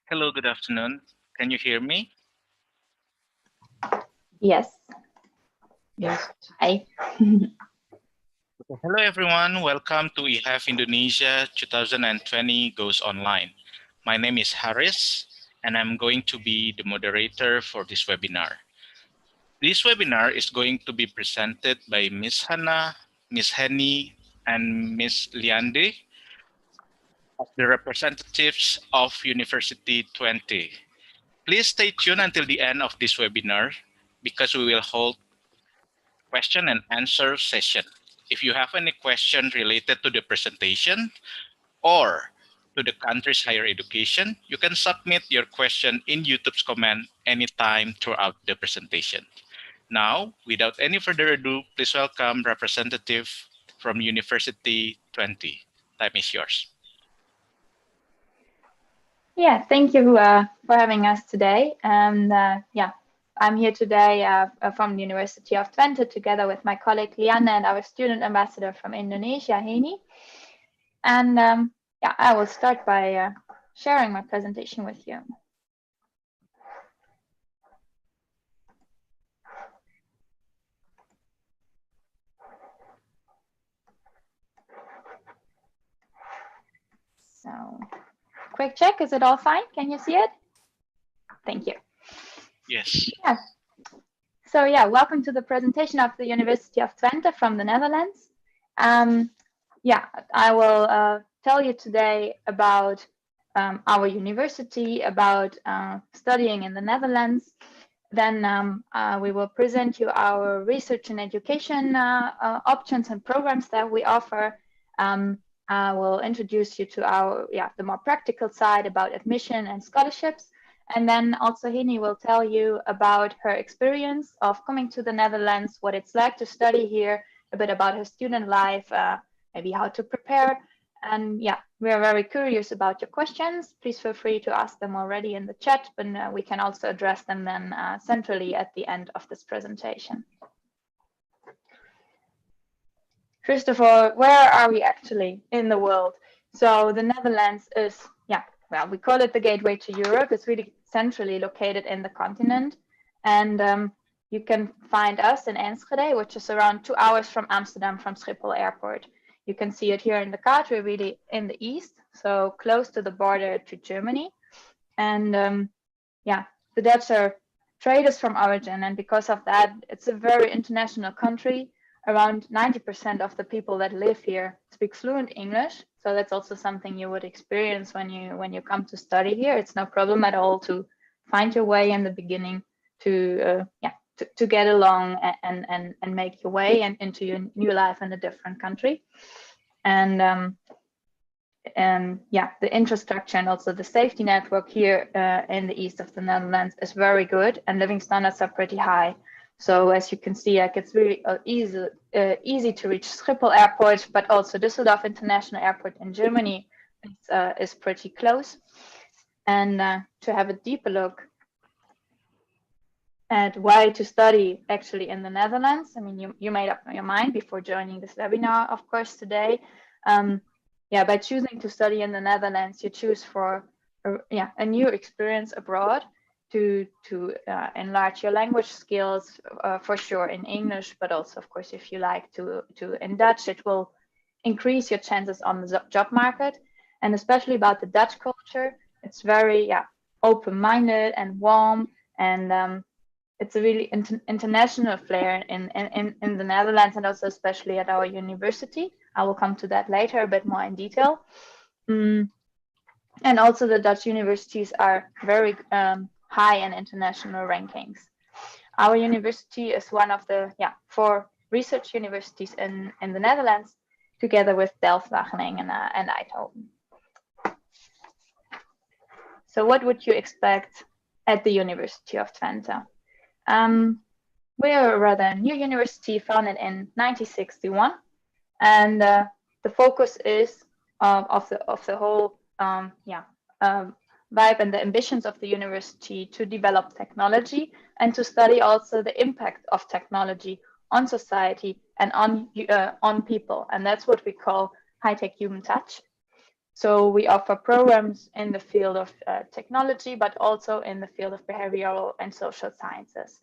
Hello, good afternoon. Can you hear me? Yes. Yes. Hi. Hello, everyone. Welcome to EHEF Indonesia 2020 Goes Online. My name is Haris, and I'm going to be the moderator for this webinar. This webinar is going to be presented by Ms. Hannah, Ms. Henny, and Ms. Liande, as the representatives of University 20. Please stay tuned until the end of this webinar because we will hold question and answer session. If you have any question related to the presentation or to the country's higher education, you can submit your question in YouTube's comment anytime throughout the presentation. Now, without any further ado, please welcome representative from University 20. Time is yours. Yeah, thank you for having us today. And yeah, I'm here today from the University of Twente together with my colleague Liana and our student ambassador from Indonesia, Heni. And yeah, I will start by sharing my presentation with you. So, quick check, is it all fine? Can you see it? Thank you. Yes. Yeah. So yeah, welcome to the presentation of the University of Twente from the Netherlands. Yeah, I will tell you today about our university, about studying in the Netherlands. Then we will present you our research and education options and programs that we offer. I will introduce you to our, the more practical side about admission and scholarships. And then also Hini will tell you about her experience of coming to the Netherlands, what it's like to study here, a bit about her student life, maybe how to prepare. And yeah, we are very curious about your questions. Please feel free to ask them already in the chat, but we can also address them then centrally at the end of this presentation. First of all, where are we actually in the world? So the Netherlands is, well, we call it the gateway to Europe. It's really centrally located in the continent. And you can find us in Enschede, which is around 2 hours from Amsterdam from Schiphol Airport. You can see it here in the card. We're really in the east, so close to the border to Germany. And yeah, the Dutch are traders from origin. And because of that, it's a very international country. Around 90% of the people that live here speak fluent English. So that's also something you would experience when you come to study here. It's no problem at all to find your way in the beginning to get along and make your way and into your new life in a different country. And yeah, the infrastructure and also the safety network here in the east of the Netherlands is very good, and living standards are pretty high. So as you can see, like, it's really easy to reach Schiphol Airport, but also Düsseldorf International Airport in Germany is pretty close. And to have a deeper look at why to study actually in the Netherlands, I mean, you made up your mind before joining this webinar, of course, today. Yeah, by choosing to study in the Netherlands, you choose for a new experience abroad, to enlarge your language skills, for sure in English, but also, of course, if you like to in Dutch, it will increase your chances on the job market. And especially about the Dutch culture, it's very open-minded and warm, and it's a really international flair in the Netherlands, and also especially at our university. I will come to that later a bit more in detail. And also the Dutch universities are very high in international rankings. Our university is one of the 4 research universities in the Netherlands, together with Delft, Wageningen, and Eindhoven. So what would you expect at the University of Twente? We're a rather new university, founded in 1961, and the focus is of the whole vibe and the ambitions of the university to develop technology and to study also the impact of technology on society and on people, and that's what we call high-tech human touch. So we offer programs in the field of technology, but also in the field of behavioral and social sciences.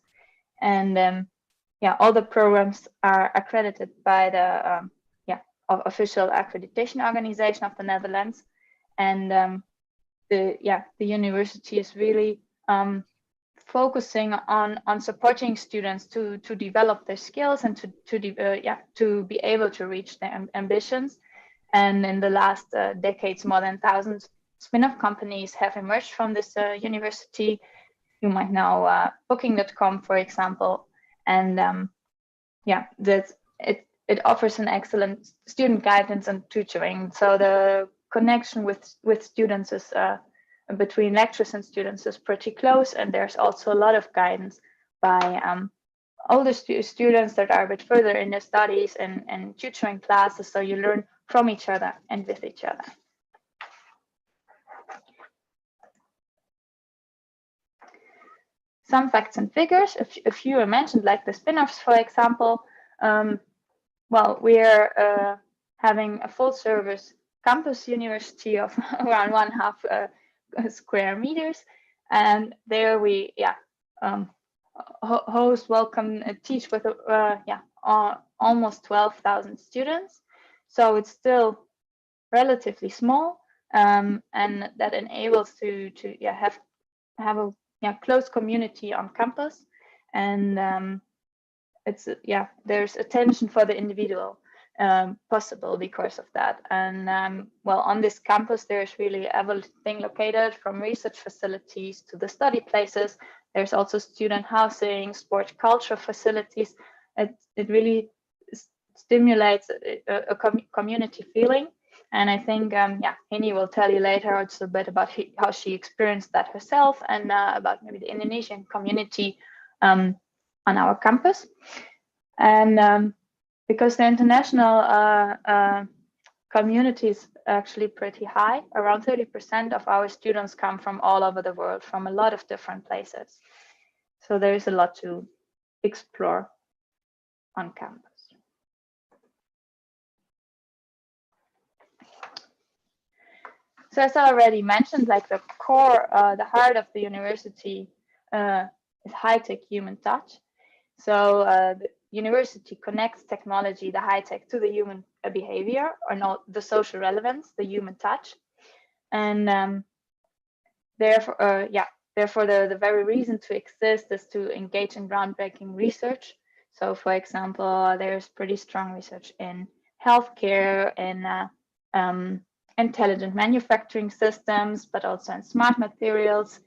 And yeah, all the programs are accredited by the official accreditation organization of the Netherlands. And the university is really focusing on supporting students to develop their skills and to be able to reach their ambitions. And in the last decades, more than 1,000 spin-off companies have emerged from this university. You might know Booking.com, for example, and it offers an excellent student guidance and tutoring. So the connection with students is between lecturers and students is pretty close, and there's also a lot of guidance by older students that are a bit further in their studies and tutoring classes, so you learn from each other and with each other. Some facts and figures, a few are mentioned, like the spin-offs, for example. Well, we're having a full-service campus university of around 1.5 square meters, and there we host, welcome, teach with almost 12,000 students. So it's still relatively small, and that enables to have a close community on campus, and it's there's attention for the individual possible because of that. And well, on this campus there's really everything located, from research facilities to the study places. There's also student housing, sport culture facilities. It really stimulates a community feeling. And I think Henny will tell you later also a bit about how she experienced that herself, and about maybe the Indonesian community on our campus. And because the international community is actually pretty high, around 30% of our students come from all over the world, from a lot of different places. So there is a lot to explore on campus. So as I already mentioned, like the core, the heart of the university is high-tech human touch. So the university connects technology, the high-tech, to the human behavior, or not the social relevance, the human touch. And therefore the very reason to exist is to engage in groundbreaking research. So for example, there's pretty strong research in healthcare, in intelligent manufacturing systems, but also in smart materials.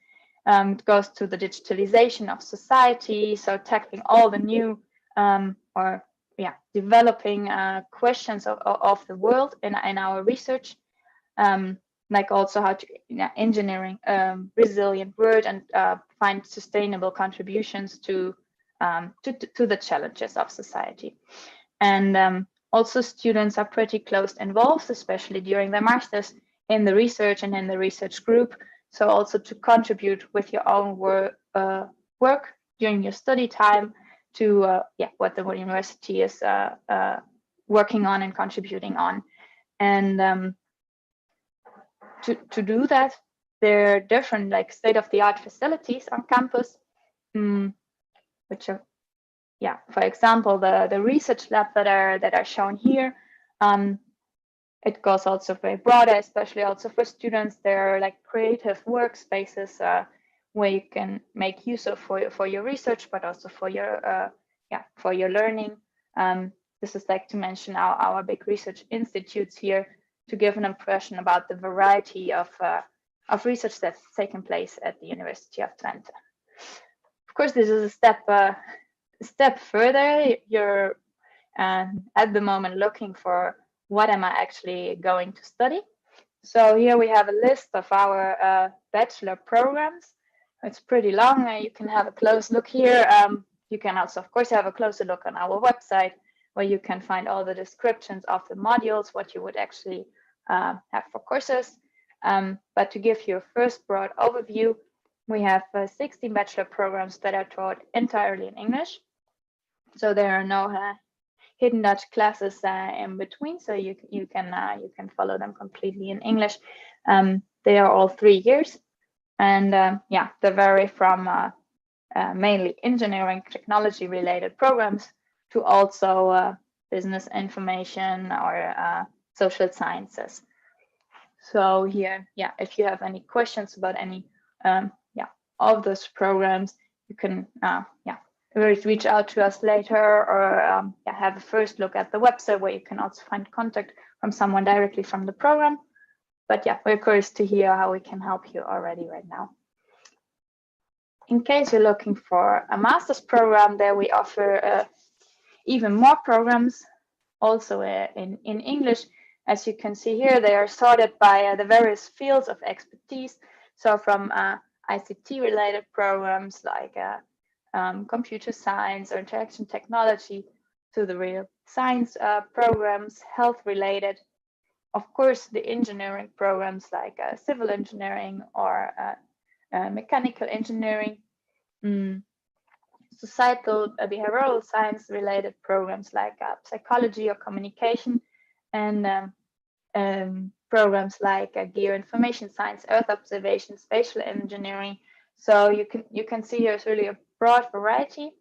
It goes to the digitalization of society, so tackling all the new developing questions of the world in our research, like also how to engineering resilient world and find sustainable contributions to the challenges of society. And also students are pretty close involved, especially during their masters, in the research and in the research group. So also to contribute with your own work during your study time to what the university is working on and contributing on. And to do that, there are different like state-of-the-art facilities on campus, which are, for example, the research lab that are shown here. It goes also very broader, especially also for students. There are like creative workspaces where you can make use of for your research, but also for your learning. This is like to mention our big research institutes here to give an impression about the variety of research that's taken place at the University of Twente. Of course, this is a step further. You're at the moment looking for what am I actually going to study. So here we have a list of our bachelor programs. It's pretty long. You can have a close look here. You can also, of course, have a closer look on our website, where you can find all the descriptions of the modules, what you would actually have for courses. But to give you a first broad overview, we have 16 bachelor programs that are taught entirely in English. So there are no hidden Dutch classes in between, so you can follow them completely in English. They are all 3 years, and yeah, they vary from mainly engineering technology related programs to also business information or social sciences. So here, yeah, if you have any questions about any yeah, of those programs, you can yeah, reach out to us later, or yeah, have a first look at the website where you can also find contact from someone directly from the program. But yeah, we're curious to hear how we can help you already right now. In case you're looking for a master's program, there we offer even more programs, also in English. As you can see here, they are sorted by the various fields of expertise. So from ICT-related programs like computer science or interaction technology, to the real science programs, health-related. Of course, the engineering programs like civil engineering or mechanical engineering, societal behavioral science related programs like psychology or communication, and programs like geoinformation science, earth observation, spatial engineering. So you can see there's really a broad variety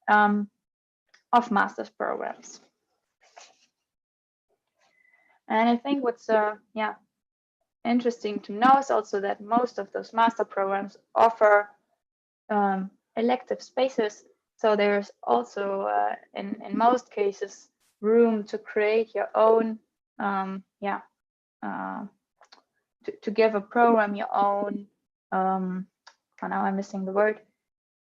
of master's programs. And I think what's yeah, interesting to know is also that most of those master programs offer elective spaces. So there's also in most cases room to create your own yeah, to give a program your own oh, now I'm missing the word,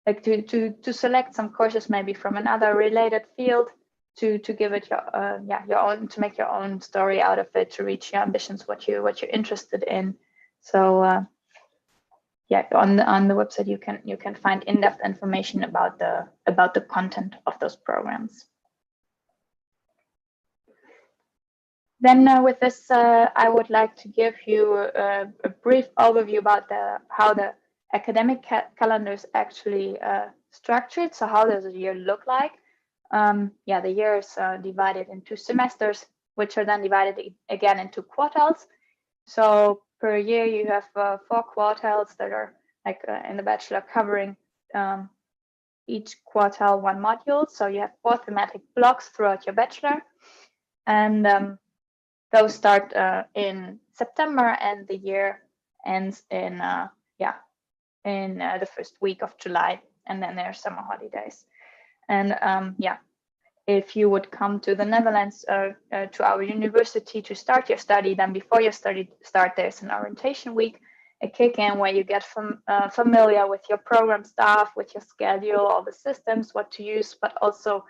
like to select some courses maybe from another related field, to give it your yeah, your own, to make your own story out of it, to reach your ambitions, what you're interested in. So yeah, on the website you can find in-depth information about the content of those programs. Then with this, I would like to give you a brief overview about how the academic calendar is actually structured. So how does a year look like? Yeah, the year is divided into semesters, which are then divided again into quartiles. So per year you have 4 quartiles that are like in the bachelor covering each quartile 1 module. So you have 4 thematic blocks throughout your bachelor, and those start in September, and the year ends in yeah, in the first week of July, and then there's summer holidays. And yeah, if you would come to the Netherlands to our university to start your study, then before your study start, there's an orientation week, a kick-in, where you get familiar with your program staff, with your schedule, all the systems, what to use, but also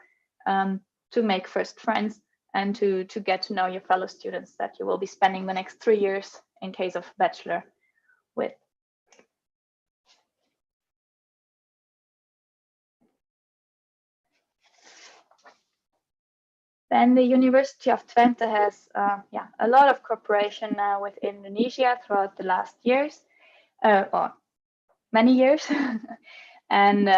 to make first friends and to get to know your fellow students that you will be spending the next 3 years in case of bachelor with. Then the University of Twente has yeah, a lot of cooperation with Indonesia throughout the last years, or many years. And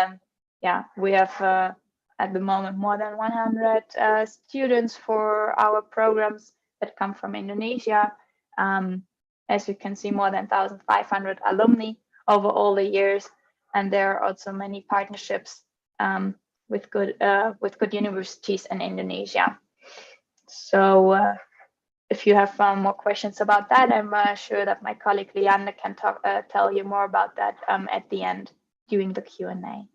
yeah, we have at the moment more than 100 students for our programs that come from Indonesia. As you can see, more than 1,500 alumni over all the years, and there are also many partnerships with good universities in Indonesia. So if you have more questions about that, I'm sure that my colleague Liane can tell you more about that at the end during the Q&A.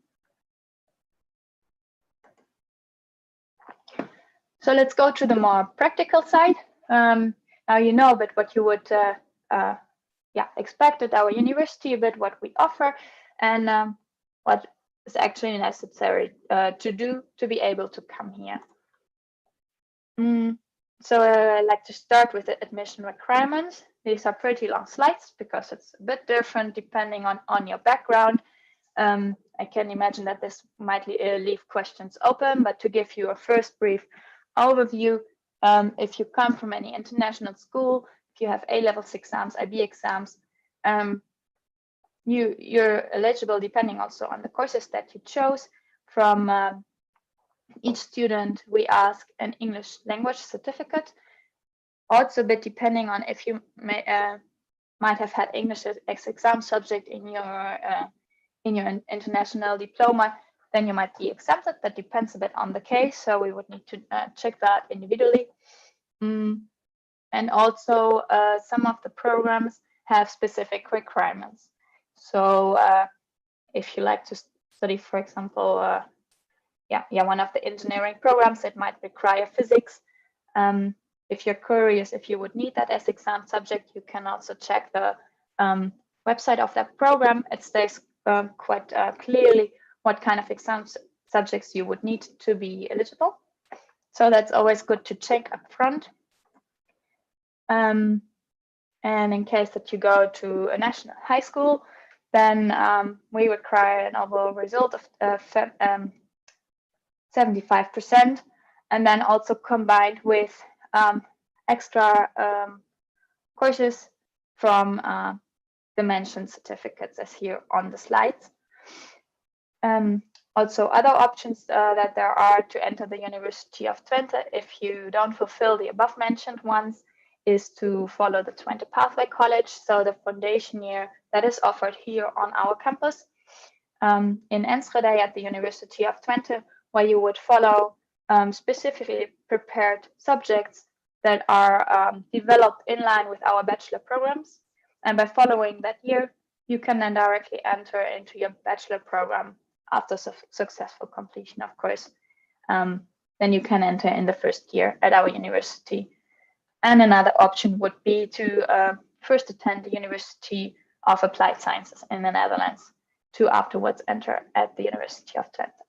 So let's go to the more practical side. Now you know a bit what you would yeah, expect at our university, a bit what we offer, and what is actually necessary to do to be able to come here. So I'd like to start with the admission requirements. These are pretty long slides because it's a bit different depending on your background. I can imagine that this might leave questions open, but to give you a first brief overview, if you come from any international school, if you have A-levels exams, IB exams, you're eligible, depending also on the courses that you chose, from Each student, we ask an English language certificate, also a bit depending on if you might have had English as exam subject in your international diploma, then you might be exempted. That depends a bit on the case, so we would need to check that individually. And also, some of the programs have specific requirements. So if you like to study, for example, one of the engineering programs, it might require physics. If you're curious if you would need that as exam subject, you can also check the website of that program. It states quite clearly what kind of exam subjects you would need to be eligible. So that's always good to check up front. And in case that you go to a national high school, then we require an overall result of 75%, and then also combined with extra courses from the mentioned certificates as here on the slides. Also, other options that there are to enter the University of Twente, if you don't fulfill the above mentioned ones, is to follow the Twente Pathway College, so the foundation year that is offered here on our campus in Enschede at the University of Twente, where you would follow specifically prepared subjects that are developed in line with our bachelor programs. And by following that year, you can then directly enter into your bachelor program after successful completion, of course. Then you can enter in the first year at our university. And another option would be to first attend the University of Applied Sciences in the Netherlands, to afterwards enter at the University of Twente.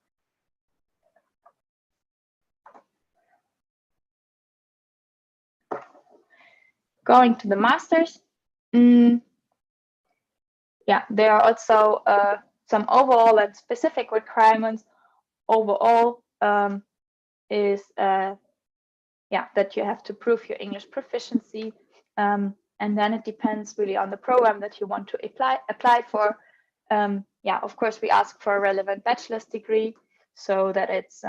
Going to the masters, there are also some overall and specific requirements. Overall is that you have to prove your English proficiency, and then it depends really on the program that you want to apply for. Of course, we ask for a relevant bachelor's degree so that it's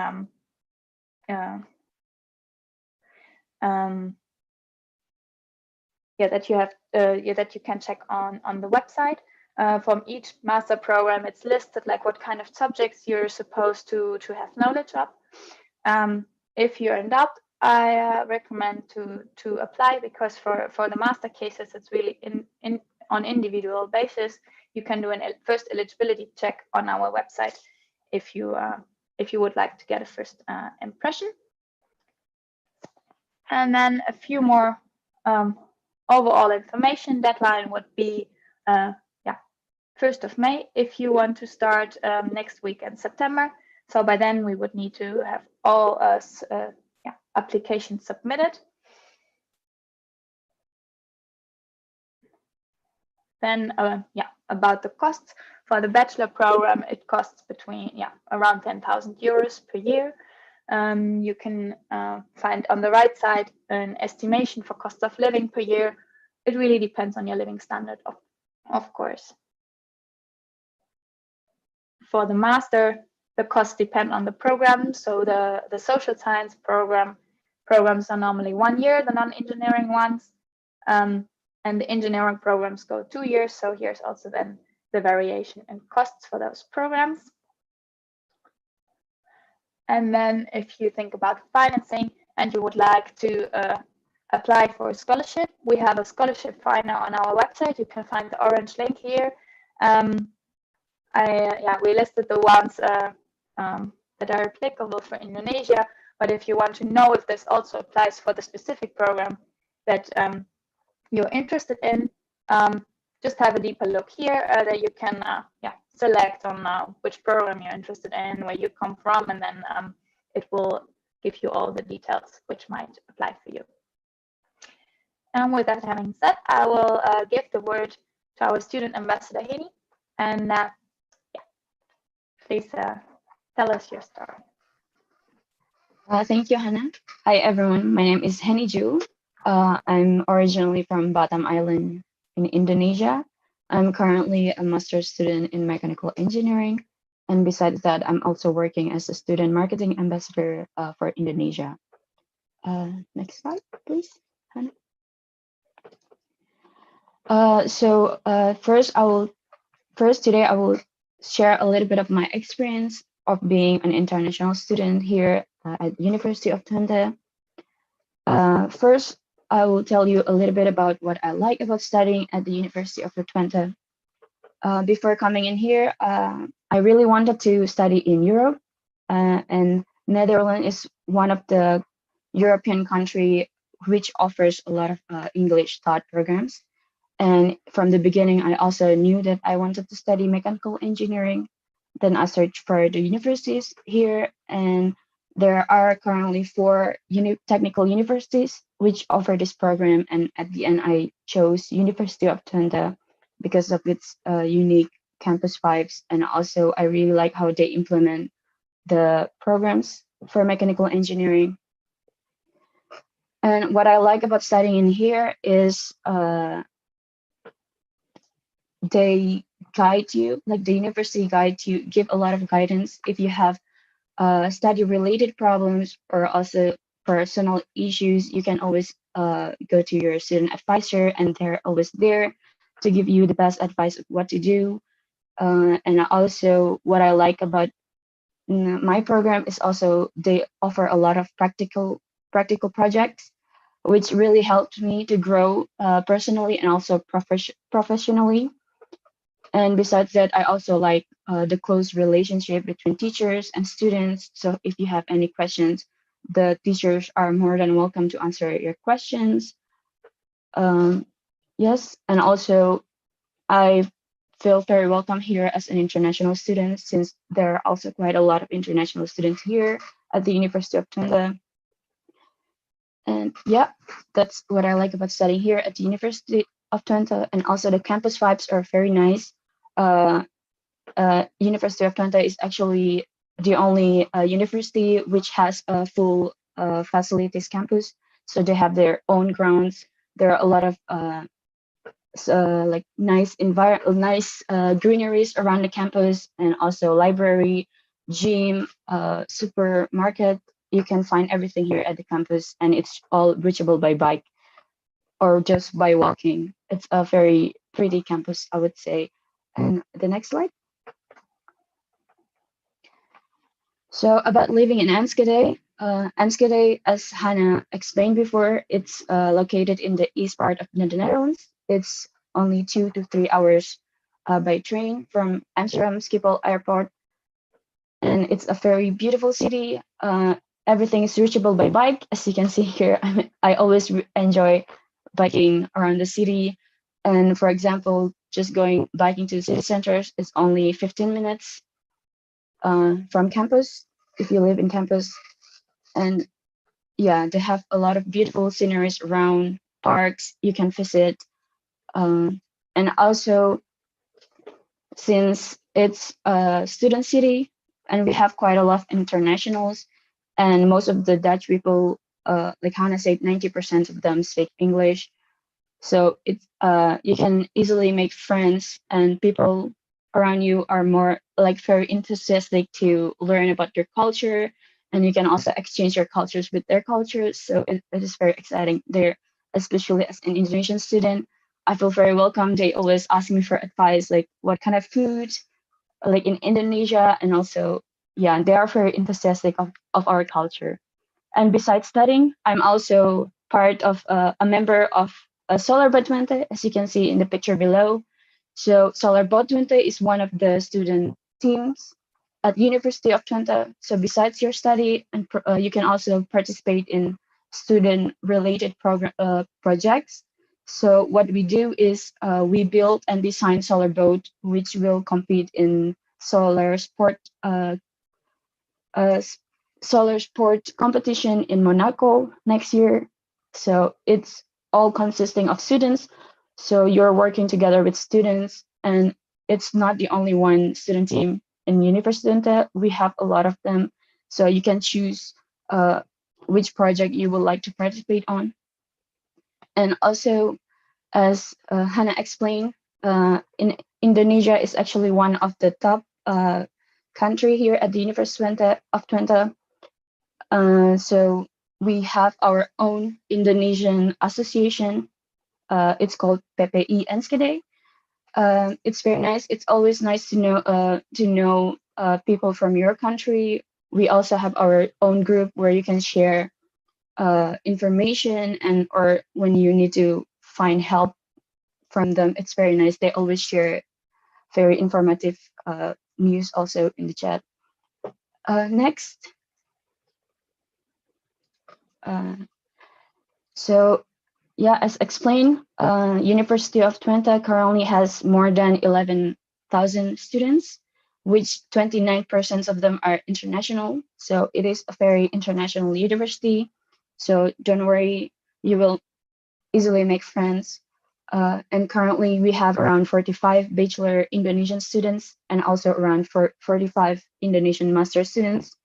that you have that you can check on the website. From each master program, it's listed like what kind of subjects you're supposed to have knowledge of. If you're in doubt, I recommend to apply, because for the master cases, it's really on individual basis. You can do a first eligibility check on our website if you would like to get a first impression. And then a few more overall information. Deadline would be 1st of May if you want to start next week in September. So by then we would need to have all applications submitted. Then about the costs for the bachelor program, it costs between around 10,000 euros per year. You can find on the right side an estimation for cost of living per year. It really depends on your living standard, of course. For the master, the costs depend on the program. So the social science programs are normally 1 year, the non-engineering ones, and the engineering programs go 2 years. So here's also then the variation in costs for those programs. And then if you think about financing and you would like to apply for a scholarship, we have a scholarship finder on our website. You can find the orange link here. We listed the ones that are applicable for Indonesia, but if you want to know if this also applies for the specific program that you're interested in, just have a deeper look here that you can select on which program you're interested in, where you come from, and then it will give you all the details which might apply for you. And with that having said, I will give the word to our student ambassador, Heni, and please tell us your story. Thank you, Hannah. Hi, everyone. My name is Heni Ju. I'm originally from Batam Island in Indonesia. I'm currently a master's student in mechanical engineering, And besides that, I'm also working as a student marketing ambassador for Indonesia. Next slide, please, Hannah. First today I will share a little bit of my experience of being an international student here at University of Twente. First, I will tell you a little bit about what I like about studying at the University of Twente. Before coming in here, I really wanted to study in Europe, and Netherlands is one of the European country which offers a lot of English taught programs. And from the beginning, I also knew that I wanted to study mechanical engineering. Then I searched for the universities here, and there are currently four technical universities which offer this program. And at the end, I chose University of Twente because of its unique campus vibes, and also I really like how they implement the programs for mechanical engineering. And what I like about studying in here is they guide you, like the university guides you, give a lot of guidance if you have study related problems or also personal issues. You can always go to your student advisor, and they're always there to give you the best advice of what to do. And also what I like about my program is also they offer a lot of practical projects, which really helped me to grow personally and also professionally. And besides that, I also like the close relationship between teachers and students. So if you have any questions, the teachers are more than welcome to answer your questions. Um, yes, and also I feel very welcome here as an international student, since there are also quite a lot of international students here at the University of Twente. And yeah, that's what I like about studying here at the University of Twente. And also the campus vibes are very nice. Uh, University of Twente is actually the only university which has a full facilities campus. So they have their own grounds. There are a lot of like nice greeneries around the campus, and also library, gym, supermarket. You can find everything here at the campus, and it's all reachable by bike or just by walking. It's a very pretty campus, I would say. And the next slide. So about living in Enschede, Enschede, as Hannah explained before, it's located in the east part of the Netherlands. It's only 2 to 3 hours by train from Amsterdam Schiphol Airport, and it's a very beautiful city. Everything is reachable by bike, as you can see here. I always enjoy biking around the city, and for example, just going biking to the city centers is only 15 minutes from campus if you live in campus. And yeah, they have a lot of beautiful sceneries around, parks you can visit. And also, since it's a student city and we have quite a lot of internationals, and most of the Dutch people, like Hannah said, 90% of them speak English. So it's you can easily make friends, and people around you are more like very enthusiastic to learn about your culture, and you can also exchange your cultures with their cultures. So it is very exciting there, especially as an Indonesian student. I feel very welcome. They always ask me for advice, like what kind of food, like in Indonesia, and also yeah, they are very enthusiastic of our culture. And besides studying, I'm also part of a member of Solar Twente, as you can see in the picture below. So Solar Twente is one of the student teams at University of Twente. So besides your study, and you can also participate in student-related projects. So what we do is we build and design solar boat, which will compete in solar sport uh, solar sport competition in Monaco next year. So it's all consisting of students. So you're working together with students, and it's not the only one student team in Universidad. We have a lot of them. So you can choose which project you would like to participate on. And also, as Hannah explained, in Indonesia is actually one of the top country here at the University of Twente. So we have our own Indonesian association. It's called PPI Enschede. It's very nice. It's always nice to know people from your country. We also have our own group where you can share information, and or when you need to find help from them, it's very nice. They always share very informative news also in the chat. Next. So yeah, as explained, University of Twente currently has more than 11,000 students, which 29% of them are international. So it is a very international university. So don't worry, you will easily make friends. And currently we have around 45 bachelor Indonesian students and also around 45 Indonesian master students.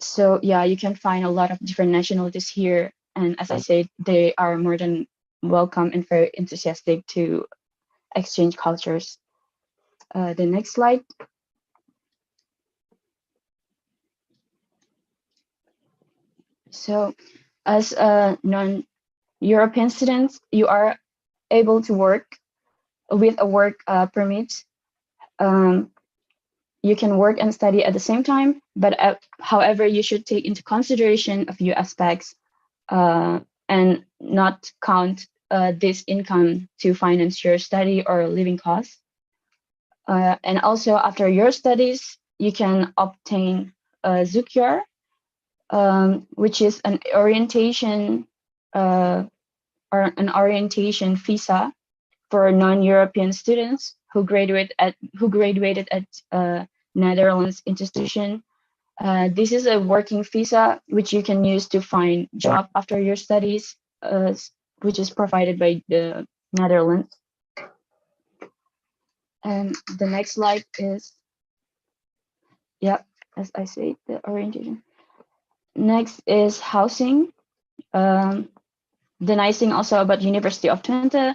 So yeah, you can find a lot of different nationalities here. And as I said, they are more than welcome and very enthusiastic to exchange cultures. The next slide. So as a non-European student, you are able to work with a work permit. You can work and study at the same time, but however, you should take into consideration a few aspects and not count this income to finance your study or living costs. And also after your studies, you can obtain a Zukyar, which is an orientation visa for non-European students who graduated at Netherlands institution. This is a working visa which you can use to find job after your studies, which is provided by the Netherlands. And the next slide is, yeah, as I said, the orientation. Next is housing. The nice thing also about University of Twente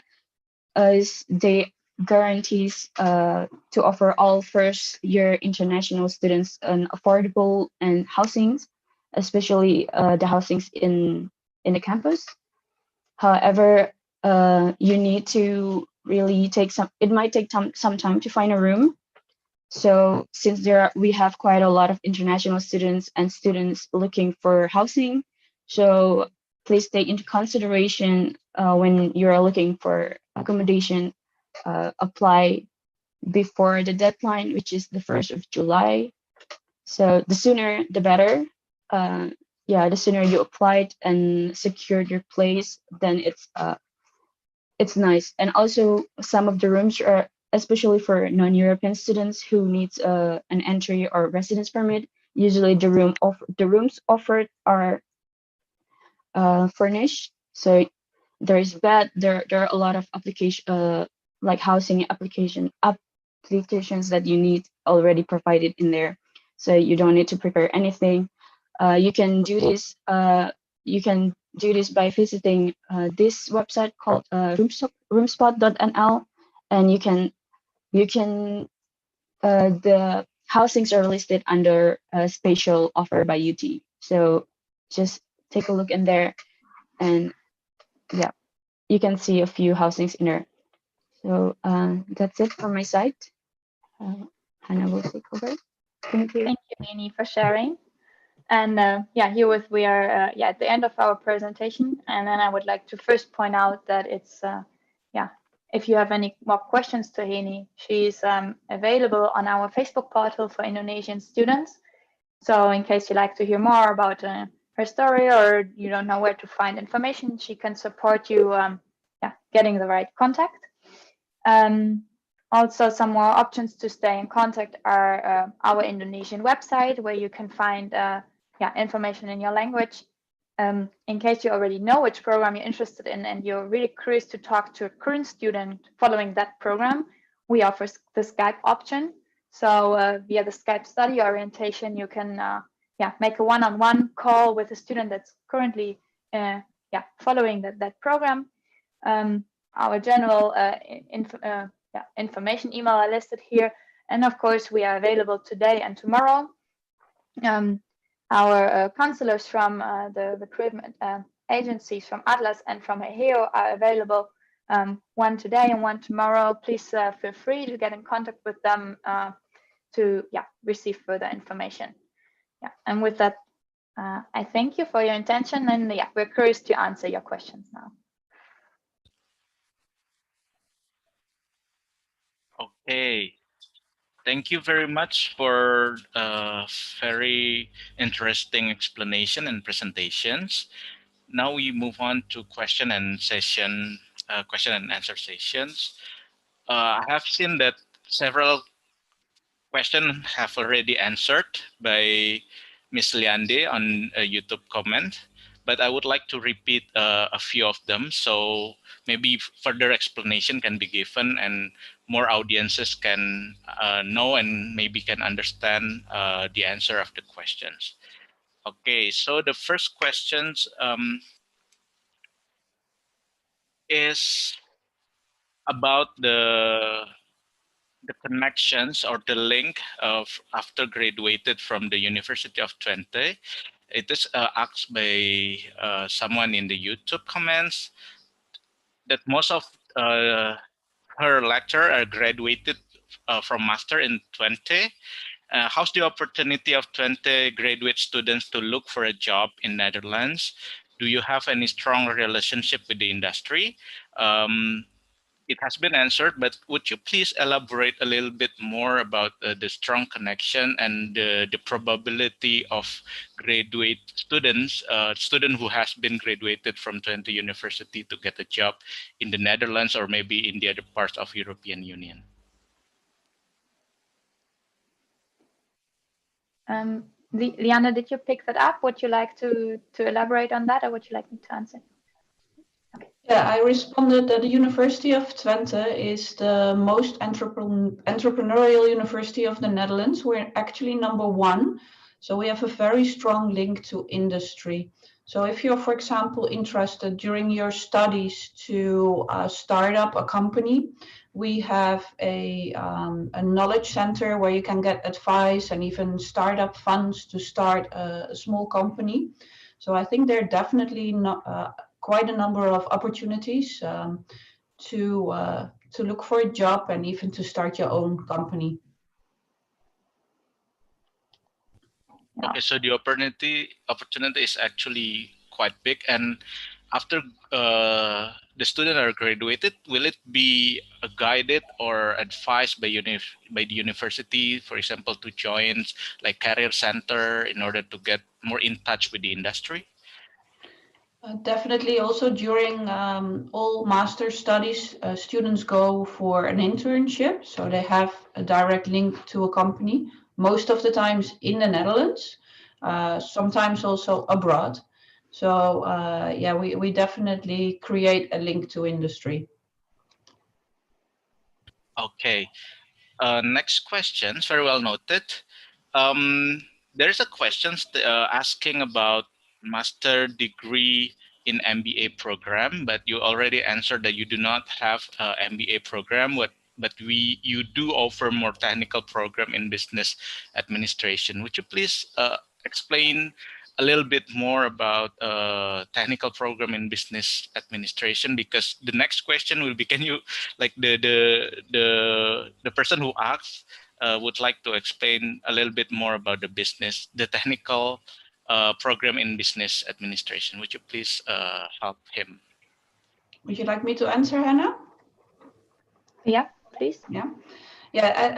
is they guarantees to offer all first-year international students an affordable and housings, especially the housings in the campus. However, you need to really take some. It might take some time to find a room. So since we have quite a lot of international students and students looking for housing, so please take into consideration when you're looking for accommodation, apply before the deadline, which is the 1st of July. So the sooner the better. Yeah, the sooner you applied and secured your place, then it's nice. And also some of the rooms are especially for non-European students who needs an entry or residence permit. Usually the rooms offered are furnished. So there are a lot of like housing applications that you need already provided in there. So you don't need to prepare anything. You can do this. You can do this by visiting this website called roomspot.nl, and the housings are listed under a spatial offer by UT. So just take a look in there, and yeah, you can see a few housings in there. So that's it from my side. Hannah will take over. Thank you. Thank you, Amy, for sharing. And yeah, herewith we are at the end of our presentation. And then I would like to first point out that it's if you have any more questions to Heni, she's available on our Facebook portal for Indonesian students. So in case you like to hear more about her story, or you don't know where to find information, she can support you getting the right contact. Also, some more options to stay in contact are our Indonesian website, where you can find information in your language. In case you already know which program you're interested in and you're really curious to talk to a current student following that program, we offer the Skype option. So via the Skype study orientation, you can make a one-on-one call with a student that's currently following that program. Our general information email are listed here, And of course, we are available today and tomorrow. Our counselors from the recruitment agencies from Atlas and from EHEO are available, one today and one tomorrow. Please feel free to get in contact with them to receive further information. And with that, I thank you for your attention, and we're curious to answer your questions now. Okay. Thank you very much for very interesting explanation and presentations. Now we move on to question and answer sessions. I have seen that several questions have already answered by Ms. Liande on a YouTube comment, but I would like to repeat a few of them, so maybe further explanation can be given and more audiences can know and maybe can understand the answer of the questions. Okay, so the first questions is about the connections or the link of after graduated from the University of Twente. It is asked by someone in the YouTube comments that most of her lecturer are graduated from master in Twente. How's the opportunity of Twente graduate students to look for a job in Netherlands? Do you have any strong relationship with the industry? It has been answered, but would you please elaborate a little bit more about the strong connection and the probability of graduate students, student who has been graduated from Twente University to get a job in the Netherlands or maybe in the other parts of European Union? Liana, did you pick that up? Would you like to elaborate on that, or would you like me to answer? Yeah, I responded that the University of Twente is the most entrepreneurial university of the Netherlands. We're actually #1, so we have a very strong link to industry. So if you're, for example, interested during your studies to start up a company, we have a knowledge center where you can get advice and even startup funds to start a small company. So I think there are definitely quite a number of opportunities to look for a job and even to start your own company. Okay, so the opportunity is actually quite big. And after the student are graduated, will it be guided or advised by the university, for example, to join like career center in order to get more in touch with the industry? Definitely. Also during all master studies, students go for an internship, so they have a direct link to a company, most of the times in the Netherlands, sometimes also abroad. So yeah, we definitely create a link to industry. Okay. Next questions, very well noted. There's a question asking about master degree in MBA program, but you already answered that you do not have a MBA program. But you do offer more technical program in business administration. Would you please explain a little bit more about technical program in business administration? Because the next question will be, can you like the person who asks would like to explain a little bit more about the technical program in business administration. Would you please help him? Would you like me to answer, Hannah? Yeah, please. Yeah,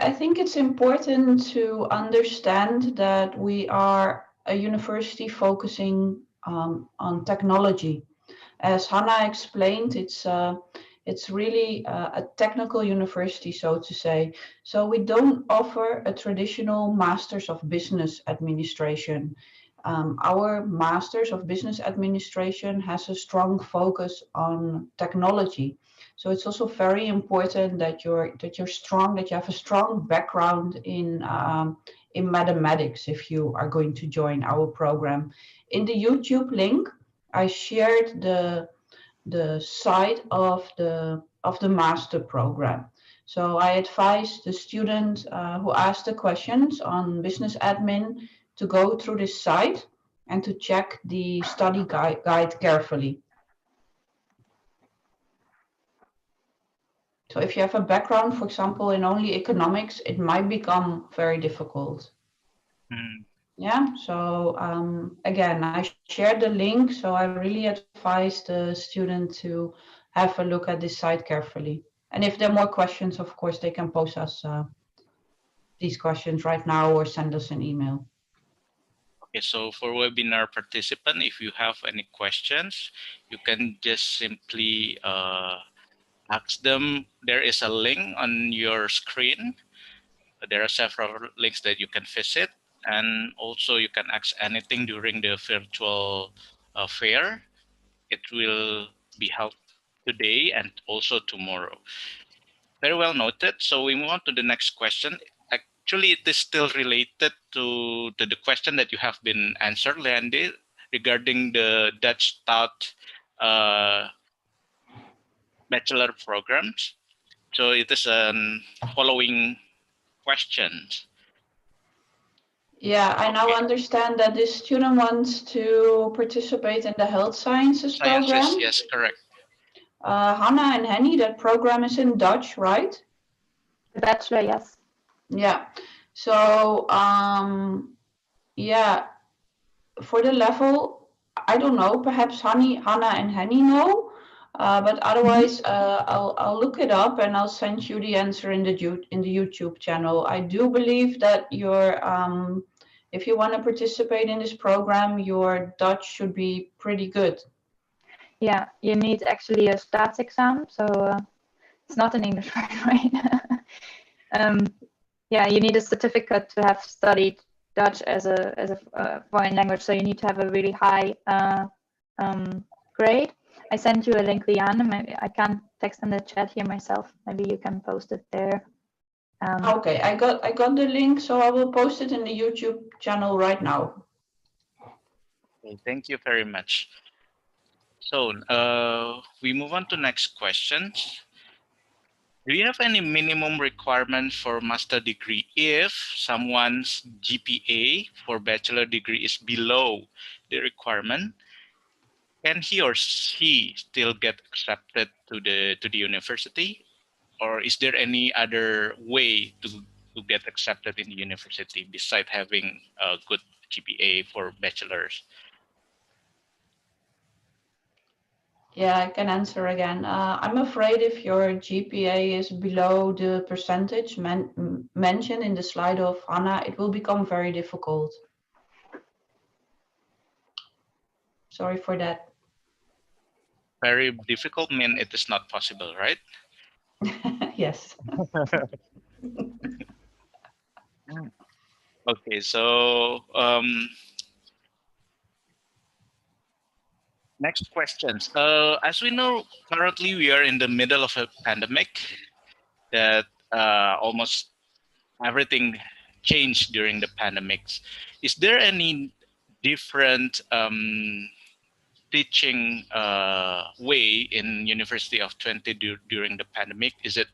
I think it's important to understand that we are a university focusing on technology. As Hannah explained, it's really a technical university, so to say. So we don't offer a traditional Masters of Business Administration. Our Masters of Business Administration has a strong focus on technology. So it's also very important that you're strong, that you have a strong background in mathematics if you are going to join our program. In the YouTube link, I shared the site of the master program. So I advise the student who asked the questions on business admin to go through this site and to check the study guide carefully. So if you have a background, for example, in only economics, it might become very difficult. Mm. Yeah, so again, I shared the link, so I really advise the student to have a look at this site carefully. And if there are more questions, of course, they can post us these questions right now or send us an email. Okay, so for webinar participant, if you have any questions, you can just simply ask them. There is a link on your screen. There are several links that you can visit, and also you can ask anything during the virtual fair. It will be held today and also tomorrow. Very well noted. So we move on to the next question. Actually, it is still related to the question that you have been answered, Leandi, regarding the Dutch taught bachelor programs. So it is a following questions. Yeah, I now Okay. understand that this student wants to participate in the health sciences Sciences, program. yes, correct. Hannah and Henny, that program is in Dutch, right? The bachelor, yes. Yeah. So, yeah, for the level, I don't know. Perhaps Hannah and Henny know. But otherwise, I'll look it up and I'll send you the answer in the YouTube channel. I do believe that if you want to participate in this program, your Dutch should be pretty good. Yeah, you need actually a stats exam, so it's not in English, right? Yeah, you need a certificate to have studied Dutch as a foreign language, so you need to have a really high grade. I sent you a link, Liane. Maybe I can't text in the chat here myself. Maybe you can post it there. Okay, I got the link, so I will post it in the YouTube channel right now. Okay, thank you very much. So we move on to next questions. Do you have any minimum requirement for master degree if someone's GPA for bachelor degree is below the requirement? Can he or she still get accepted to the university, or is there any other way to get accepted in the university besides having a good GPA for bachelors? Yeah, I can answer again. I'm afraid if your GPA is below the percentage mentioned in the slide of Hannah, it will become very difficult. Sorry for that. Very difficult mean it is not possible, right? Yes. Okay, so next questions. As we know, currently we are in the middle of a pandemic that almost everything changed during the pandemics. Is there any different teaching way in University of Twente during the pandemic? Is it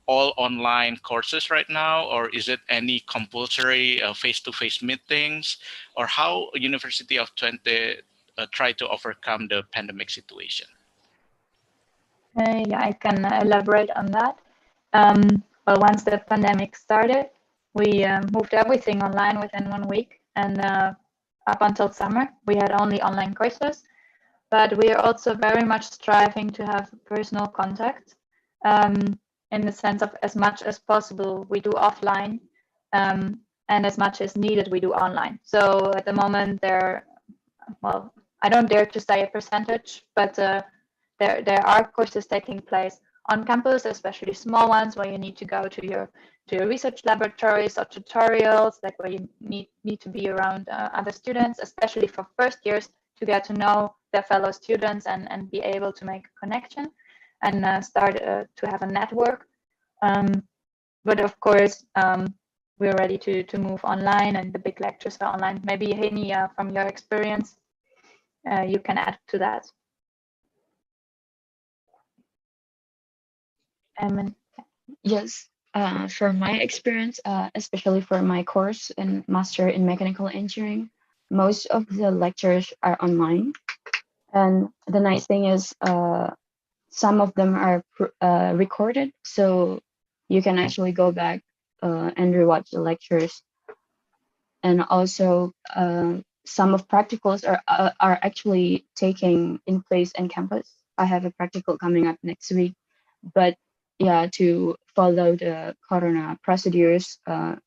all online courses right now, or is it any compulsory face-to-face meetings, or how University of Twente try to overcome the pandemic situation? Yeah, I can elaborate on that. Well, once the pandemic started, we moved everything online within 1 week, and up until summer, we had only online courses. But we are also very much striving to have personal contact, in the sense of as much as possible we do offline, and as much as needed we do online. So at the moment well, I don't dare to say a percentage, but there are courses taking place on campus, especially small ones where you need to go to your research laboratories or tutorials, like where you need to be around other students, especially for first years, to get to know their fellow students and be able to make a connection and start to have a network. But of course, we're ready to move online, and the big lectures are online. Maybe Henny, from your experience, you can add to that. Yes, from my experience, especially for my course in Master in Mechanical Engineering, most of the lectures are online. And the nice thing is, some of them are recorded, so you can actually go back and rewatch the lectures. And also, some of practicals are actually taking in place in campus. I have a practical coming up next week, but yeah, to follow the corona procedures,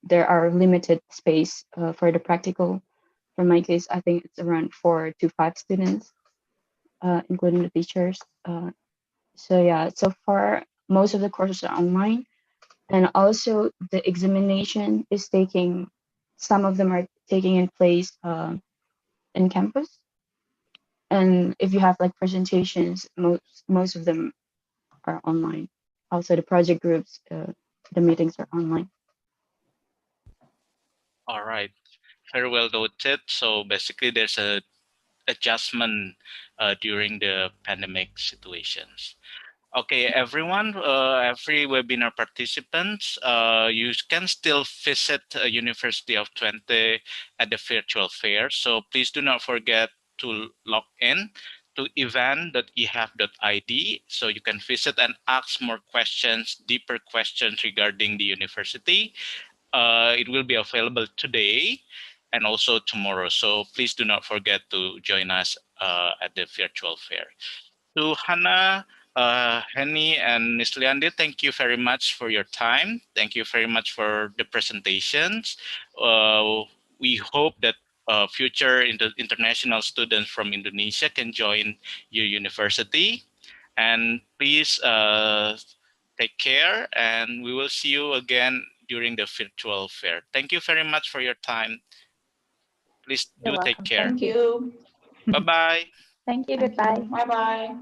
there are limited space for the practical. For my case, I think it's around 4 to 5 students, including the teachers. So yeah, so far most of the courses are online, and also the examination is taking. Some of them are taking in place in campus, and if you have like presentations, most of them are online. Also, the project groups, the meetings are online. All right, very well noted. So basically, there's a adjustment during the pandemic situations. Okay, everyone, every webinar participants, you can still visit University of Twente at the virtual fair. So please do not forget to log in to event.ehef.id so you can visit and ask more questions, deeper questions regarding the university. It will be available today and also tomorrow. So please do not forget to join us at the virtual fair. To Hannah, Henny, and Ms. Leande, thank you very much for your time. Thank you very much for the presentations. We hope that future international students from Indonesia can join your university. And please take care, and we will see you again during the virtual fair. Thank you very much for your time. Please You're do take welcome. care. Thank you. Bye-bye. Thank you. Thank Goodbye. you. Bye-bye.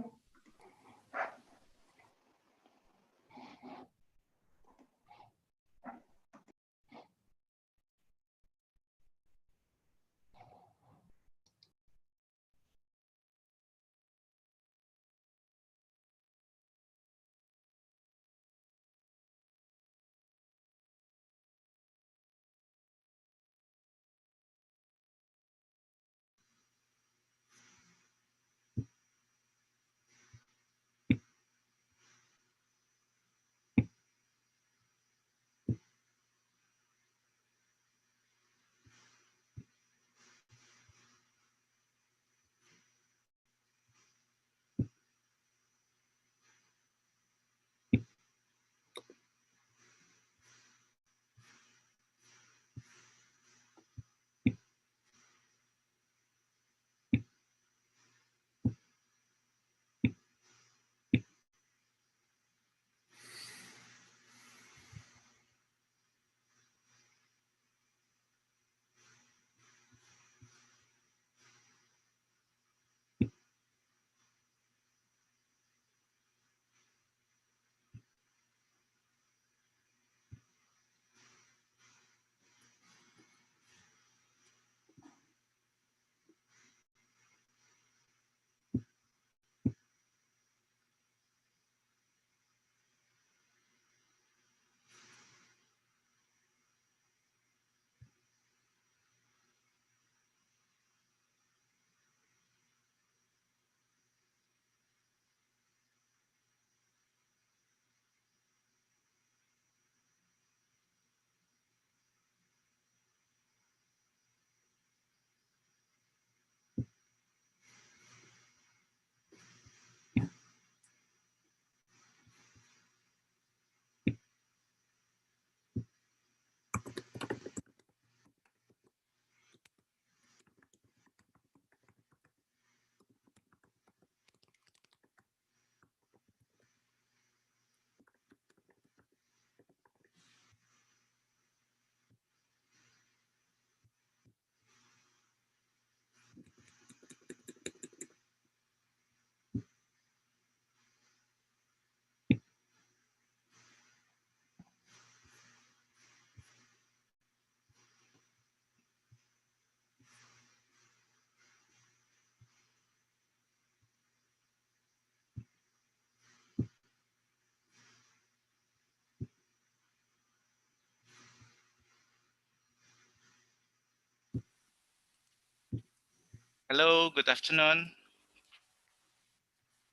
Hello, good afternoon.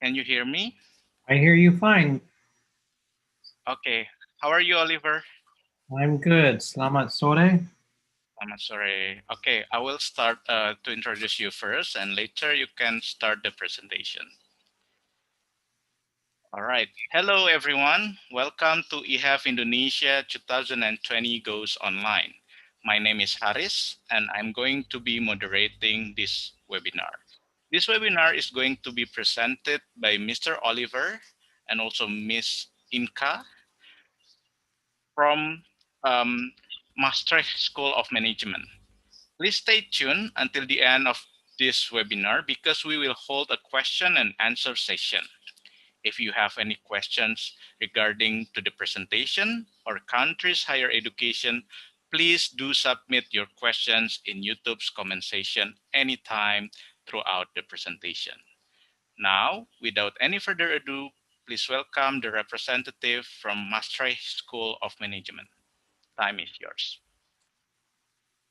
Can you hear me? I hear you fine. Okay. How are you, Oliver? I'm good. Selamat sore. I'm sorry. Okay, I will start to introduce you first, and later you can start the presentation. All right. Hello, everyone. Welcome to EHEF Indonesia 2020 Goes Online. My name is Haris, and I'm going to be moderating this webinar. This webinar is going to be presented by Mr. Oliver and also Miss Inka from Maastricht School of Management. Please stay tuned until the end of this webinar because we will hold a question and answer session. If you have any questions regarding to the presentation or country's higher education, please do submit your questions in YouTube's comment section anytime throughout the presentation. Now, without any further ado, please welcome the representative from Maastricht School of Management. Time is yours.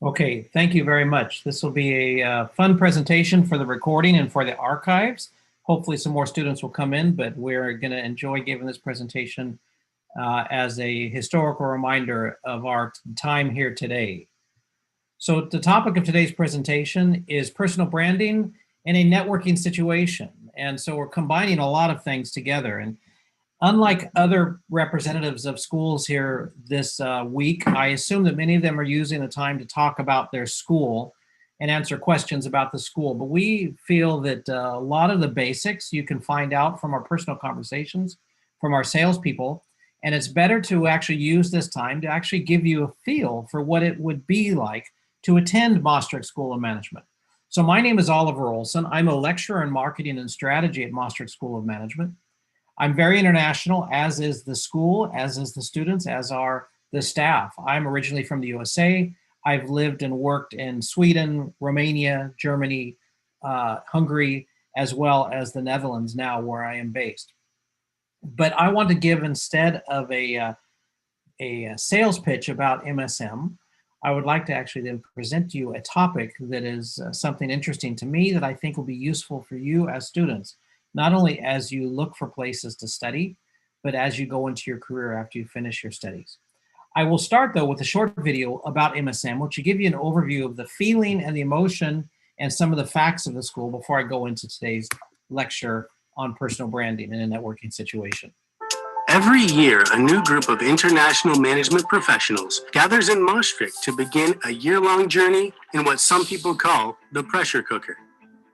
Okay, thank you very much. This will be a fun presentation for the recording and for the archives. Hopefully some more students will come in, but we're going to enjoy giving this presentation as a historical reminder of our time here today. So the topic of today's presentation is personal branding in a networking situation. And so we're combining a lot of things together. And unlike other representatives of schools here this week, I assume that many of them are using the time to talk about their school and answer questions about the school. But we feel that a lot of the basics you can find out from our personal conversations, from our salespeople, and it's better to actually use this time to actually give you a feel for what it would be like to attend Maastricht School of Management. So my name is Oliver Olson. I'm a lecturer in marketing and strategy at Maastricht School of Management. I'm very international, as is the school, as is the students, as are the staff. I'm originally from the USA. I've lived and worked in Sweden, Romania, Germany, Hungary, as well as the Netherlands now, where I am based. But I want to give, instead of a sales pitch about MSM, I would like to actually then present to you a topic that is something interesting to me that I think will be useful for you as students, not only as you look for places to study, but as you go into your career after you finish your studies. I will start though with a short video about MSM, which will give you an overview of the feeling and the emotion and some of the facts of the school before I go into today's lecture on personal branding in a networking situation. Every year, a new group of international management professionals gathers in Maastricht to begin a year-long journey in what some people call the pressure cooker.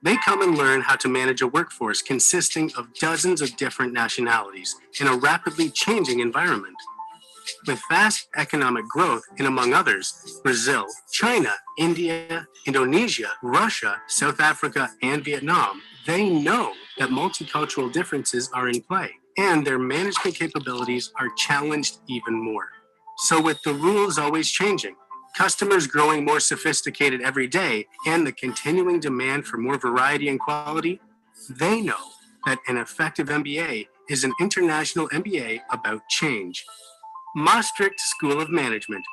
They come and learn how to manage a workforce consisting of dozens of different nationalities in a rapidly changing environment. With fast economic growth in, among others, Brazil, China, India, Indonesia, Russia, South Africa, and Vietnam, they know that multicultural differences are in play, and their management capabilities are challenged even more. So with the rules always changing, customers growing more sophisticated every day, and the continuing demand for more variety and quality, they know that an effective MBA is an international MBA about change. Maastricht School of Management.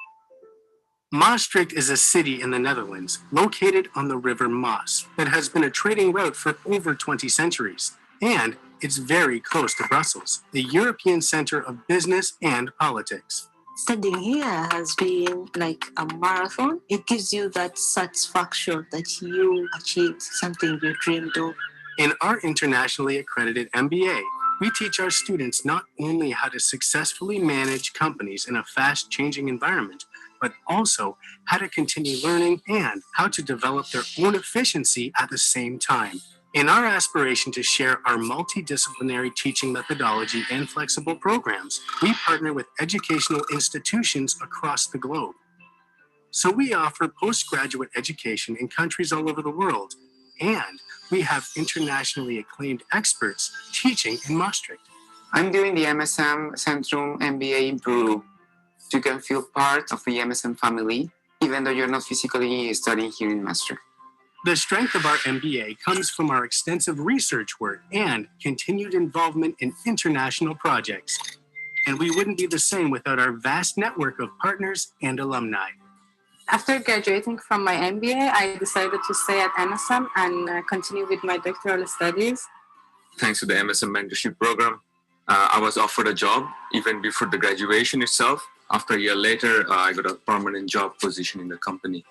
Maastricht is a city in the Netherlands, located on the river Maas, that has been a trading route for over 20 centuries. And it's very close to Brussels, the European center of business and politics. Studying here has been like a marathon. It gives you that satisfaction that you achieved something you dreamed of. In our internationally accredited MBA, we teach our students not only how to successfully manage companies in a fast-changing environment, but also how to continue learning and how to develop their own efficiency at the same time. In our aspiration to share our multidisciplinary teaching methodology and flexible programs, we partner with educational institutions across the globe. So we offer postgraduate education in countries all over the world, and we have internationally acclaimed experts teaching in Maastricht. I'm doing the MSM Centrum MBA in Peru. You can feel part of the MSM family, even though you're not physically studying here in Maastricht. The strength of our MBA comes from our extensive research work and continued involvement in international projects. And we wouldn't be the same without our vast network of partners and alumni. After graduating from my MBA, I decided to stay at MSM and continue with my doctoral studies. Thanks to the MSM mentorship program, I was offered a job even before the graduation itself. After a year later, I got a permanent job position in the company.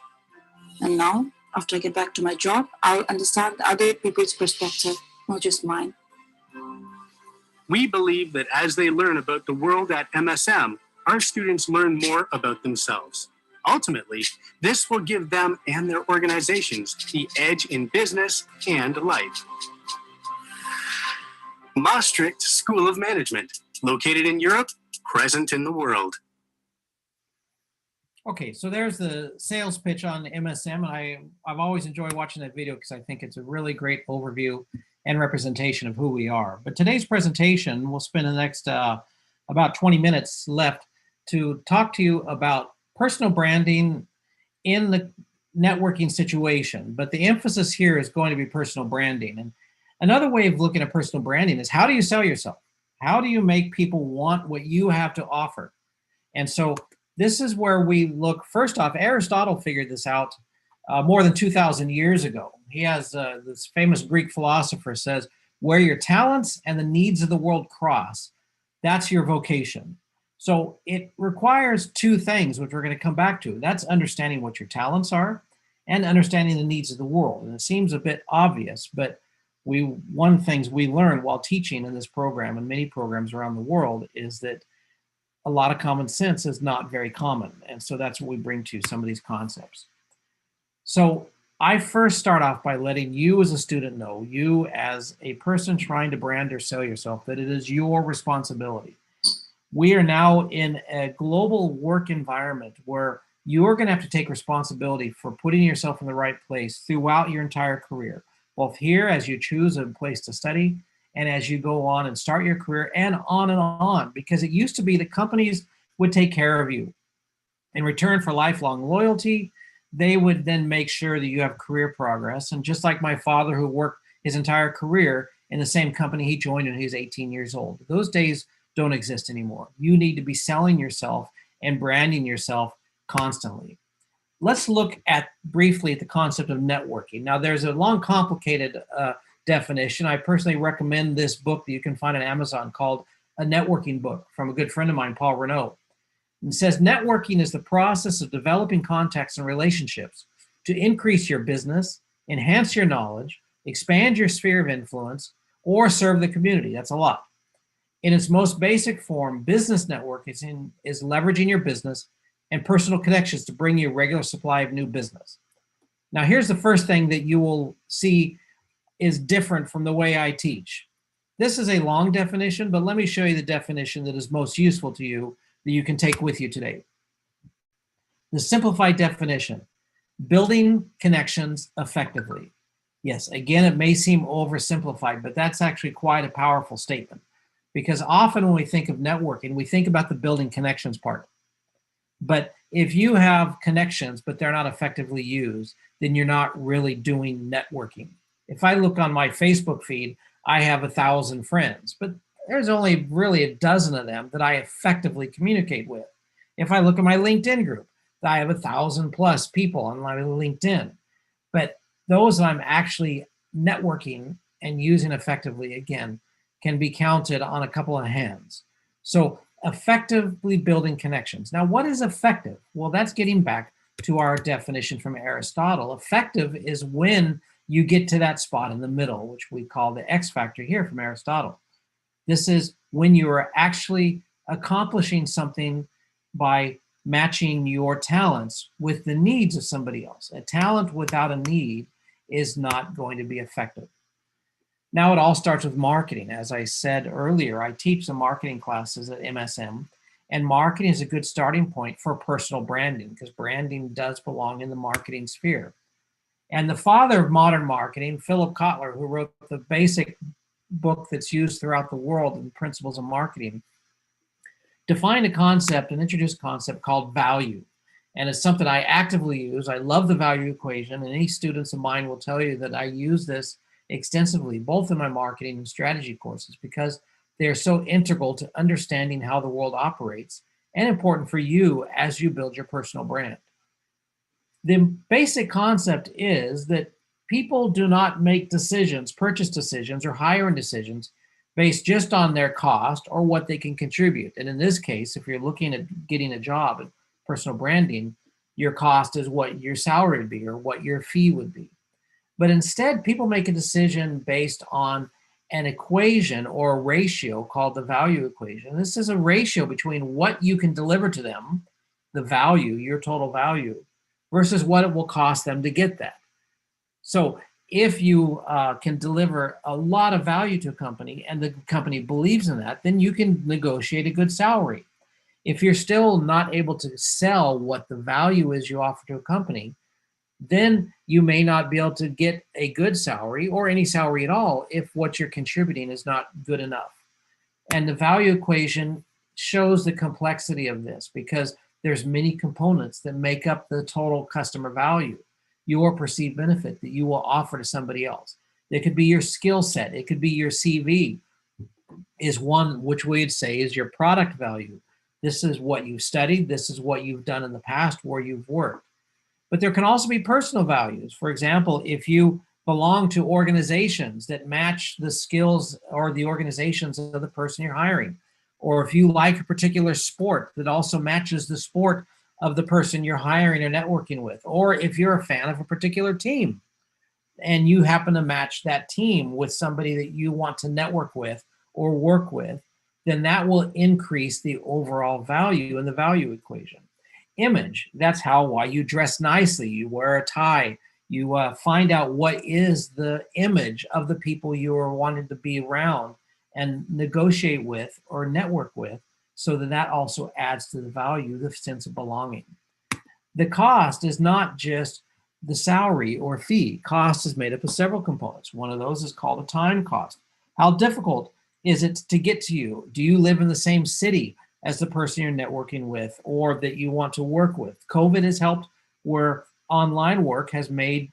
And now, after I get back to my job, I'll understand other people's perspective, not just mine. We believe that as they learn about the world at MSM, our students learn more about themselves. Ultimately, this will give them and their organizations the edge in business and life. Maastricht School of Management, located in Europe, present in the world. Okay, so there's the sales pitch on MSM, and I've always enjoyed watching that video because I think it's a really great overview and representation of who we are. But today's presentation, we'll spend the next about 20 minutes left to talk to you about personal branding in the networking situation. But the emphasis here is going to be personal branding. And another way of looking at personal branding is, how do you sell yourself? How do you make people want what you have to offer? And so this is where we look. First off, Aristotle figured this out more than 2,000 years ago. He has this famous Greek philosopher says, where your talents and the needs of the world cross, that's your vocation. So it requires two things, which we're going to come back to. That's understanding what your talents are and understanding the needs of the world. And it seems a bit obvious, but one of the things we learned while teaching in this program and many programs around the world is that a lot of common sense is not very common. And so that's what we bring to some of these concepts. So I first start off by letting you as a student know, you as a person trying to brand or sell yourself, that it is your responsibility. We are now in a global work environment where you're going to have to take responsibility for putting yourself in the right place throughout your entire career, both here as you choose a place to study and as you go on and start your career and on, because it used to be that companies would take care of you. In return for lifelong loyalty, they would then make sure that you have career progress. And just like my father, who worked his entire career in the same company he joined when he was 18 years old, those days don't exist anymore. You need to be selling yourself and branding yourself constantly. Let's look at briefly at the concept of networking. Now, there's a long, complicated definition. I personally recommend this book that you can find on Amazon called A Networking Book from a good friend of mine, Paul Renaud. It says networking is the process of developing contacts and relationships to increase your business, enhance your knowledge, expand your sphere of influence, or serve the community. That's a lot. In its most basic form, business network is leveraging your business and personal connections to bring you a regular supply of new business. Now, here's the first thing that you will see is different from the way I teach. This is a long definition, but let me show you the definition that is most useful to you that you can take with you today. The simplified definition: building connections effectively. Yes, again, it may seem oversimplified, but that's actually quite a powerful statement, because often when we think of networking, we think about the building connections part. But if you have connections, but they're not effectively used, then you're not really doing networking. If I look on my Facebook feed, I have 1,000 friends, but there's only really a dozen of them that I effectively communicate with. If I look at my LinkedIn group, I have 1,000 plus people on my LinkedIn. But those that I'm actually networking and using effectively, again, can be counted on a couple of hands. So effectively building connections. Now, what is effective? Well, that's getting back to our definition from Aristotle. Effective is when you get to that spot in the middle, which we call the X factor here from Aristotle. This is when you are actually accomplishing something by matching your talents with the needs of somebody else. A talent without a need is not going to be effective. Now it all starts with marketing. As I said earlier, I teach the marketing classes at MSM, and marketing is a good starting point for personal branding, because branding does belong in the marketing sphere. And the father of modern marketing, Philip Kotler, who wrote the basic book that's used throughout the world in Principles of Marketing, defined a concept, an introduced concept called value. And it's something I actively use. I love the value equation, and any students of mine will tell you that I use this extensively, both in my marketing and strategy courses, because they're so integral to understanding how the world operates and important for you as you build your personal brand. The basic concept is that people do not make decisions, purchase decisions or hiring decisions based just on their cost or what they can contribute. And in this case, if you're looking at getting a job in personal branding, your cost is what your salary would be or what your fee would be. But instead, people make a decision based on an equation or a ratio called the value equation. This is a ratio between what you can deliver to them, the value, your total value, versus what it will cost them to get that. So if you can deliver a lot of value to a company and the company believes in that, then you can negotiate a good salary. If you're still not able to sell what the value is you offer to a company, then you may not be able to get a good salary or any salary at all if what you're contributing is not good enough. And the value equation shows the complexity of this because there's many components that make up the total customer value, your perceived benefit that you will offer to somebody else. It could be your skill set. It could be your CV is one which we'd say is your product value. This is what you've studied. This is what you've done in the past where you've worked. But there can also be personal values. For example, if you belong to organizations that match the skills or the organizations of the person you're hiring, or if you like a particular sport that also matches the sport of the person you're hiring or networking with, or if you're a fan of a particular team and you happen to match that team with somebody that you want to network with or work with, then that will increase the overall value in the value equation. Image, that's why you dress nicely, you wear a tie, you find out what is the image of the people you are wanting to be around and negotiate with or network with, so that also adds to the value, the sense of belonging. The cost is not just the salary or fee. Cost is made up of several components. One of those is called a time cost. How difficult is it to get to you? Do you live in the same city as the person you're networking with or that you want to work with? COVID has helped where online work has made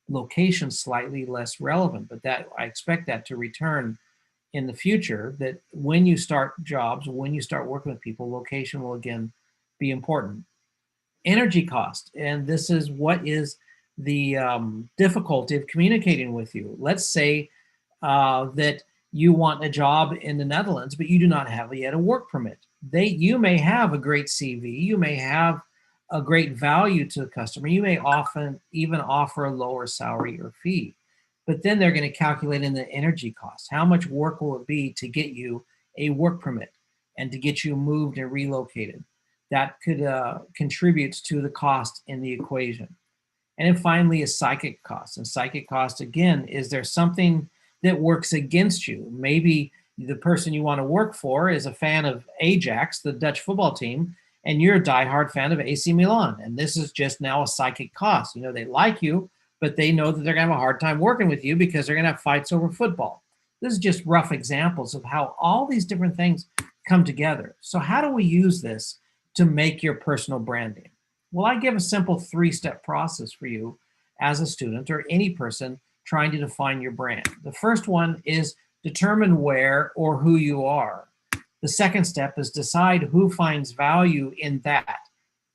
location slightly less relevant, but that I expect that to return in the future, that when you start jobs, when you start working with people, location will again be important. Energy cost, and this is what is the difficulty of communicating with you. Let's say that you want a job in the Netherlands, but you do not have yet a work permit. You may have a great CV, you may have a great value to the customer, you may often even offer a lower salary or fee, but then they're going to calculate in the energy cost. How much work will it be to get you a work permit and to get you moved and relocated? That could contribute to the cost in the equation. And then finally, a psychic cost. And psychic cost, again, is there something that works against you? Maybe the person you want to work for is a fan of Ajax, the Dutch football team, and you're a diehard fan of AC Milan. And this is just now a psychic cost. You know, they like you, but they know that they're going to have a hard time working with you because they're going to have fights over football. This is just rough examples of how all these different things come together. So how do we use this to make your personal branding? Well, I give a simple 3-step process for you as a student or any person trying to define your brand. The first one is determine where or who you are. The second step is decide who finds value in that,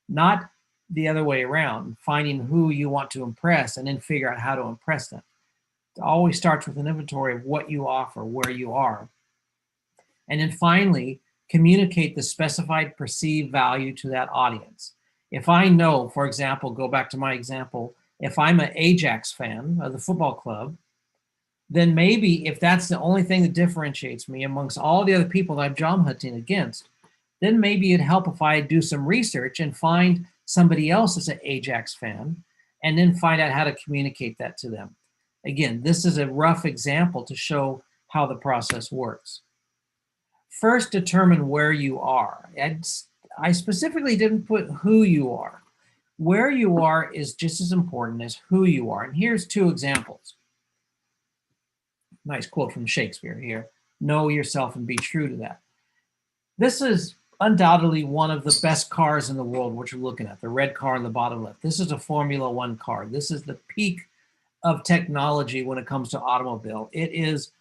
not the other way around, finding who you want to impress and then figure out how to impress them. It always starts with an inventory of what you offer, where you are. And then finally, communicate the specified perceived value to that audience. If I know, for example, go back to my example, if I'm an Ajax fan of the football club, then maybe if that's the only thing that differentiates me amongst all the other people that I'm job hunting against, then maybe it'd help if I do some research and find somebody else that's an Ajax fan and then find out how to communicate that to them. Again, this is a rough example to show how the process works. First, determine where you are. I specifically didn't put who you are. Where you are is just as important as who you are. And here's 2 examples. Nice quote from Shakespeare here. Know yourself and be true to that. This is undoubtedly one of the best cars in the world, which you're looking at, the red car in the bottom left. This is a Formula One car. This is the peak of technology when it comes to automobile. It is,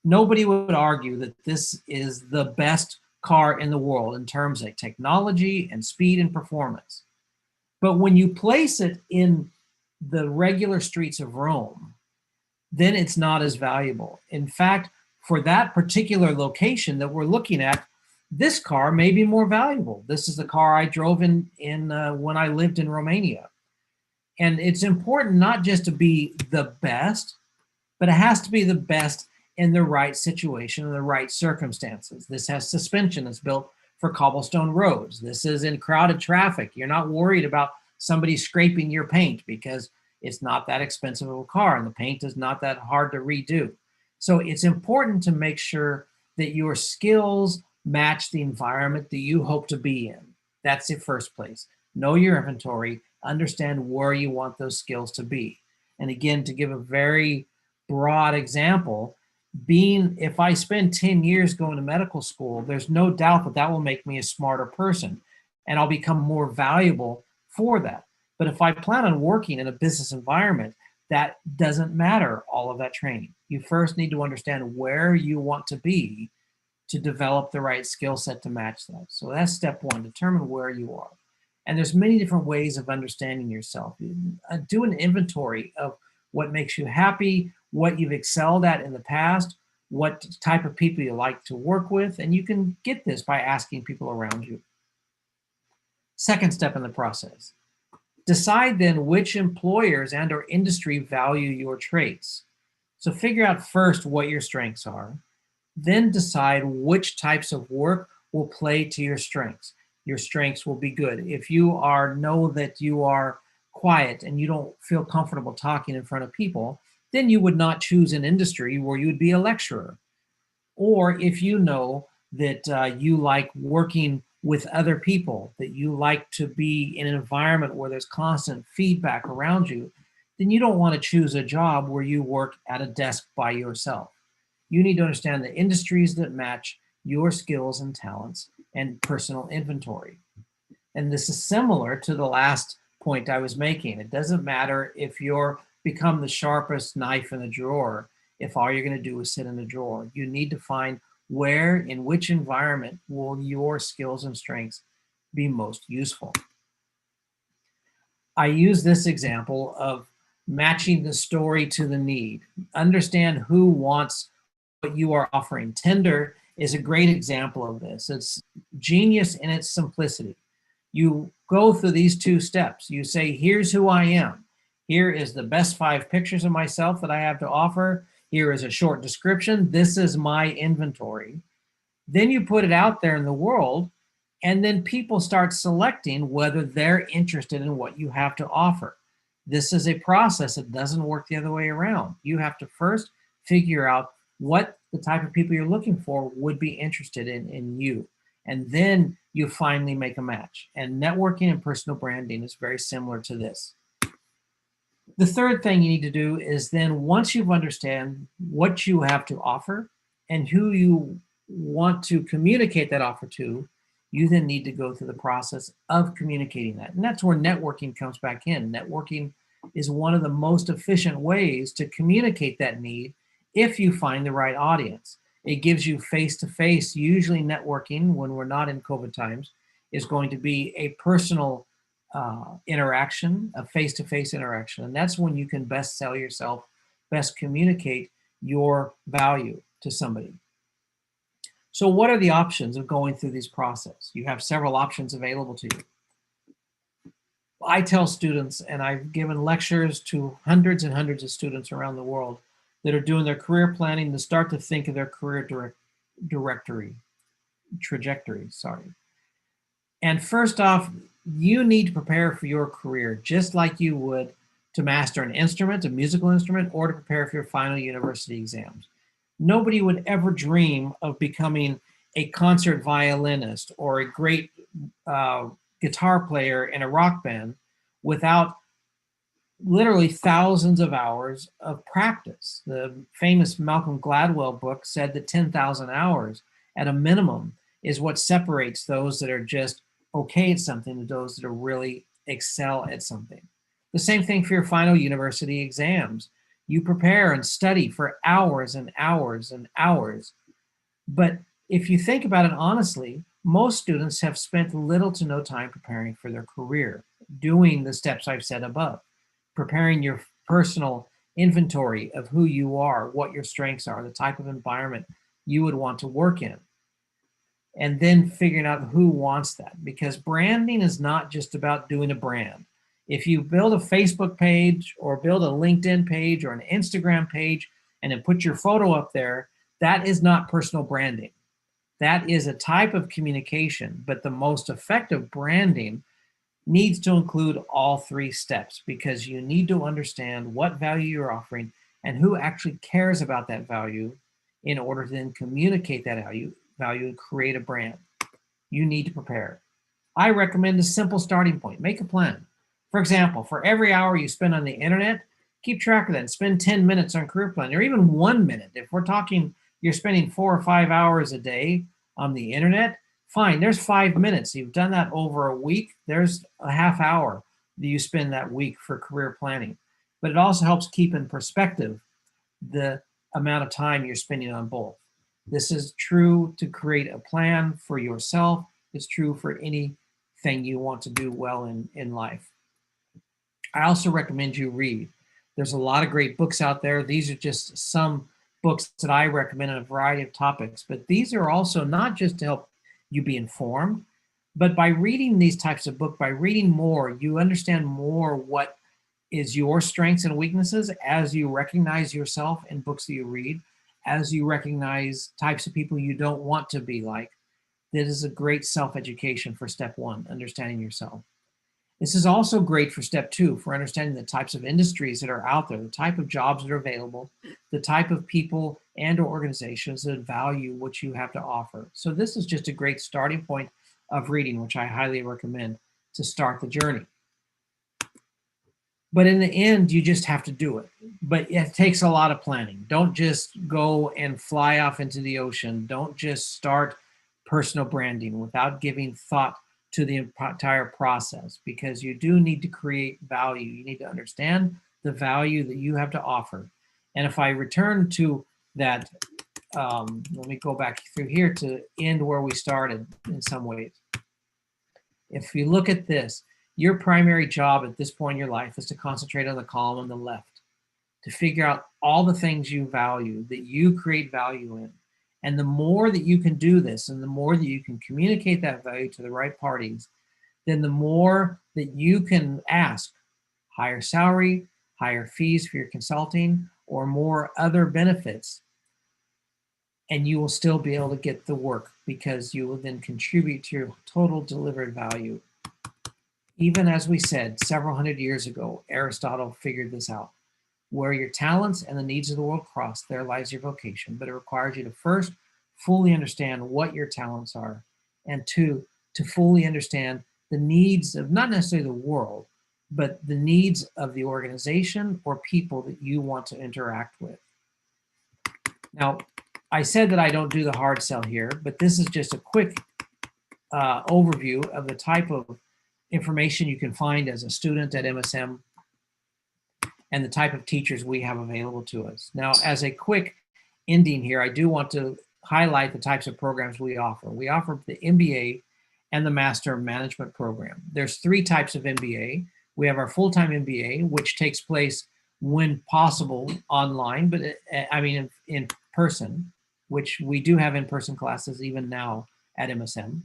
nobody would argue that this is the best car in the world in terms of technology and speed and performance. But when you place it in the regular streets of Rome, then it's not as valuable. In fact, for that particular location that we're looking at, this car may be more valuable. This is the car I drove in when I lived in Romania. And it's important not just to be the best, but it has to be the best in the right situation and the right circumstances. This has suspension that's built for cobblestone roads. This is in crowded traffic. You're not worried about somebody scraping your paint because it's not that expensive of a car and the paint is not that hard to redo. So it's important to make sure that your skills match the environment that you hope to be in. That's the first place. Know your inventory, understand where you want those skills to be. And again, to give a very broad example, if I spend 10 years going to medical school, there's no doubt that that will make me a smarter person and I'll become more valuable for that. But if I plan on working in a business environment, that doesn't matter, all of that training. You first need to understand where you want to be to develop the right skill set to match that. So that's step one, determine where you are. And there's many different ways of understanding yourself. Do an inventory of what makes you happy, what you've excelled at in the past, what type of people you like to work with, and you can get this by asking people around you. Second step in the process, decide then which employers and or industry value your traits. So figure out first what your strengths are, then decide which types of work will play to your strengths. Your strengths will be good. If you know that you are quiet and you don't feel comfortable talking in front of people, then you would not choose an industry where you would be a lecturer. Or if you know that you like working with other people, that you like to be in an environment where there's constant feedback around you, then you don't want to choose a job where you work at a desk by yourself. You need to understand the industries that match your skills and talents and personal inventory. And this is similar to the last point I was making. It doesn't matter if you're become the sharpest knife in the drawer if all you're going to do is sit in the drawer. You need to find where, in which environment will your skills and strengths be most useful. I use this example of matching the story to the need. Understand who wants what you are offering. Tinder is a great example of this. It's genius in its simplicity. You go through these two steps. You say, here's who I am. Here is the best 5 pictures of myself that I have to offer. Here is a short description. This is my inventory. Then you put it out there in the world, and then people start selecting whether they're interested in what you have to offer. This is a process. It doesn't work the other way around. You have to first figure out what the type of people you're looking for would be interested in you. And then you finally make a match. And networking and personal branding is very similar to this. The third thing you need to do is then, once you've understand what you have to offer and who you want to communicate that offer to, you then need to go through the process of communicating that. And that's where networking comes back in. Networking is one of the most efficient ways to communicate that need if you find the right audience. It gives you face-to-face. Usually networking, when we're not in COVID times, is going to be a personal interaction, a face-to-face interaction. And that's when you can best sell yourself, best communicate your value to somebody. So what are the options of going through this process? You have several options available to you. I tell students, and I've given lectures to hundreds and hundreds of students around the world that are doing their career planning, to start to think of their career trajectory. And first off, you need to prepare for your career just like you would to master an instrument, a musical instrument, or to prepare for your final university exams. Nobody would ever dream of becoming a concert violinist or a great guitar player in a rock band without literally thousands of hours of practice. The famous Malcolm Gladwell book said that 10,000 hours at a minimum is what separates those that are just okay at something to those that are really excel at something. The same thing for your final university exams. You prepare and study for hours and hours and hours. But if you think about it honestly, most students have spent little to no time preparing for their career. doing the steps I've said above, preparing your personal inventory of who you are, what your strengths are, the type of environment you would want to work in, and then figuring out who wants that, because branding is not just about doing a brand. If you build a Facebook page or build a LinkedIn page or an Instagram page and then put your photo up there, that is not personal branding. That is a type of communication, but the most effective branding needs to include all three steps, because you need to understand what value you're offering and who actually cares about that value in order to then communicate that value and create a brand. You need to prepare. I recommend a simple starting point. Make a plan. For example, for every hour you spend on the internet, keep track of that and spend 10 minutes on career planning, or even 1 minute. If we're talking you're spending 4 or 5 hours a day on the internet, fine, there's 5 minutes. You've done that over a week. There's a half hour that you spend that week for career planning. But it also helps keep in perspective the amount of time you're spending on both. This is true to create a plan for yourself. It's true for anything you want to do well in life. I also recommend you read. There's a lot of great books out there. These are just some books that I recommend on a variety of topics, but these are also not just to help you be informed, but by reading these types of books, by reading more, you understand more what is your strengths and weaknesses as you recognize yourself in books that you read, as you recognize types of people you don't want to be like. That is a great self-education for step one, understanding yourself. This is also great for step two, for understanding the types of industries that are out there, the type of jobs that are available, the type of people and organizations that value what you have to offer. So this is just a great starting point of reading, which I highly recommend to start the journey. But in the end, you just have to do it. But it takes a lot of planning. Don't just go and fly off into the ocean. Don't just start personal branding without giving thought to the entire process, because you do need to create value. You need to understand the value that you have to offer. And if I return to that, let me go back through here to end where we started in some ways. If you look at this, your primary job at this point in your life is to concentrate on the column on the left, to figure out all the things you value, that you create value in. And the more that you can do this, and the more that you can communicate that value to the right parties, then the more that you can ask higher salary, higher fees for your consulting, or more other benefits. And you will still be able to get the work, because you will then contribute to your total delivered value. Even as we said several hundred years ago, Aristotle figured this out. Where your talents and the needs of the world cross, there lies your vocation. But it requires you to first fully understand what your talents are, and two, to fully understand the needs of not necessarily the world, but the needs of the organization or people that you want to interact with. Now, I said that I don't do the hard sell here, but this is just a quick overview of the type of information you can find as a student at MSM and the type of teachers we have available to us. Now, as a quick ending here, I do want to highlight the types of programs we offer. We offer the MBA and the Master of Management program. There's 3 types of MBA. We have our full-time MBA, which takes place when possible online, but in person, which we do have in-person classes even now at MSM.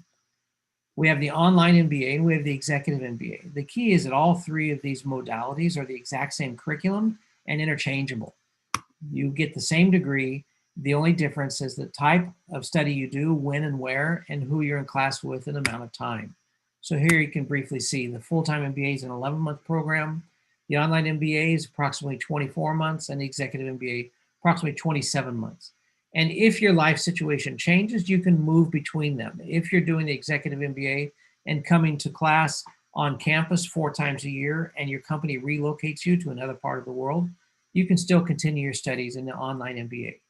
We have the online MBA and we have the executive MBA. The key is that all 3 of these modalities are the exact same curriculum and interchangeable. You get the same degree. The only difference is the type of study you do, when and where, and who you're in class with and amount of time. So here you can briefly see the full-time MBA is an 11-month program. The online MBA is approximately 24 months and the executive MBA approximately 27 months. And if your life situation changes, you can move between them. If you're doing the executive MBA and coming to class on campus 4 times a year and your company relocates you to another part of the world, you can still continue your studies in the online MBA.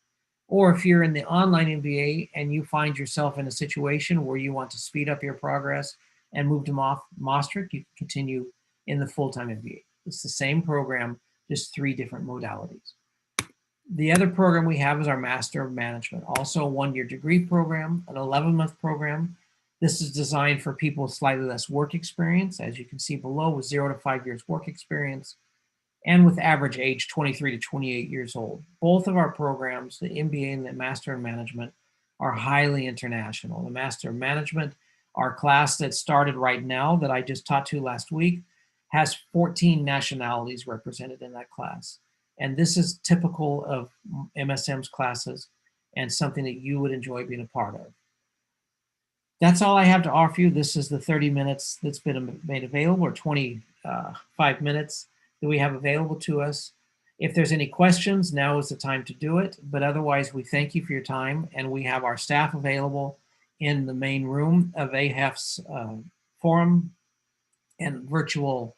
Or if you're in the online MBA and you find yourself in a situation where you want to speed up your progress and move to Maastricht, you can continue in the full-time MBA. It's the same program, just 3 different modalities. The other program we have is our Master of Management, also a 1-year degree program, an 11-month program. This is designed for people with slightly less work experience, as you can see below, with 0 to 5 years work experience, and with average age 23 to 28 years old. Both of our programs, the MBA and the Master in Management, are highly international. The Master of Management, our class that started right now that I just taught to last week, has 14 nationalities represented in that class. And this is typical of MSM's classes and something that you would enjoy being a part of. That's all I have to offer you. This is the 30 minutes that's been made available, or 25 minutes that we have available to us. If there's any questions, now is the time to do it. But otherwise, we thank you for your time, and we have our staff available in the main room of EHEF's forum and virtual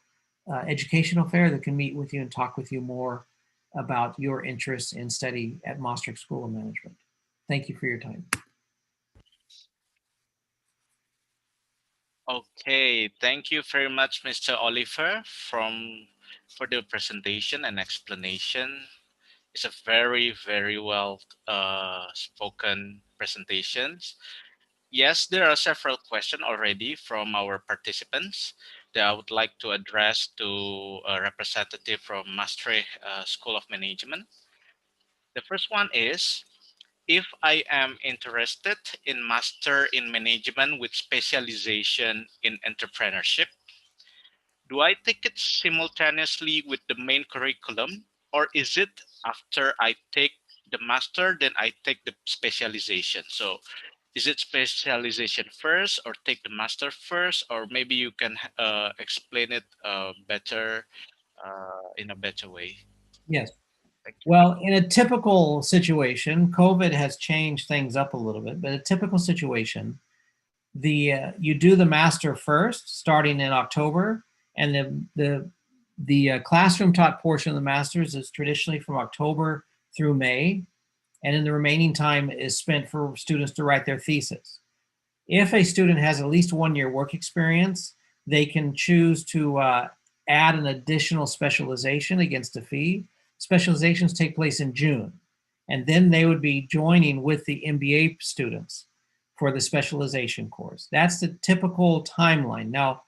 educational fair that can meet with you and talk with you more about your interests in study at Maastricht School of Management. Thank you for your time. Okay, thank you very much, Mr. Oliver, for the presentation and explanation. It's a very, very well spoken presentations. Yes, there are several questions already from our participants that I would like to address to a representative from Maastricht School of Management. The first one is, if I am interested in Master in Management with specialization in entrepreneurship, do I take it simultaneously with the main curriculum, or is it after I take the master, then I take the specialization? So is it specialization first or take the master first, or maybe you can explain it better in a better way? Yes. Thank you. Well, in a typical situation, COVID has changed things up a little bit, but a typical situation, you do the master first, starting in October, and the classroom taught portion of the masters is traditionally from October through May, and in the remaining time is spent for students to write their thesis. If a student has at least 1 year work experience, they can choose to add an additional specialization against a fee. Specializations take place in June, and then they would be joining with the MBA students for the specialization course. That's the typical timeline. Now,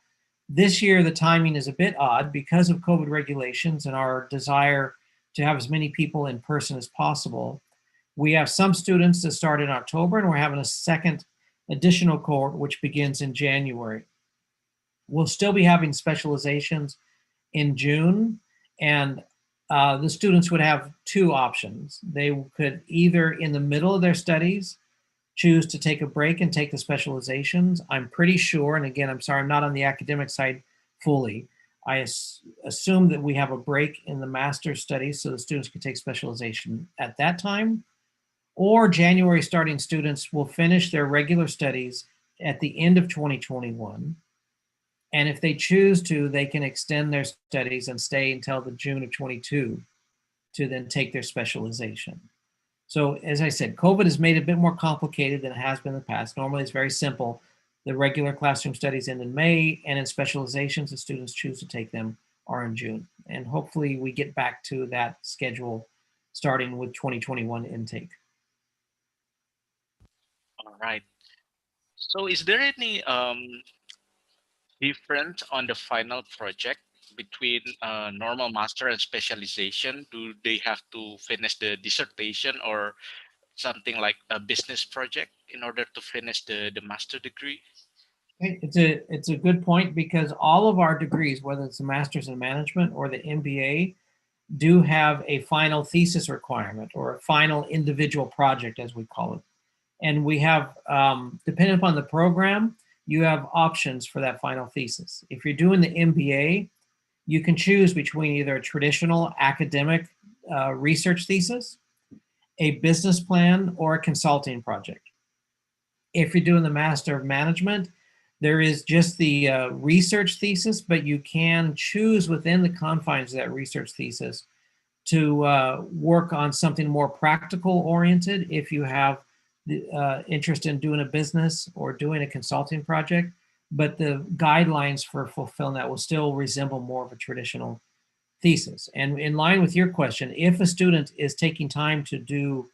this year, the timing is a bit odd because of COVID regulations and our desire to have as many people in person as possible. We have some students that start in October, and we're having a second additional cohort, which begins in January. We'll still be having specializations in June, and the students would have two options. They could either, in the middle of their studies, choose to take a break and take the specializations. I'm pretty sure, and again, I'm sorry, I'm not on the academic side fully. I assume that we have a break in the master's studies so the students can take specialization at that time. Or January starting students will finish their regular studies at the end of 2021. And if they choose to, they can extend their studies and stay until the June of 22 to then take their specialization. So as I said, COVID has made it a bit more complicated than it has been in the past. Normally it's very simple. The regular classroom studies end in May, and in specializations, the students choose to take them are in June. And hopefully we get back to that schedule starting with 2021 intake. All right. So is there any difference on the final project between normal master and specialization? Do they have to finish the dissertation or something like a business project in order to finish the master degree? It's a good point, because all of our degrees, whether it's a master's in management or the MBA, do have a final thesis requirement or a final individual project, as we call it. And we have, depending upon the program, you have options for that final thesis. If you're doing the MBA, you can choose between either a traditional academic research thesis, a business plan, or a consulting project. If you're doing the Master of Management, there is just the research thesis, but you can choose within the confines of that research thesis to work on something more practical oriented if you have the interest in doing a business or doing a consulting project, but the guidelines for fulfilling that will still resemble more of a traditional thesis. And in line with your question, if a student is taking time to do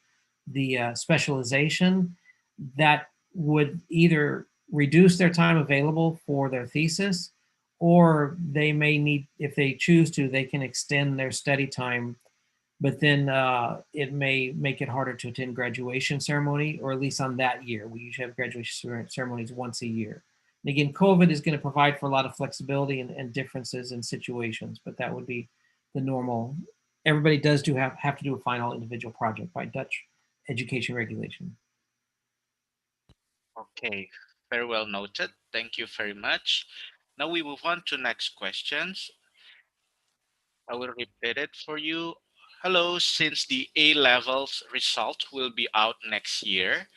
the specialization, that would either reduce their time available for their thesis, or they may need, if they choose to, they can extend their study time, but then it may make it harder to attend graduation ceremony, or at least on that year. We usually have graduation ceremonies once a year. And again, COVID is going to provide for a lot of flexibility and differences in situations, but that would be the normal. Everybody does have to do a final individual project by Dutch education regulation. Okay, very well noted. Thank you very much. Now we move on to next questions. I will repeat it for you. Hello, since the A-levels result will be out next year,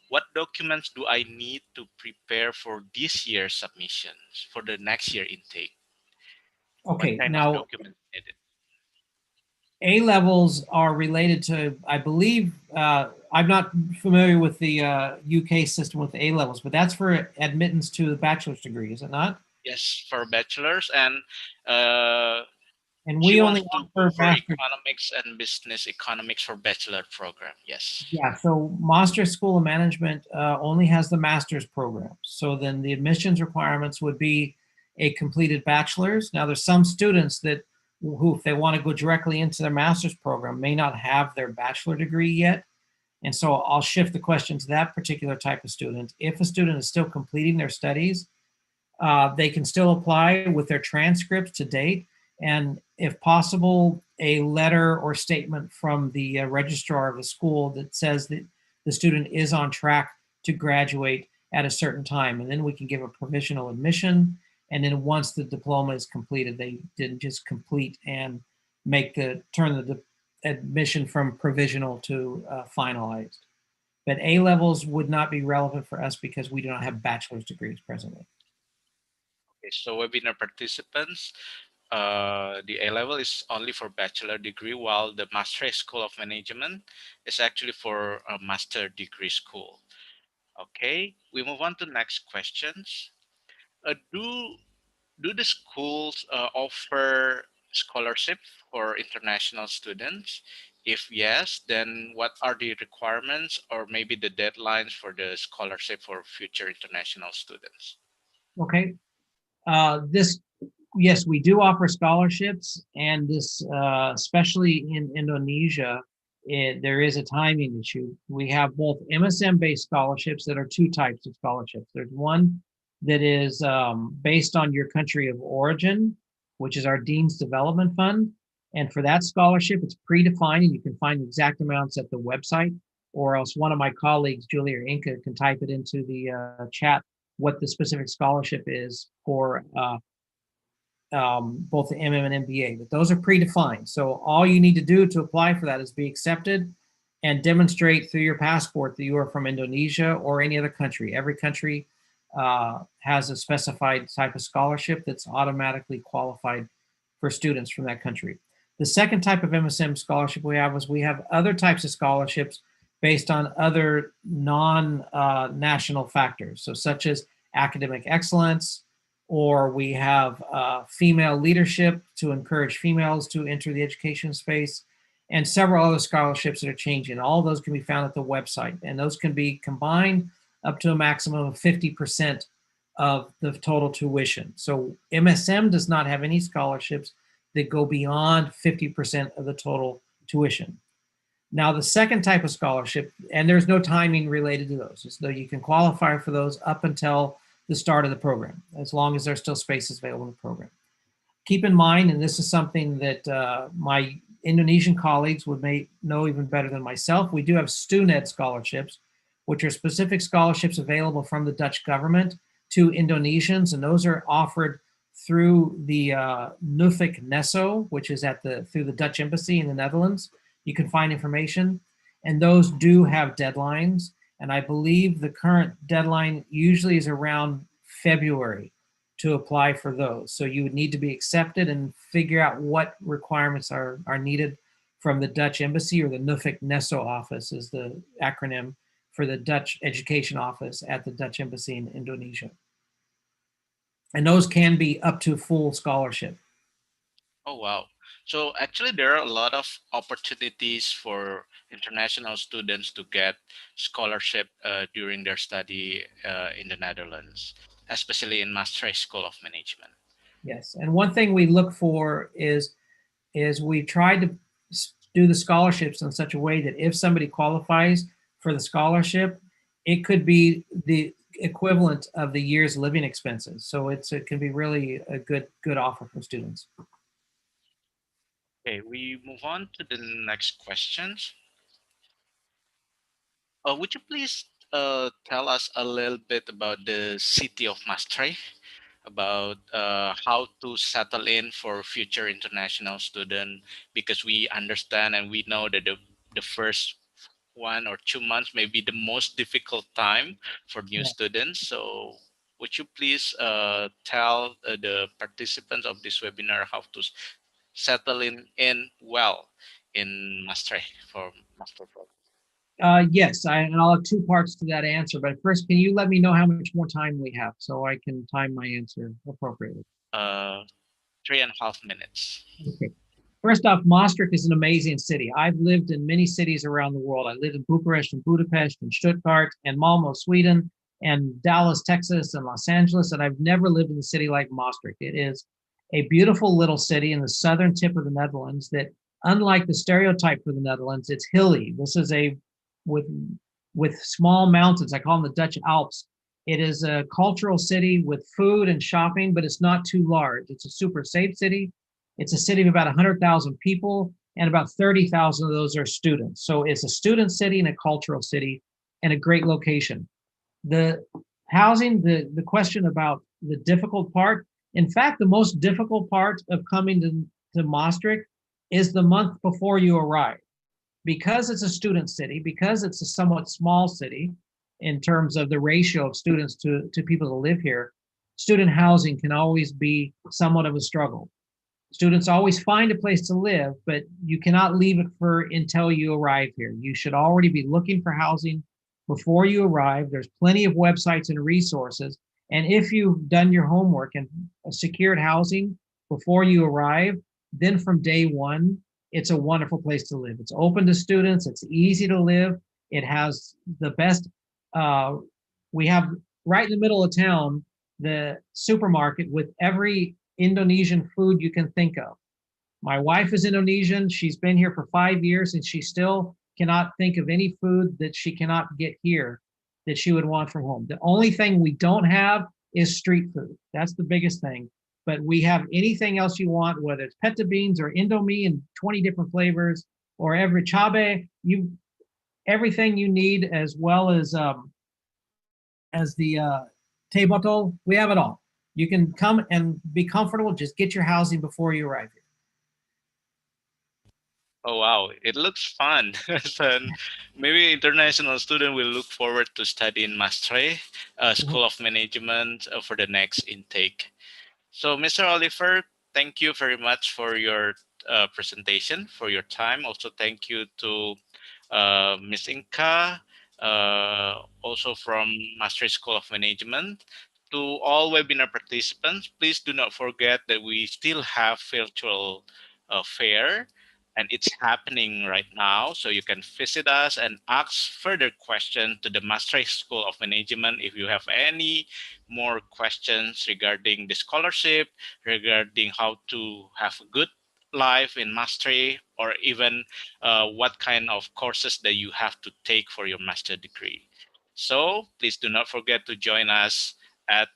what documents do I need to prepare for this year's submissions, for the next year intake? What Okay, kind of now documents needed? A-levels are related to, I believe, I'm not familiar with the UK system with the A-levels, but that's for admittance to the bachelor's degree, is it not? Yes, for bachelor's, and And she we only wants to go offer for master's. economics and business economics for bachelor program. Yes. Yeah, so Master's School of Management only has the master's program. So then the admissions requirements would be a completed bachelor's. Now there's some students that who, if they want to go directly into their master's program, may not have their bachelor degree yet. And so I'll shift the question to that particular type of student. If a student is still completing their studies, they can still apply with their transcripts to date. And if possible, a letter or statement from the registrar of the school that says that the student is on track to graduate at a certain time. And then we can give a provisional admission. And then once the diploma is completed, they didn't just complete and turn the admission from provisional to finalized. But A-levels would not be relevant for us because we do not have bachelor's degrees presently. Okay, so webinar participants, the A-level is only for bachelor degree, while the Master School of Management is actually for a master degree school. Okay, we move on to next questions. Do the schools offer scholarship for international students? If yes, then what are the requirements or maybe the deadlines for the scholarship for future international students? Okay. Yes, we do offer scholarships, and this, especially in Indonesia, there is a timing issue. We have both MSM-based scholarships that are two types of scholarships. There's one that is based on your country of origin, which is our Dean's Development Fund. And for that scholarship, it's predefined, and you can find the exact amounts at the website, or else one of my colleagues, Julia or Inka, can type it into the chat what the specific scholarship is for both the MM and MBA, but those are predefined. So all you need to do to apply for that is be accepted and demonstrate through your passport that you are from Indonesia or any other country. Every country has a specified type of scholarship that's automatically qualified for students from that country. The second type of MSM scholarship we have is we have other types of scholarships based on other non-national factors, so such as academic excellence, or we have female leadership to encourage females to enter the education space, and several other scholarships that are changing. All of those can be found at the website, and those can be combined up to a maximum of 50% of the total tuition. So MSM does not have any scholarships that go beyond 50% of the total tuition. Now, the second type of scholarship, and there's no timing related to those, so you can qualify for those up until the start of the program, as long as there's still spaces available in the program. Keep in mind, and this is something that my Indonesian colleagues would know even better than myself, we do have StuNet scholarships, which are specific scholarships available from the Dutch government to Indonesians, and those are offered through the Nuffic Nesso, which is through the Dutch Embassy in the Netherlands. You can find information, and those do have deadlines. And I believe the current deadline usually is around February to apply for those. So you would need to be accepted and figure out what requirements are needed from the Dutch Embassy, or the Nuffic Nesso office is the acronym for the Dutch Education Office at the Dutch Embassy in Indonesia. And those can be up to full scholarship. Oh, wow. So actually, there are a lot of opportunities for international students to get scholarship during their study in the Netherlands, especially in Maastricht School of Management. Yes, and one thing we look for is we tried to do the scholarships in such a way that if somebody qualifies for the scholarship, it could be the equivalent of the year's living expenses. So it can be really a good offer for students. Okay, we move on to the next questions. Would you please tell us a little bit about the city of Maastricht, about how to settle in for future international student, because we understand and we know that the first 1 or 2 months may be the most difficult time for new students. So would you please tell the participants of this webinar how to settle in well in Maastricht for Maastricht program? Yes, and I'll have two parts to that answer. But first, can you let me know how much more time we have so I can time my answer appropriately? 3.5 minutes. Okay. First off, Maastricht is an amazing city. I've lived in many cities around the world. I lived in Bucharest and Budapest and Stuttgart and Malmo, Sweden, and Dallas, Texas, and Los Angeles, and I've never lived in a city like Maastricht. It is a beautiful little city in the southern tip of the Netherlands that, unlike the stereotype for the Netherlands, it's hilly. This is with small mountains. I call them the Dutch Alps. It is a cultural city with food and shopping, but it's not too large. It's a super safe city. It's a city of about 100,000 people, and about 30,000 of those are students. So it's a student city and a cultural city and a great location. The housing, the question about the difficult part, in fact, the most difficult part of coming to Maastricht is the month before you arrive. Because it's a student city, because it's a somewhat small city in terms of the ratio of students to people who live here, student housing can always be somewhat of a struggle. Students always find a place to live, but you cannot leave it until you arrive here. You should already be looking for housing before you arrive. There's plenty of websites and resources. And if you've done your homework and secured housing before you arrive, then from day one, it's a wonderful place to live. It's open to students. It's easy to live. It has the best. We have right in the middle of town, the supermarket with every Indonesian food you can think of. My wife is Indonesian. She's been here for 5 years and she still cannot think of any food that she cannot get here that she would want from home. The only thing we don't have is street food. That's the biggest thing. But we have anything else you want, whether it's peta beans or Indomie in 20 different flavors, or every chabe, everything you need, as well as the teh botol, we have it all. You can come and be comfortable. Just get your housing before you arrive here. Oh wow, it looks fun. And maybe international student will look forward to study in Maastricht School of Management for the next intake. So, Mr. Oliver, thank you very much for your presentation, for your time. Also, thank you to Ms. Inka, also from Maastricht School of Management. To all webinar participants, please do not forget that we still have virtual fair, and it's happening right now. So you can visit us and ask further questions to the Maastricht School of Management if you have any more questions regarding the scholarship, regarding how to have a good life in Maastricht, or even what kind of courses that you have to take for your master degree. So please do not forget to join us at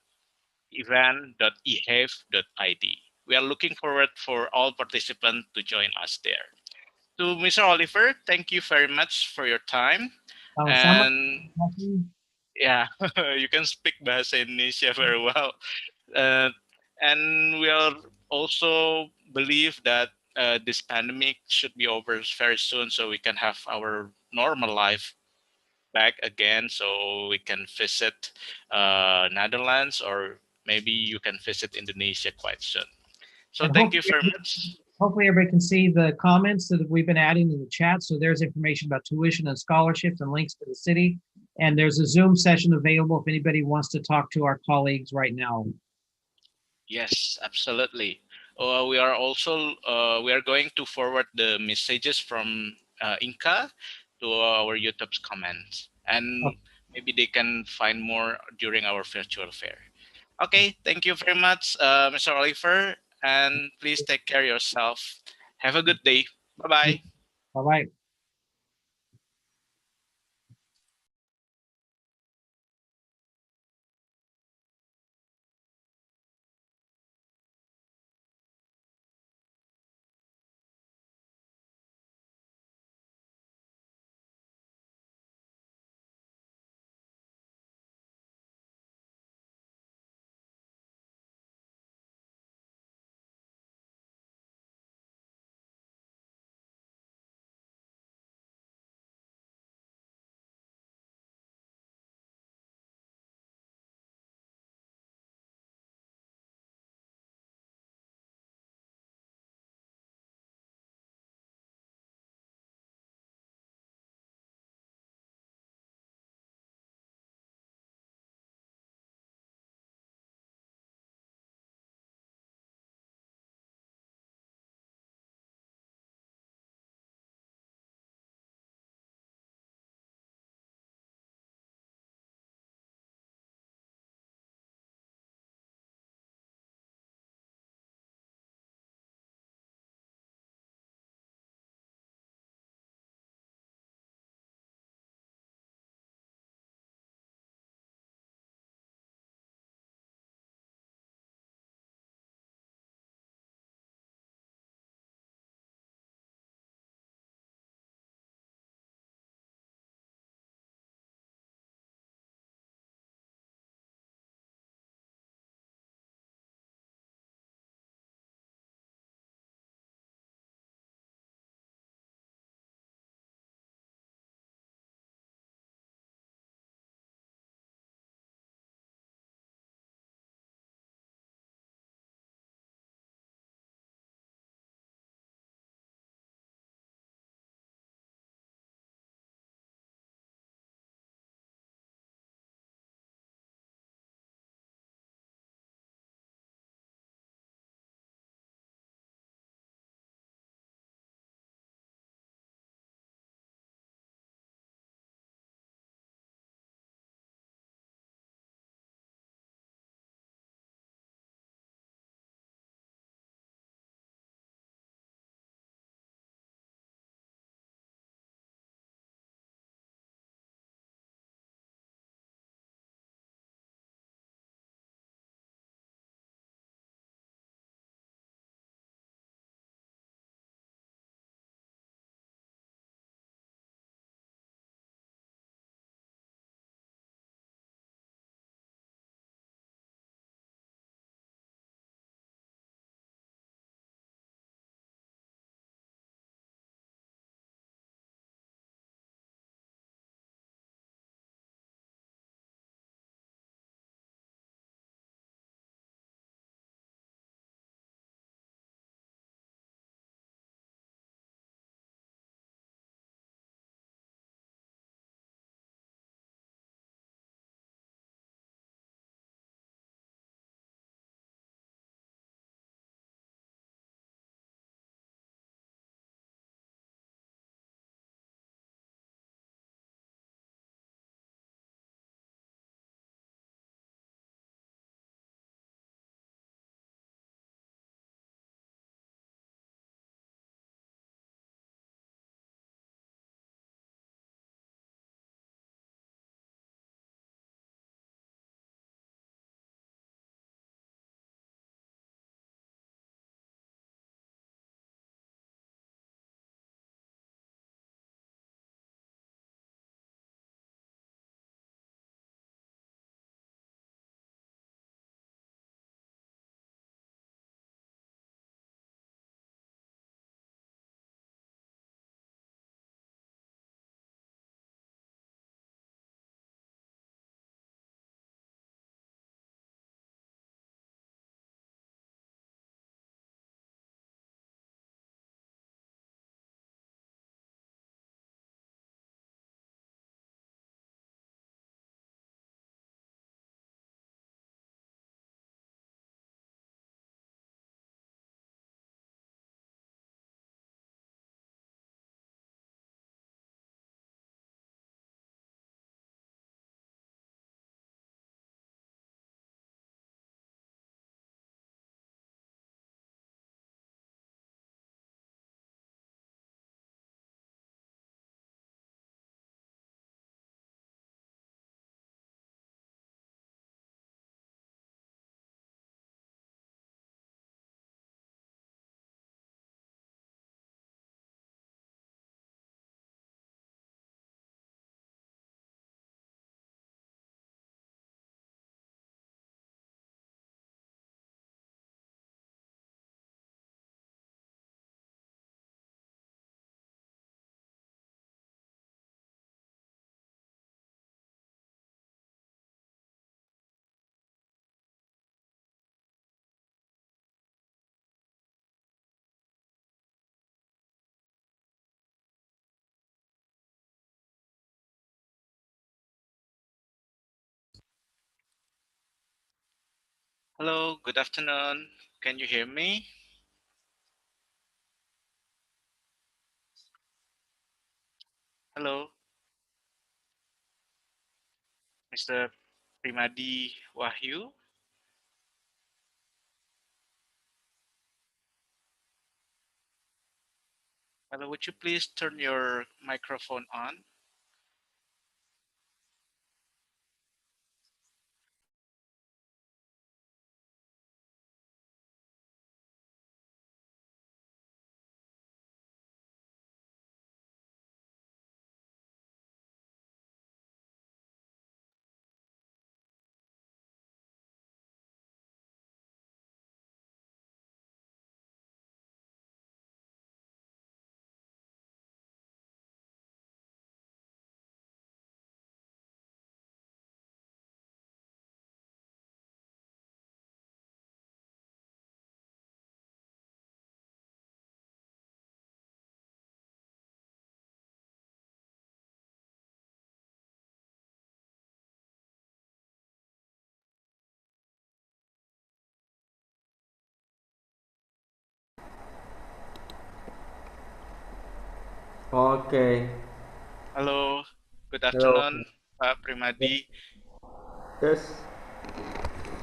event.ehef.id. We are looking forward for all participants to join us there. To Mr. Oliver, thank you very much for your time. And yeah, you can speak Bahasa Indonesia very well. And we are also believe that this pandemic should be over very soon so we can have our normal life back again, so we can visit Netherlands, or maybe you can visit Indonesia quite soon. So And thank you very much. Hopefully everybody can see the comments that we've been adding in the chat. So there's information about tuition and scholarships and links to the city. And there's a Zoom session available if anybody wants to talk to our colleagues right now. Yes, absolutely. we are also we are going to forward the messages from Inca to our YouTube's comments, and maybe they can find more during our virtual fair. Okay, thank you very much, Mr. Oliver, and please take care of yourself. Have a good day. Bye bye. Bye-bye. Hello, good afternoon. Can you hear me? Hello, Mr. Primadi Wahyu. Hello, would you please turn your microphone on? Oke. Halo, good Halo. afternoon, Pak Primadi. Yes.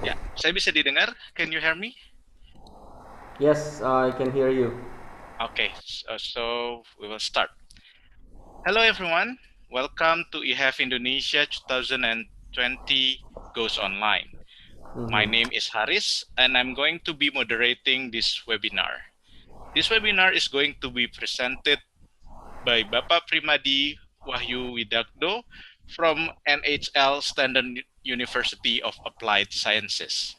Ya, saya bisa didengar? Can you hear me? Yes, I can hear you. Okay, so we will start. Hello, everyone. Welcome to EHEF Indonesia 2020 Goes Online. My name is Haris, and I'm going to be moderating this webinar. This webinar is going to be presented by Bapak Primadi Wahyu Widakdo from NHL Standard University of Applied Sciences.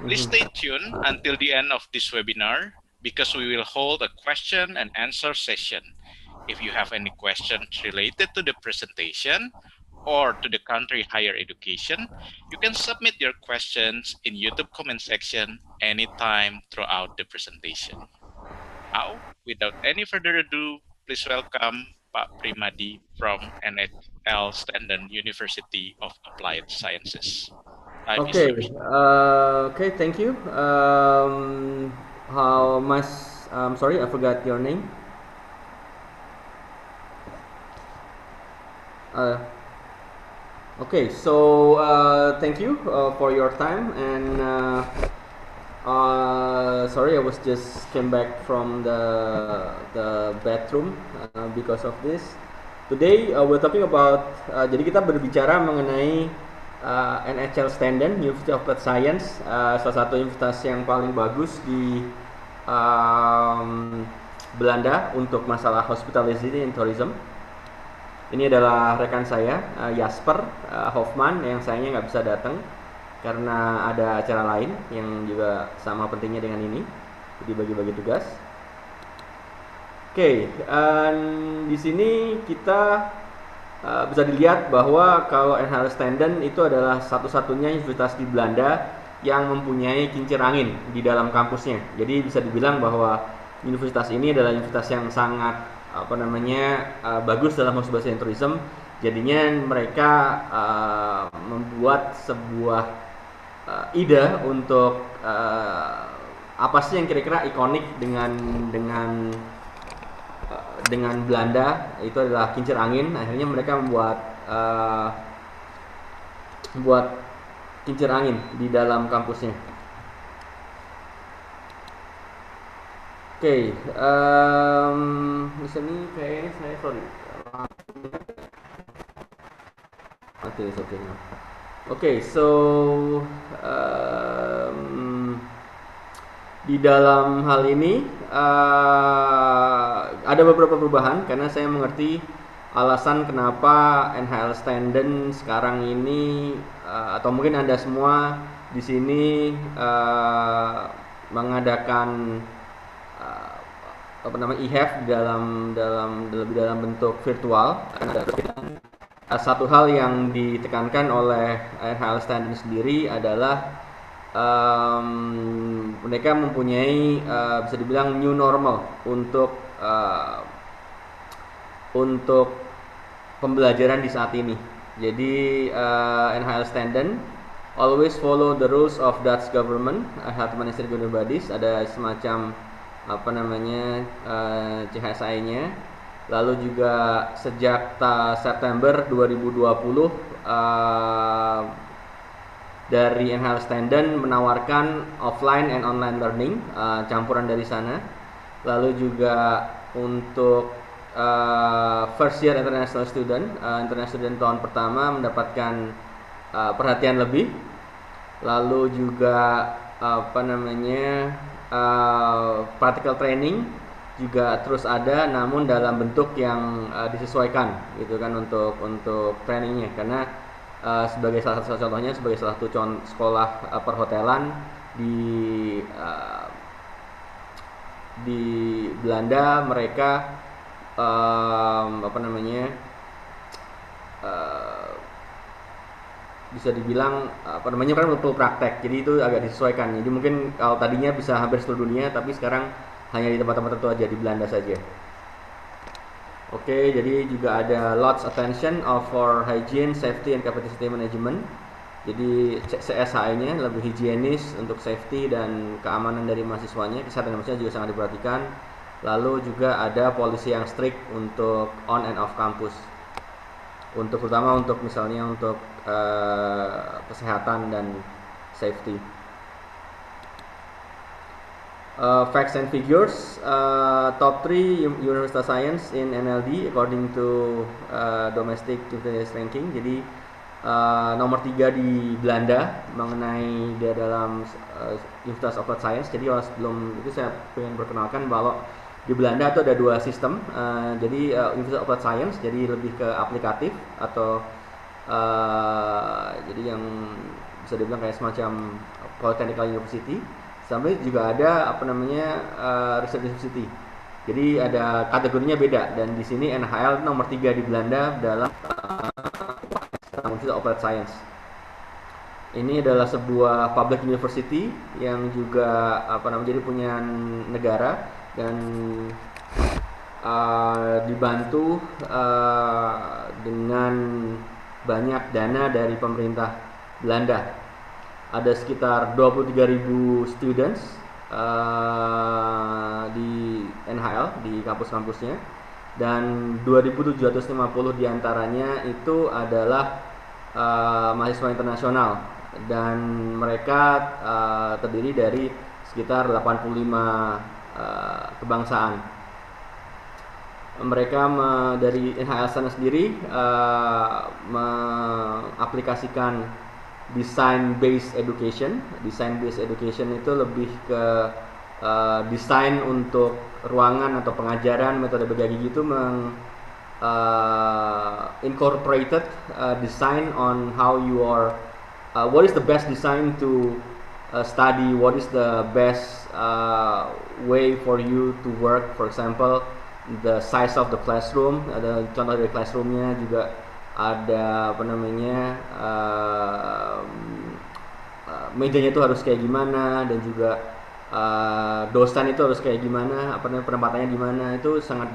Please stay tuned until the end of this webinar because we will hold a question and answer session. If you have any questions related to the presentation or to the country higher education, you can submit your questions in YouTube comment section anytime throughout the presentation. Now, without any further ado, please welcome Pak Primadi from NHL Standard University of Applied Sciences. Time is Okay. yours. Okay. Thank you. How much? I'm sorry, I forgot your name. Okay. So thank you for your time and. Sorry, I was just came back from the bathroom because of this. Today we're talking about. Jadi kita berbicara mengenai NHL Standen, University of Applied Science, salah satu universitas yang paling bagus di Belanda untuk masalah hospitality and tourism. Ini adalah rekan saya, Jasper Hoffman, yang sayangnya nggak bisa datang karena ada acara lain yang juga sama pentingnya dengan ini, jadi bagi-bagi tugas. Oke, di sini kita bisa dilihat bahwa kalau NHL Standen itu adalah satu-satunya universitas di Belanda yang mempunyai kincir angin di dalam kampusnya. Jadi bisa dibilang bahwa universitas ini adalah universitas yang sangat bagus dalam hospitality and tourism. Jadinya mereka membuat sebuah ide untuk apa sih yang kira-kira ikonik dengan Belanda, itu adalah kincir angin. Akhirnya mereka membuat kincir angin di dalam kampusnya. Oke, di sini kayaknya saya sorry. Okay, it's okay now. Okay, so di dalam hal ini ada beberapa perubahan karena saya mengerti alasan kenapa NHL Standen sekarang ini atau mungkin Anda semua di sini mengadakan EHEF dalam bentuk virtual. Satu hal yang ditekankan oleh NHL Standen sendiri adalah mereka mempunyai bisa dibilang new normal untuk pembelajaran di saat ini. Jadi NHL Standen always follow the rules of Dutch government, health administrative governing bodies, ada semacam apa namanya CHSI-nya. Lalu juga sejak September 2020 dari Enhanced Tandem menawarkan offline and online learning, campuran dari sana. Lalu juga untuk first year international student tahun pertama mendapatkan perhatian lebih. Lalu juga apa namanya practical training juga terus ada, namun dalam bentuk yang disesuaikan gitu kan untuk trainingnya, karena sebagai salah satu contohnya, sebagai salah satu sekolah perhotelan di Belanda, mereka apa namanya bisa dibilang apa namanya kan perlu praktek, jadi itu agak disesuaikan. Jadi mungkin kalau tadinya bisa hampir seluruh dunia, tapi sekarang hanya di tempat-tempat tertentu aja, di Belanda saja. Oke, jadi juga ada lots attention for hygiene, safety, and capacity management. Jadi CSHI-nya lebih higienis untuk safety dan keamanan dari mahasiswanya, kesehatan mahasiswa juga sangat diperhatikan. Lalu juga ada polisi yang strict untuk on and off campus. Untuk terutama untuk misalnya untuk kesehatan dan safety. Facts and figures, top 3 University Science in NLD according to domestic student ranking. Jadi nomor 3 di Belanda mengenai dia dalam Universitas Applied Science. Jadi sebelum itu saya ingin perkenalkan bahwa di Belanda itu ada dua sistem. Jadi Universitas Applied Science jadi lebih ke aplikatif atau jadi yang bisa dibilang kayak semacam Polytechnical University. Sampai juga ada apa namanya research university. Jadi ada kategorinya beda, dan di sini NHL nomor 3 di Belanda dalam University of Applied Science. Ini adalah sebuah public university yang juga apa namanya jadi punya negara dan dibantu dengan banyak dana dari pemerintah Belanda. Ada sekitar 23.000 students di NHL, di kampus-kampusnya, dan 2.750 diantaranya itu adalah mahasiswa internasional, dan mereka terdiri dari sekitar 85 kebangsaan. Mereka dari NHL sana sendiri mengaplikasikan design based education. Design based education itu lebih ke desain untuk ruangan atau pengajaran, metode belajar gitu, incorporated design on how you are what is the best design to study, what is the best way for you to work. For example, the size of the classroom, ada contoh dari classroomnya, juga ada apa namanya mejanya itu harus kayak gimana, dan juga dosen itu harus kayak gimana, apa namanya penempatannya di mana, itu sangat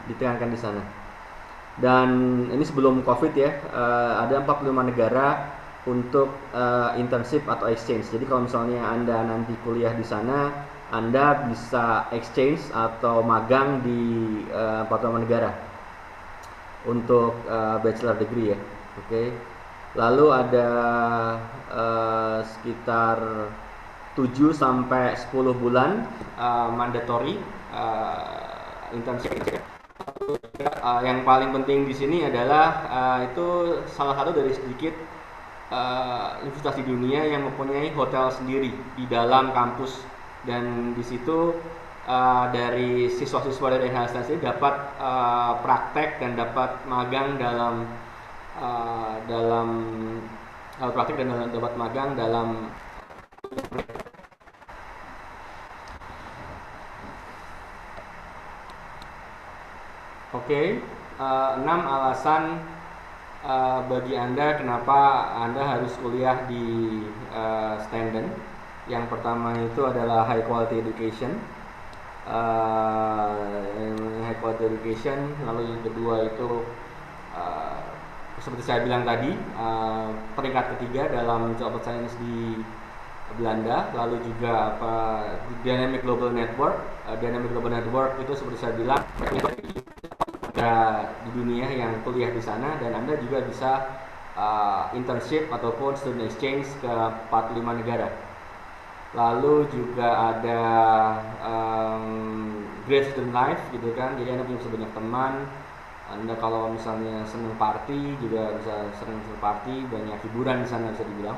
ditekankan di sana. Dan ini sebelum COVID ya, ada 45 negara untuk internship atau exchange. Jadi kalau misalnya Anda nanti kuliah di sana, Anda bisa exchange atau magang di 45 negara untuk bachelor degree ya. Oke. Lalu ada sekitar 7 sampai 10 bulan mandatory internship. Yang paling penting di sini adalah itu salah satu dari sedikit universitas di dunia yang mempunyai hotel sendiri di dalam kampus, dan di situ dari siswa-siswa dari EHEF dapat praktek dan dapat magang dalam dapat magang dalam Oke, 6 alasan bagi Anda kenapa Anda harus kuliah di Standen. Yang pertama itu adalah high quality education. High quality education. Lalu yang kedua itu seperti saya bilang tadi, peringkat ketiga dalam job of science di Belanda. Lalu juga Dynamic Global Network. Dynamic Global Network itu seperti saya bilang ada di dunia yang kuliah di sana, dan Anda juga bisa internship ataupun student exchange ke 45 negara. Lalu juga ada Great Student Life gitu kan, jadi Anda bisa banyak teman. Anda kalau misalnya senang party juga bisa senang party, banyak hiburan di sana bisa dibilang.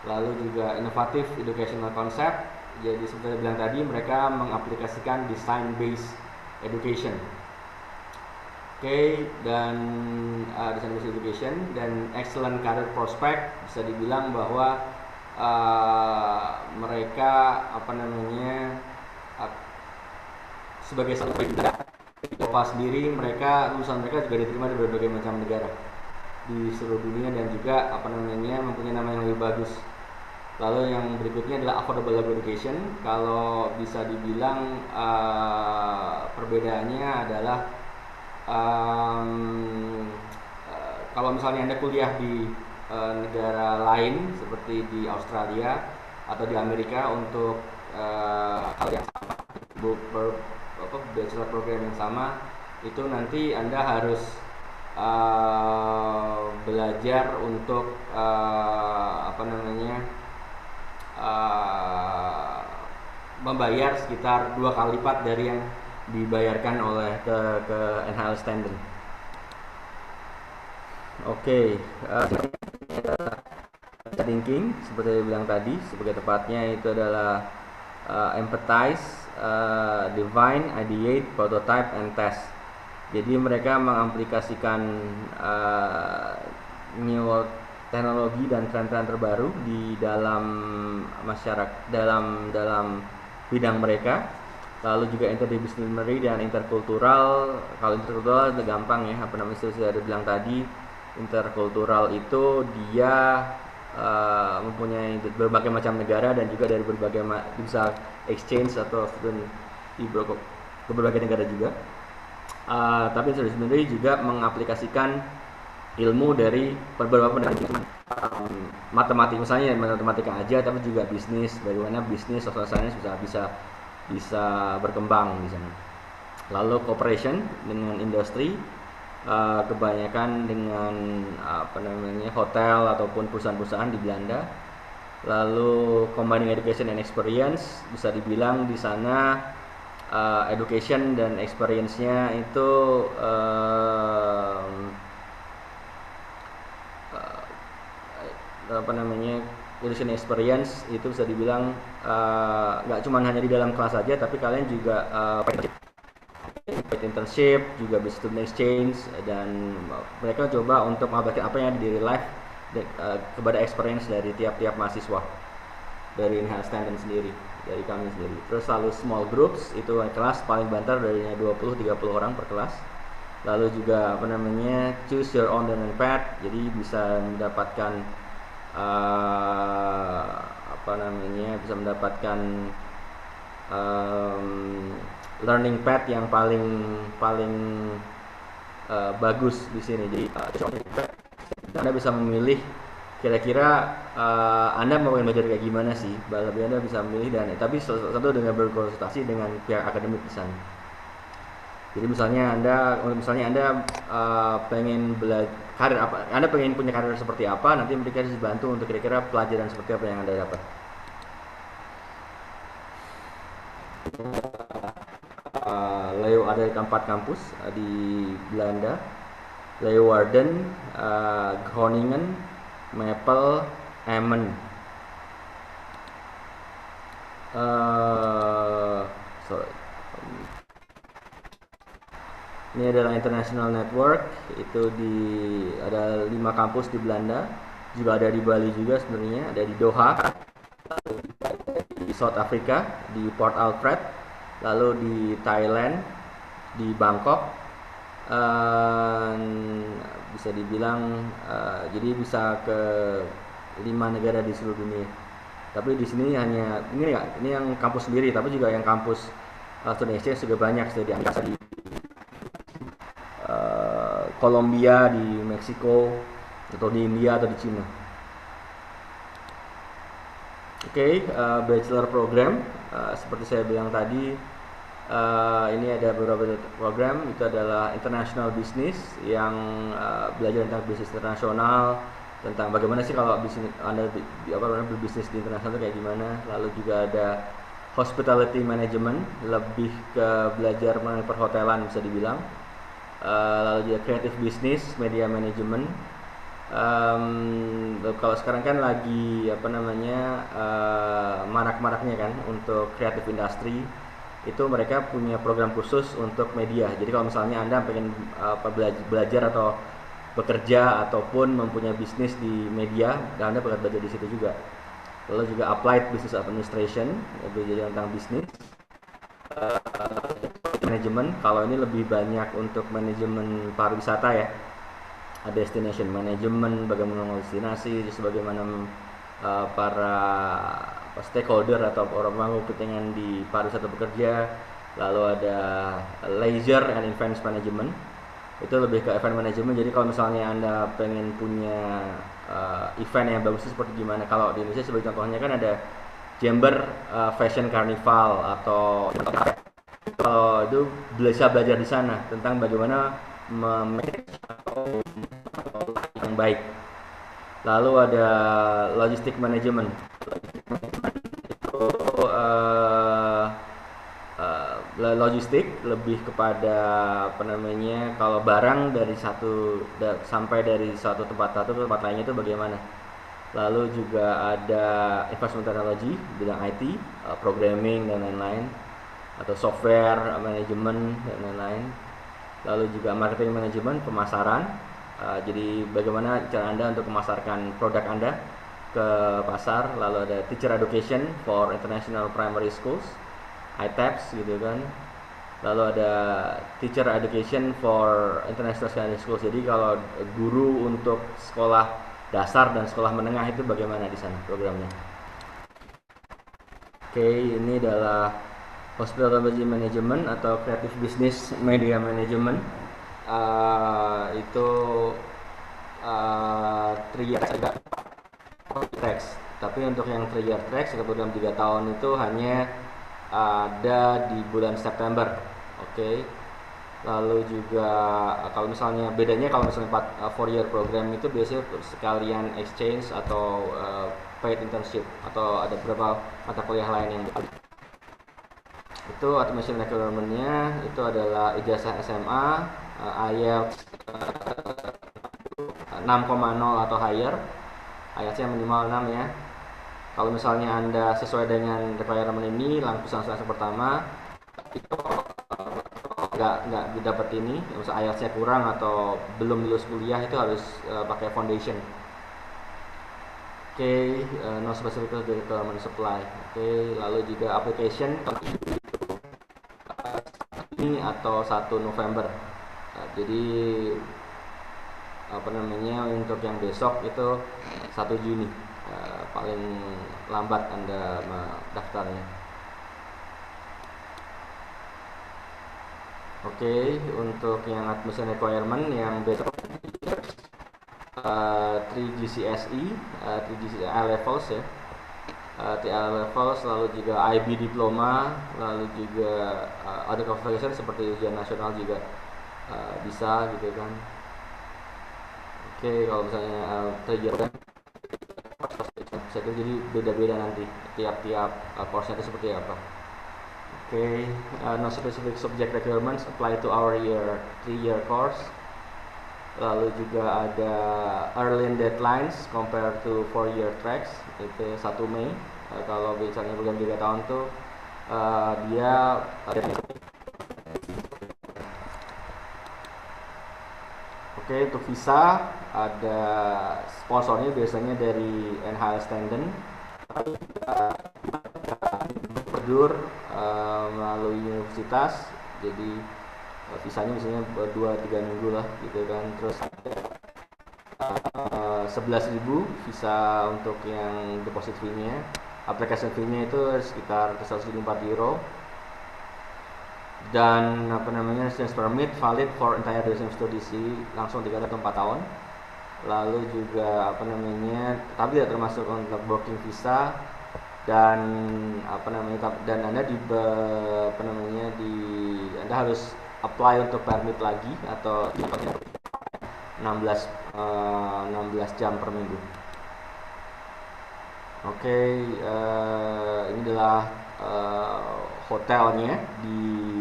Lalu juga Innovative Educational Concept, jadi seperti saya bilang tadi, mereka mengaplikasikan design based education. Oke, dan design based education dan excellent career prospect, bisa dibilang bahwa mereka sebagai satu sendiri, lulusan mereka juga diterima di berbagai macam negara di seluruh dunia, dan juga mempunyai nama yang lebih bagus. Lalu yang berikutnya adalah affordable education. Kalau bisa dibilang perbedaannya adalah kalau misalnya Anda kuliah di negara lain seperti di Australia atau di Amerika untuk bachelor program yang sama, itu nanti Anda harus belajar untuk membayar sekitar 2 kali lipat dari yang dibayarkan oleh ke NHL standard. Oke, thinking seperti yang bilang tadi, sebagai tepatnya itu adalah empathize, define, ideate, prototype, and test. Jadi mereka mengaplikasikan new teknologi dan tren-tren terbaru di dalam masyarakat, dalam bidang mereka. Lalu juga interdisciplinary dan interkultural. Kalau interkultural itu gampang ya, sudah ada bilang tadi, interkultural itu dia mempunyai berbagai macam negara dan juga dari berbagai bisa exchange atau student di berbagai negara juga. Tapi interdisciplinary juga mengaplikasikan ilmu dari beberapa negara, matematika misalnya, matematika aja, tapi juga bisnis, bagaimana bisnis social science bisa berkembang di sana. Lalu cooperation dengan industri, kebanyakan dengan hotel ataupun perusahaan-perusahaan di Belanda. Lalu combining education and experience, bisa dibilang di sana education dan experience-nya itu education experience itu bisa dibilang nggak cuma hanya di dalam kelas saja, tapi kalian juga internship, juga bisa student exchange, dan mereka coba untuk mengaplikasikan apa yang ada di real life kepada experience dari tiap-tiap mahasiswa dari NHS Standard sendiri, dari kami sendiri. Terus lalu small groups, itu kelas paling banter dari 20-30 orang per kelas. Lalu juga choose your own learning path, jadi bisa mendapatkan learning path yang paling bagus di sini. Jadi Anda bisa memilih kira-kira Anda mau belajar kayak gimana sih. Anda bisa memilih, dan tapi satu dengan berkonsultasi dengan pihak akademik di sana. Jadi misalnya Anda pengen belajar karir apa, Anda pengen punya karir seperti apa, nanti mereka harus dibantu untuk kira-kira pelajaran seperti apa yang Anda dapat. Leo ada 4 kampus di Belanda, Leeuwarden, Groningen, Maple, Emmen. Ini adalah international network, itu ada 5 kampus di Belanda, juga ada di Bali juga sebenarnya, ada di Doha, di South Africa, di Port Alfred, lalu di Thailand, di Bangkok. Bisa dibilang jadi bisa ke 5 negara di seluruh dunia. Tapi di sini hanya ini yang kampus sendiri, tapi juga yang kampus student exchange juga banyak, sudah di Amerika, Kolombia, di Meksiko, atau di India atau di Cina. Oke, bachelor program seperti saya bilang tadi, ini ada beberapa program. Itu adalah international business yang belajar tentang bisnis internasional, tentang bagaimana sih kalau bisnis Anda berbisnis di internasional kayak gimana. Lalu juga ada hospitality management, lebih ke belajar mengenai perhotelan bisa dibilang. Lalu juga creative business, media management. Kalau sekarang kan lagi marak-maraknya kan untuk creative industry, itu mereka punya program khusus untuk media. Jadi kalau misalnya Anda pengen belajar atau bekerja ataupun mempunyai bisnis di media, dan Anda bakal belajar di situ juga. Lalu juga applied business administration, belajar tentang bisnis. Manajemen, kalau ini lebih banyak untuk manajemen pariwisata ya, destination management, bagaimana destinasi, terus bagaimana para stakeholder atau orang pemangku kepentingan di pariwisata bekerja. Lalu ada leisure and events management, itu lebih ke event management. Jadi kalau misalnya Anda pengen punya event yang bagus seperti gimana, kalau di Indonesia sebagai contohnya kan ada Jember Fashion Carnival, atau kalau itu bisa belajar di sana tentang bagaimana memanage atau yang baik. Lalu ada logistik manajemen. Itu logistik lebih kepada kalau barang dari sampai dari satu tempat lainnya itu bagaimana. Lalu juga ada investment technology, bidang IT, programming dan lain-lain, atau software management dan lain-lain. Lalu juga marketing management, pemasaran. Jadi bagaimana cara Anda untuk memasarkan produk Anda ke pasar. Lalu ada teacher education for international primary schools, ITEPS gitu kan. Lalu ada teacher education for international secondary schools. Jadi kalau guru untuk sekolah dasar dan sekolah menengah itu bagaimana di sana programnya. Oke, ini adalah hospitality management atau creative business media management. Itu 3-year tracks. Tapi untuk yang 3-year tracks program 3 tahun itu hanya ada di bulan September. Oke. Lalu juga kalau misalnya bedanya, kalau misalnya 4-year program itu biasanya sekalian exchange atau paid internship, atau ada beberapa mata kuliah lain yang itu. Automation requirement-nya itu adalah ijazah SMA, IELTS 6,0 atau higher. IELTS-nya minimal 6 ya. Kalau misalnya Anda sesuai dengan requirement ini, langsung semester pertama itu nggak dapat ini, misalnya IELTS-nya kurang atau belum lulus kuliah, itu harus pakai foundation. Oke, no specific requirement supply. Oke, lalu juga application ini atau 1 November. Jadi untuk yang besok itu 1 Juni paling lambat Anda mendaftarnya. Oke, untuk yang admission requirement yang besok 3 GCSE, 3 GCSE A levels ya, 3 A levels, lalu juga IB diploma, lalu juga other qualification seperti ujian nasional juga bisa gitu kan. Oke, kalau misalnya 3 kan jadi beda-beda nanti tiap-tiap course-nya itu seperti apa. Oke, no specific subject requirements apply to our 3-year course. Lalu juga ada early deadlines compared to 4-year tracks, itu 1 Mei. Kalau misalnya program 3 tahun tuh dia Oke, untuk visa ada sponsornya biasanya dari NHS Tandon, prosedur melalui universitas. Jadi visanya biasanya 2-3 minggu lah gitu kan. Terus 11.000 visa untuk yang deposit fee-nya. Application fee-nya itu sekitar 104 euro. Dan apa namanya, residence permit valid for entire duration of study langsung 3 atau 4 tahun. Lalu juga apa namanya, tapi tidak termasuk untuk working visa, dan apa namanya, dan Anda apa namanya, Anda harus apply untuk permit lagi atau 16 jam per minggu. Oke, ini adalah hotelnya di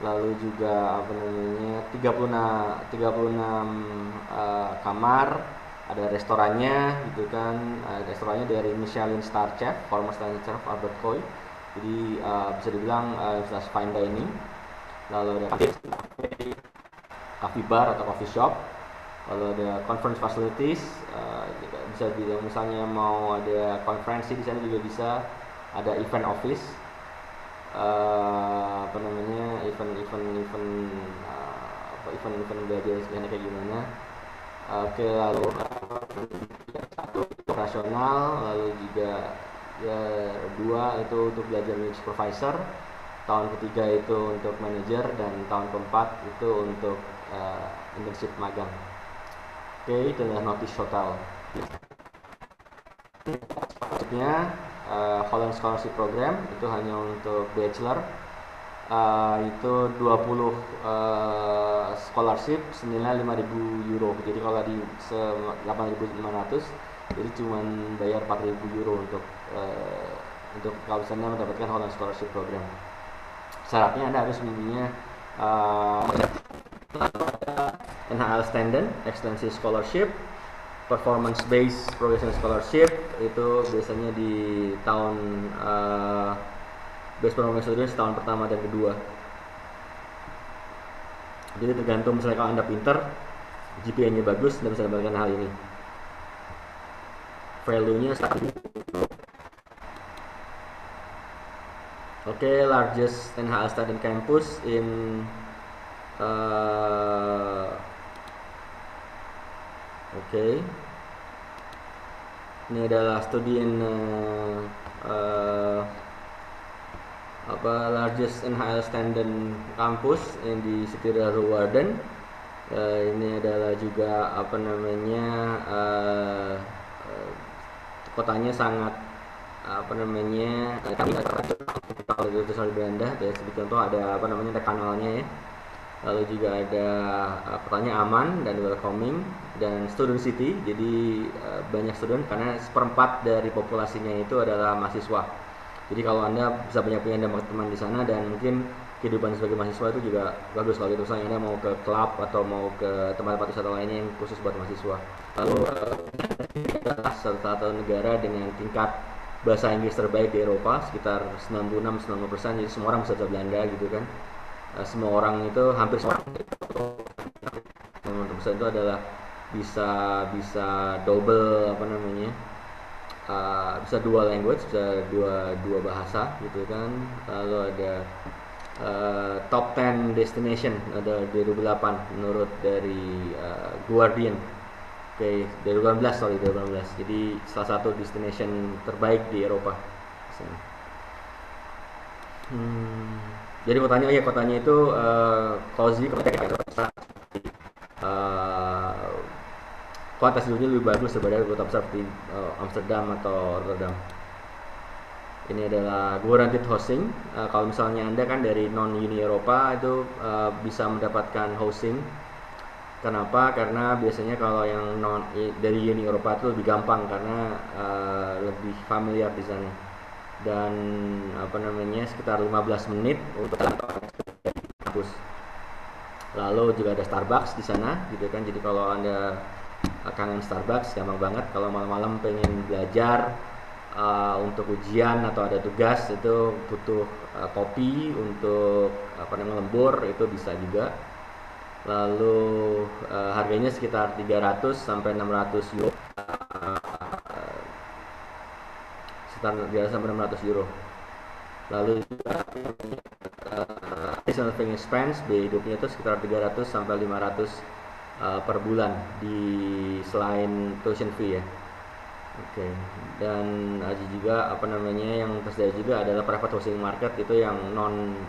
lalu juga apa namanya, 36 kamar, ada restorannya gitu kan, restorannya dari Michelin star chef, former star chef Albert Koy, jadi bisa dibilang universitas fine dining. Lalu ada cafe bar atau coffee shop, lalu ada conference facilities, bisa bilang misalnya mau ada konferensi di sana juga bisa, ada event office, apa namanya, event belajar sebenarnya kayak gimana. Oke, lalu operasional, lalu juga ya 2 itu untuk belajar menjadi supervisor, tahun ketiga itu untuk manajer, dan tahun keempat itu untuk internship magang. Oke, itu adalah notice hotel. Selanjutnya Holland Scholarship Program itu hanya untuk bachelor, itu 20 scholarship senilai 5.000 euro. Jadi kalau di 8.500, jadi cuma bayar 4.000 euro untuk kalau misalnya mendapatkan Holland Scholarship Program. Syaratnya Anda harus mempunyai NHL Standard, Extensive Scholarship, Performance Based Progression Scholarship, itu biasanya di tahun Base Performance Students tahun pertama dan kedua. Jadi tergantung, misalnya kalau Anda pinter, GPA-nya bagus, Anda bisa mendapatkan hal ini. Value-nya Oke, largest NHL student campus in Oke, ini adalah studi in largest NHL student campus in di sekitar Leeuwarden. Ini adalah juga apa namanya, kotanya sangat apa namanya, kalau itu Belanda, ya seperti contoh ada apa namanya, ada kanalnya ya. Lalu juga ada kotanya aman dan welcoming, dan student city, jadi banyak student karena 1/4 dari populasinya itu adalah mahasiswa. Jadi kalau Anda bisa punya teman di sana, dan mungkin kehidupan sebagai mahasiswa itu juga bagus kalau gitu, misalnya Anda mau ke klub atau mau ke tempat-tempat wisata lainnya yang khusus buat mahasiswa. Lalu adalah salah satu negara dengan tingkat bahasa Inggris terbaik di Eropa, sekitar 96-90%, jadi semua orang bisa bahasa Belanda gitu kan. Semua orang itu, hampir semua orang itu adalah bisa double apa namanya, bisa dual language, bisa dua bahasa gitu kan. Lalu ada top 10 destination, ada 2008 menurut dari Guardian. Oke, 2018. Jadi salah satu destination terbaik di Eropa. Jadi kotanya itu cozy, kualitas hidupnya lebih bagus daripada kota besar seperti Amsterdam atau Rotterdam. Ini adalah guaranteed housing. Kalau misalnya Anda kan dari non-Uni Eropa itu bisa mendapatkan housing. Kenapa? Karena biasanya kalau yang dari Uni Eropa itu lebih gampang karena lebih familiar di sana. Dan apa namanya, sekitar 15 menit untuk kampus. Lalu juga ada Starbucks di sana gitu kan. Jadi kalau Anda kangen Starbucks, gampang banget. Kalau malam-malam pengen belajar untuk ujian atau ada tugas, itu butuh kopi untuk apa namanya, lembur, itu bisa juga. Lalu harganya sekitar 300 sampai 600 euro. Sekitar 300 sampai 600 euro. Lalu juga additional living expense, biaya hidupnya itu sekitar 300 sampai 500 per bulan, di selain tuition fee ya. Oke, dan ada juga apa namanya yang tersedia juga adalah private housing market, itu yang non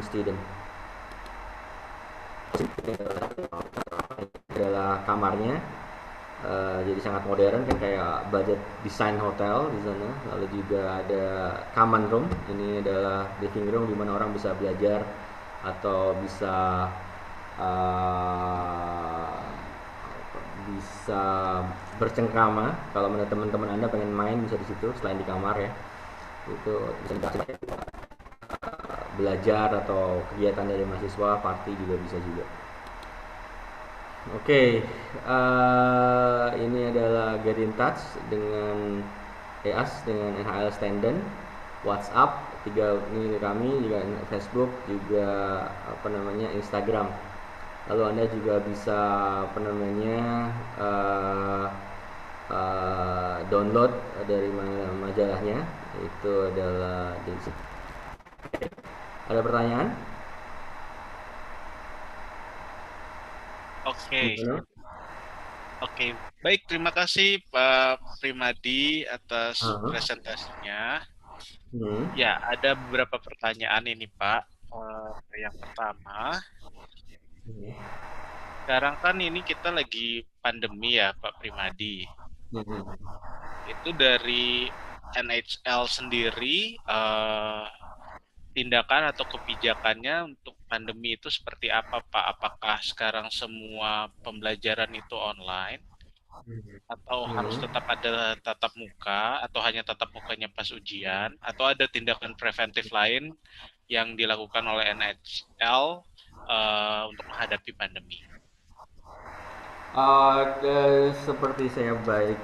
student. Adalah kamarnya, jadi sangat modern kan, kayak budget design hotel di sana. Lalu juga ada common room, ini adalah living room di mana orang bisa belajar atau uh, bisa bercengkrama. Kalau mana teman-teman Anda pengen main bisa di situ selain di kamar ya. Itu bisa belajar atau kegiatan dari mahasiswa, party juga bisa juga. Oke, ini adalah get in touch dengan EAS, dengan NHL Standen, WhatsApp, ini kami juga Facebook, juga apa namanya Instagram. Lalu Anda juga bisa apa namanya download dari majalahnya, itu adalah di sini. Ada pertanyaan? Oke, baik, terima kasih Pak Primadi atas presentasinya. Ya, ada beberapa pertanyaan ini Pak. Yang pertama, sekarang kan ini kita lagi pandemi ya Pak Primadi. Itu dari NHL sendiri, tindakan atau kebijakannya untuk pandemi itu seperti apa Pak? Apakah sekarang semua pembelajaran itu online? Atau harus tetap ada tatap muka, atau hanya tatap mukanya pas ujian, atau ada tindakan preventif lain yang dilakukan oleh NHL untuk menghadapi pandemi? Seperti saya wait.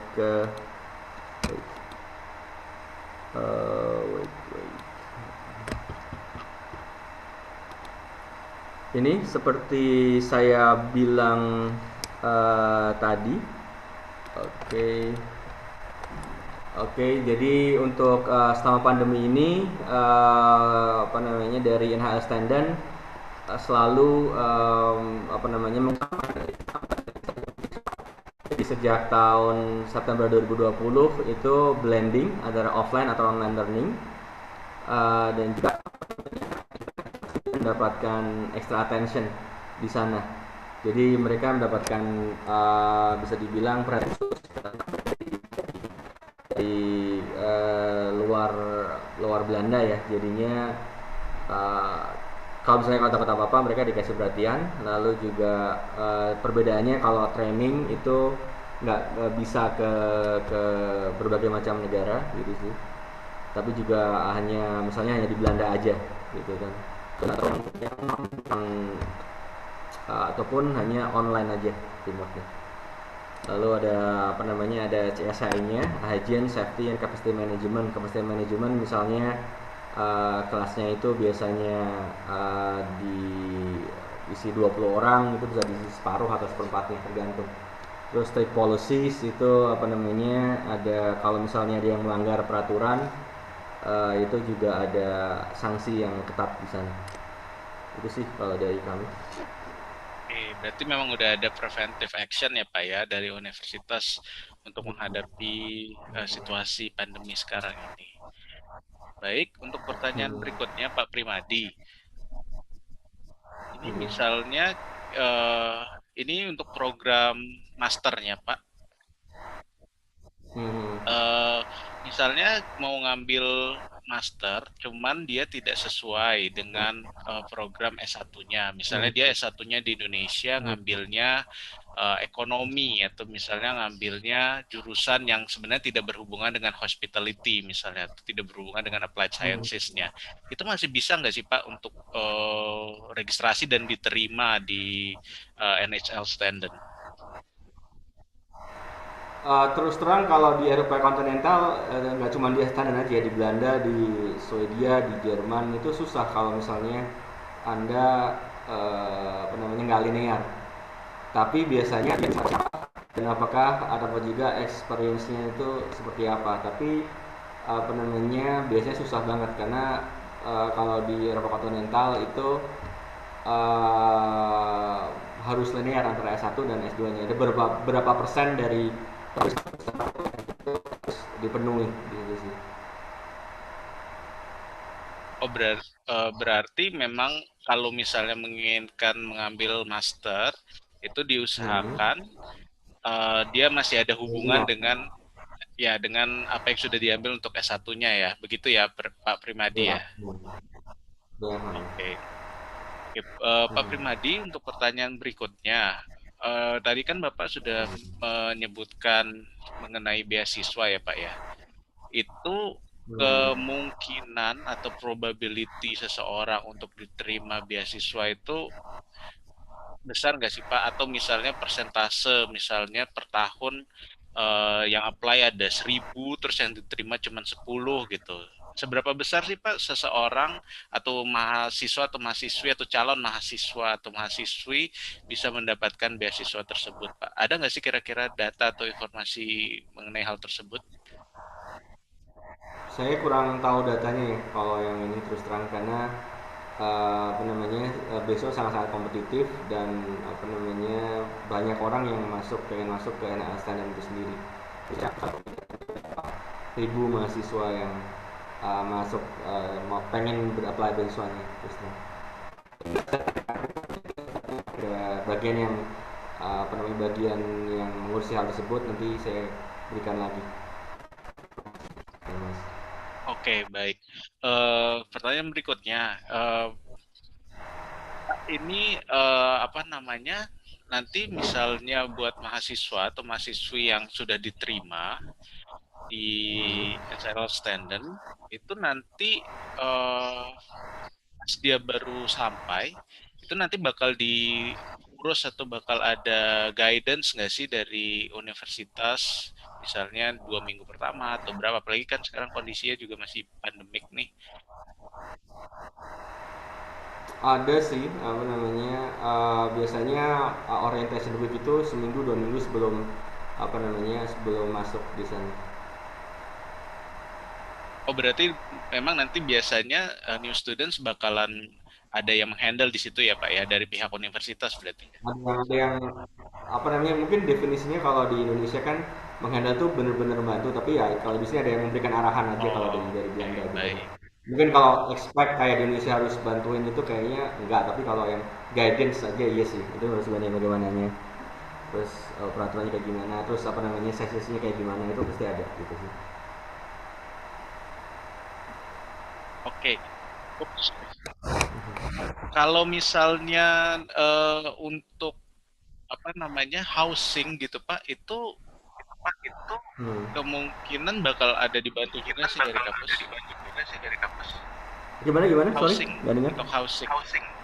Ini seperti saya bilang tadi. Oke, jadi untuk selama pandemi ini apa namanya dari NHL Standen selalu apa namanya sejak tahun September 2020 itu blending antara offline atau online learning, dan juga mendapatkan extra attention di sana. Jadi mereka mendapatkan bisa dibilang perhatian dari luar Belanda ya. Jadinya kalau misalnya kalau takut apa-apa mereka dikasih perhatian. Lalu juga perbedaannya kalau training itu nggak bisa ke berbagai macam negara gitu sih, tapi juga misalnya hanya di Belanda aja gitu kan, ataupun hanya online aja remote-nya. Lalu ada apa namanya, ada CSI-nya, Hygiene, Safety, and Capacity Management. Capacity Management misalnya kelasnya itu biasanya diisi 20 orang, itu bisa diisi separuh atau seperempatnya tergantung. Terus strict policies itu apa namanya, ada kalau misalnya dia yang melanggar peraturan itu juga ada sanksi yang ketat di sana. Itu sih kalau dari kami. Oke, berarti memang udah ada preventive action ya Pak ya dari universitas untuk menghadapi situasi pandemi sekarang ini. Baik, untuk pertanyaan berikutnya Pak Primadi. Ini misalnya ini untuk program masternya Pak. Misalnya mau ngambil master, cuman dia tidak sesuai dengan program S1-nya. Misalnya dia S1-nya di Indonesia, ngambilnya ekonomi, atau misalnya ngambilnya jurusan yang sebenarnya tidak berhubungan dengan hospitality, misalnya tidak berhubungan dengan applied sciences-nya. Itu masih bisa nggak sih Pak untuk registrasi dan diterima di NHL Standen? Terus terang kalau di Eropa kontinental nggak cuma di Standen aja, di Belanda, di Swedia, di Jerman itu susah kalau misalnya Anda apa namanya nggak linear. Tapi biasanya dan apakah ada juga experience-nya itu seperti apa. Tapi apa namanya biasanya susah banget karena kalau di Eropa kontinental itu harus linear antara S1 dan S2-nya. Ada berapa persen dari dipenuhi gitu sih. Oh, berarti memang kalau misalnya menginginkan mengambil master itu diusahakan dia masih ada hubungan dengan apa yang sudah diambil untuk S1-nya ya. Begitu ya, Pak Primadi ya. Oke. Pak Primadi, untuk pertanyaan berikutnya, tadi kan Bapak sudah menyebutkan mengenai beasiswa ya Pak ya. Itu kemungkinan atau probability seseorang untuk diterima beasiswa itu besar nggak sih Pak? Atau misalnya persentase, misalnya per tahun yang apply ada 1.000, terus yang diterima cuma 10 gitu. Seberapa besar sih Pak seseorang atau mahasiswa atau mahasiswi atau calon mahasiswa atau mahasiswi bisa mendapatkan beasiswa tersebut Pak? Ada nggak sih kira-kira data atau informasi mengenai hal tersebut? Saya kurang tahu datanya ya kalau yang ini terus terang, karena beasiswa sangat-sangat kompetitif dan banyak orang yang pengen masuk ke NAL standar itu sendiri. Ribu mahasiswa yang masuk pengen apply beasiswanya terus terang. Bagian yang bagian yang mengurusi hal tersebut nanti saya berikan lagi. Oke, baik. Pertanyaan berikutnya, ini nanti misalnya buat mahasiswa atau mahasiswi yang sudah diterima di SRL Standard itu nanti pas dia baru sampai itu nanti bakal diurus atau bakal ada guidance nggak sih dari universitas, misalnya 2 minggu pertama atau berapa, apalagi kan sekarang kondisinya juga masih pandemik nih. Ada sih biasanya orientation week itu seminggu 2 minggu sebelum sebelum masuk di sana. Oh, berarti memang nanti biasanya new students bakalan ada yang menghandle di situ ya Pak ya, dari pihak universitas berarti. Ada yang mungkin definisinya kalau di Indonesia kan menghandle tuh bener-bener membantu, tapi ya kalau di sini ada yang memberikan arahan aja kalau dari Belanda gitu. Baik. Mungkin kalau expect kayak di Indonesia harus bantuin itu kayaknya enggak, tapi kalau yang guidance aja iya sih, itu harus bagaimananya. Terus peraturannya kayak gimana, terus sesinya kayak gimana, itu pasti ada gitu sih. Oke. Kalau misalnya untuk housing gitu Pak, itu kemungkinan bakal ada dibantu juga sih dari kampus. Gimana? Housing, Sorry, nggak dengar. untuk housing.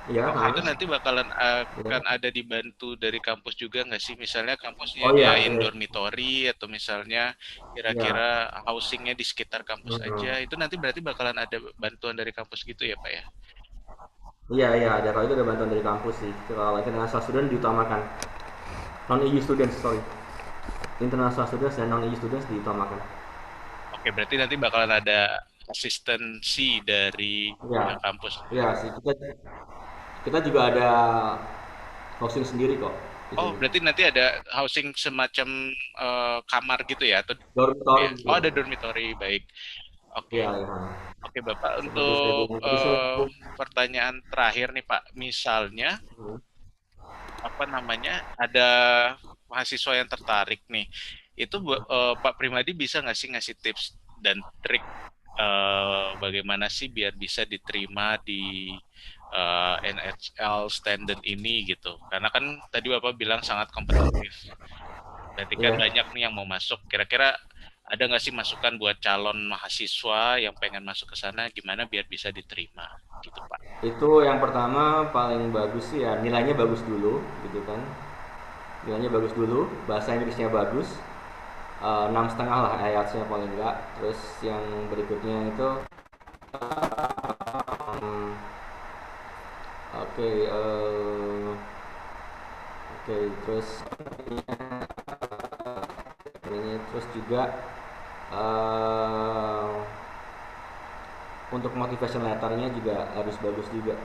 Ya, Itu nanti bakalan akan ada dibantu dari kampus juga nggak sih? Misalnya kampus iya. dormitory atau misalnya kira-kira housingnya di sekitar kampus aja. Itu nanti berarti bakalan ada bantuan dari kampus gitu ya Pak ya? Iya ada, kalau itu ada bantuan dari kampus sih. Kalau international student diutamakan. Non-EU students, sorry. International students dan non-EU students diutamakan. Oke, berarti nanti bakalan ada asistensi dari pihak kampus. Iya sih, kita juga ada housing sendiri kok. Oh, berarti nanti ada housing semacam kamar gitu ya? Atau dormitory? Oh, ada dormitory, baik. Oke. Iya. Oke, Bapak, untuk pertanyaan terakhir nih Pak, misalnya ada mahasiswa yang tertarik nih, itu Pak Primadi bisa nggak sih ngasih tips dan trik bagaimana sih biar bisa diterima di NHL Standard ini gitu, karena kan tadi Bapak bilang sangat kompetitif, berarti kan banyak nih yang mau masuk. Kira-kira ada nggak sih masukan buat calon mahasiswa yang pengen masuk ke sana, gimana biar bisa diterima gitu Pak? Itu yang pertama paling bagus sih ya, nilainya bagus dulu gitu kan. Nilainya bagus dulu, bahasa Inggrisnya bagus, 6,5 lah IELTS-nya paling enggak. Terus yang berikutnya itu terus juga untuk motivation letternya juga harus bagus juga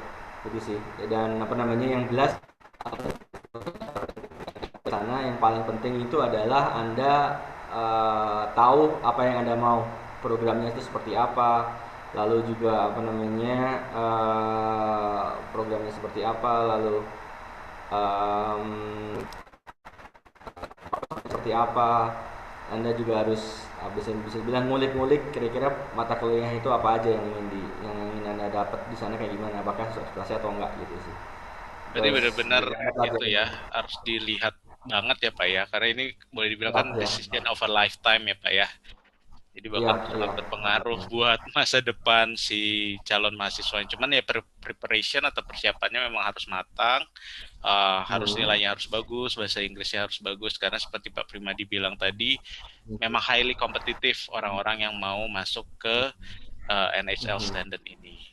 gitu sih. Dan yang jelas sana yang paling penting itu adalah Anda tahu apa yang Anda mau, programnya itu seperti apa, lalu juga apa namanya programnya seperti apa, lalu um, seperti apa. Anda juga harus bisa bilang ngulik-ngulik kira-kira mata kuliah itu apa aja yang ingin Anda dapat di sana kayak gimana, apakah ekspektasi atau enggak gitu sih. Berarti Terus benar-benar Anda itu pelajarin. ya harus dilihat banget ya Pak ya, karena ini boleh dibilang kan Ya, decision of a lifetime ya Pak ya. Jadi iya, bakal iya. sangat berpengaruh buat masa depan si calon mahasiswa. Cuman ya preparation atau persiapannya memang harus matang, harus nilainya harus bagus, bahasa Inggrisnya harus bagus, karena seperti Pak Primadi bilang tadi, memang highly kompetitif orang-orang yang mau masuk ke NHL standard ini.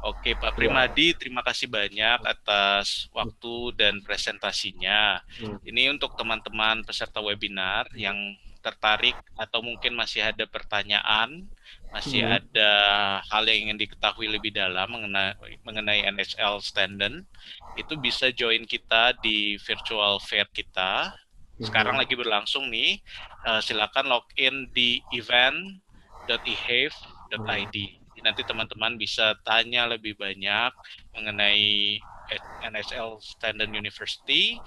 Oke Pak Iya. Primadi, terima kasih banyak atas waktu dan presentasinya. Ini untuk teman-teman peserta webinar yang tertarik atau mungkin masih ada pertanyaan, masih ada hal yang ingin diketahui lebih dalam mengenai NHL Standard, itu bisa join kita di virtual fair kita. Sekarang lagi berlangsung nih, silakan login di event.ehef.id. Nanti teman-teman bisa tanya lebih banyak mengenai NSL Standard University,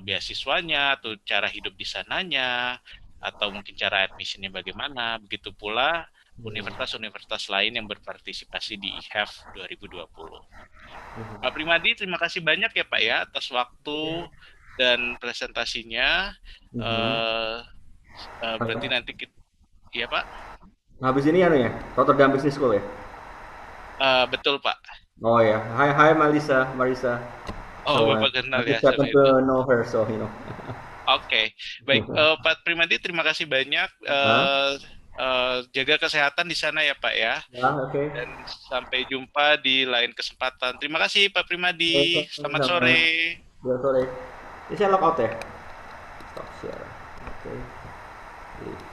beasiswanya, atau cara hidup di sananya, atau mungkin cara admissionnya bagaimana. Begitu pula universitas-universitas lain yang berpartisipasi di EHEF 2020. Pak Primadi, terima kasih banyak ya Pak ya atas waktu dan presentasinya. Berarti nanti kita, ya Pak? Habis ini ya, Rotterdam Business School ya? Betul Pak. Oh ya, hi Marisa. Oh, So Bapak kenal I ya just sama happen itu. to know her, so you know. Oke, baik Pak Primadi, terima kasih banyak. Jaga kesehatan di sana ya Pak ya. Ya, oke. Dan sampai jumpa di lain kesempatan. Terima kasih Pak Primadi. Selamat sore. Selamat sore. Ini saya log out ya. Stop share. Oke. Leave.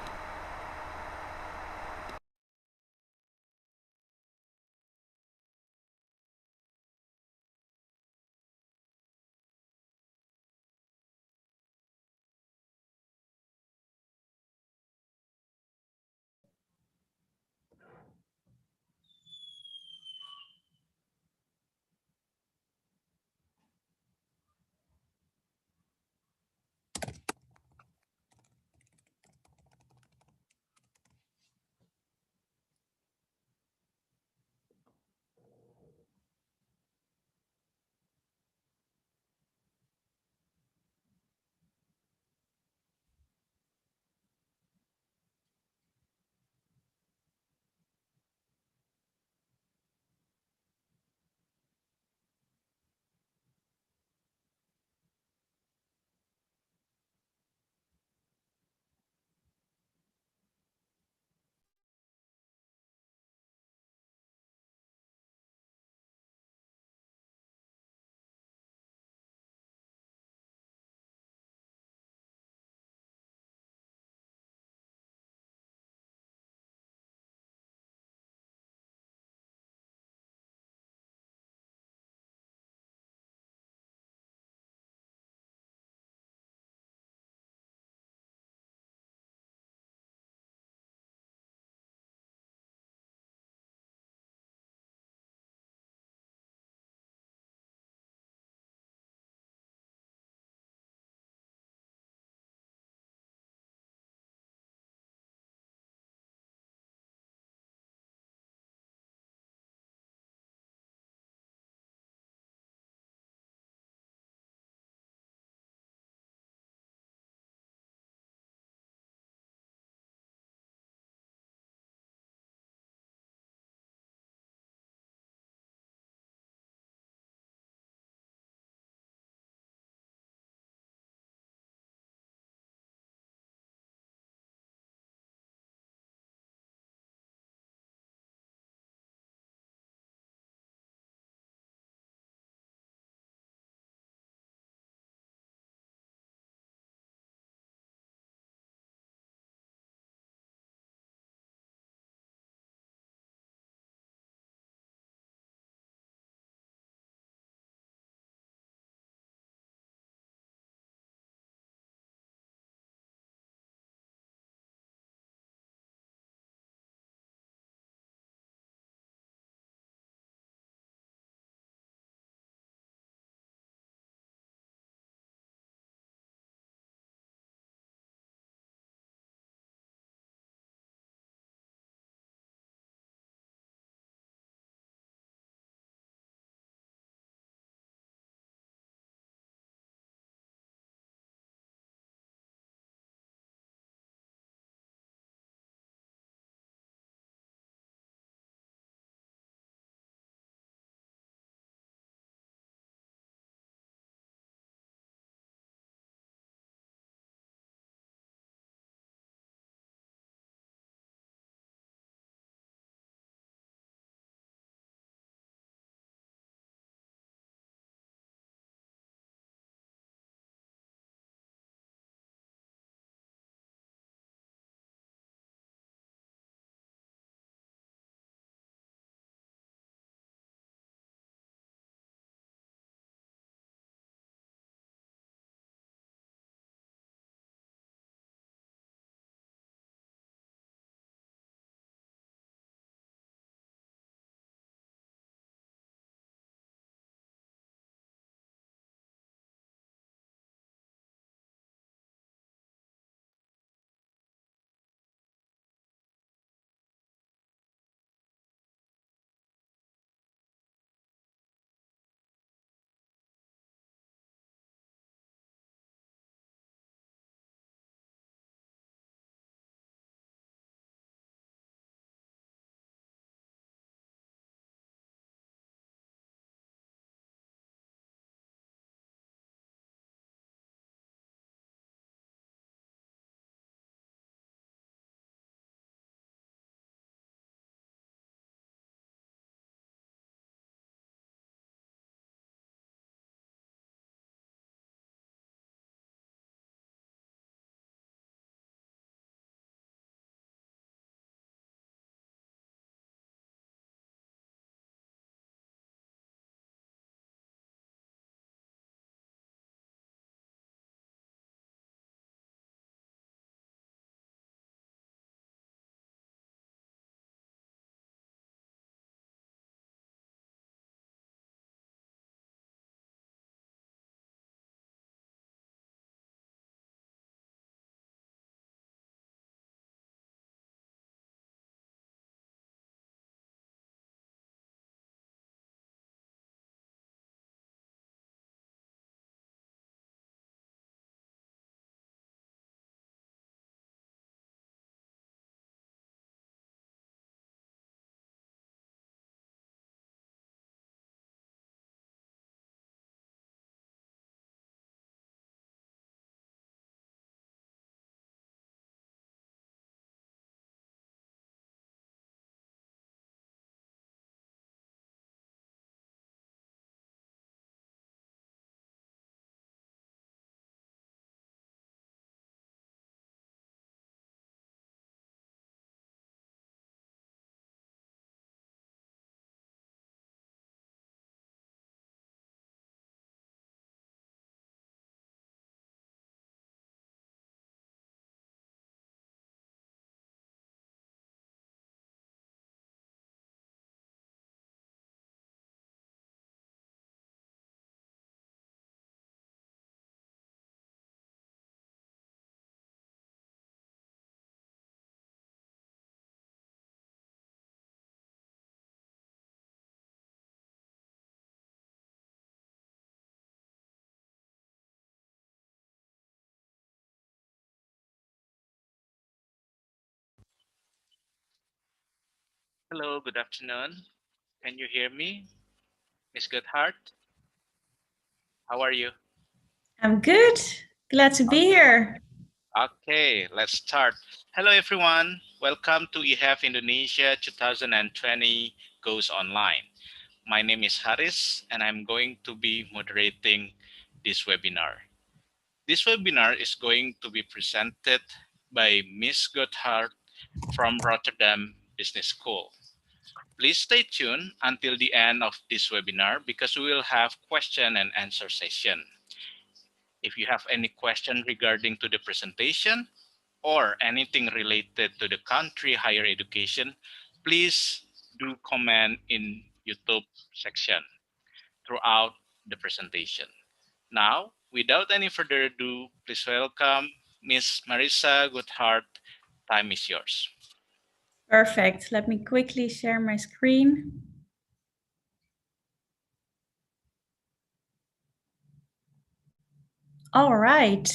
Hello, good afternoon. Can you hear me? Miss Goodhart, how are you? I'm good. Glad to be here. Okay, let's start. Hello, everyone. Welcome to EHEF Indonesia 2020 Goes Online. My name is Haris, and I'm going to be moderating this webinar. This webinar is going to be presented by Miss Goodhart from Rotterdam Business School. Please stay tuned until the end of this webinar because we will have question and answer session. If you have any question regarding to the presentation or anything related to the country higher education, please do comment in YouTube section throughout the presentation. Now, without any further ado, please welcome Miss Marissa Goodhart. Time is yours. Perfect. Let me quickly share my screen. All right.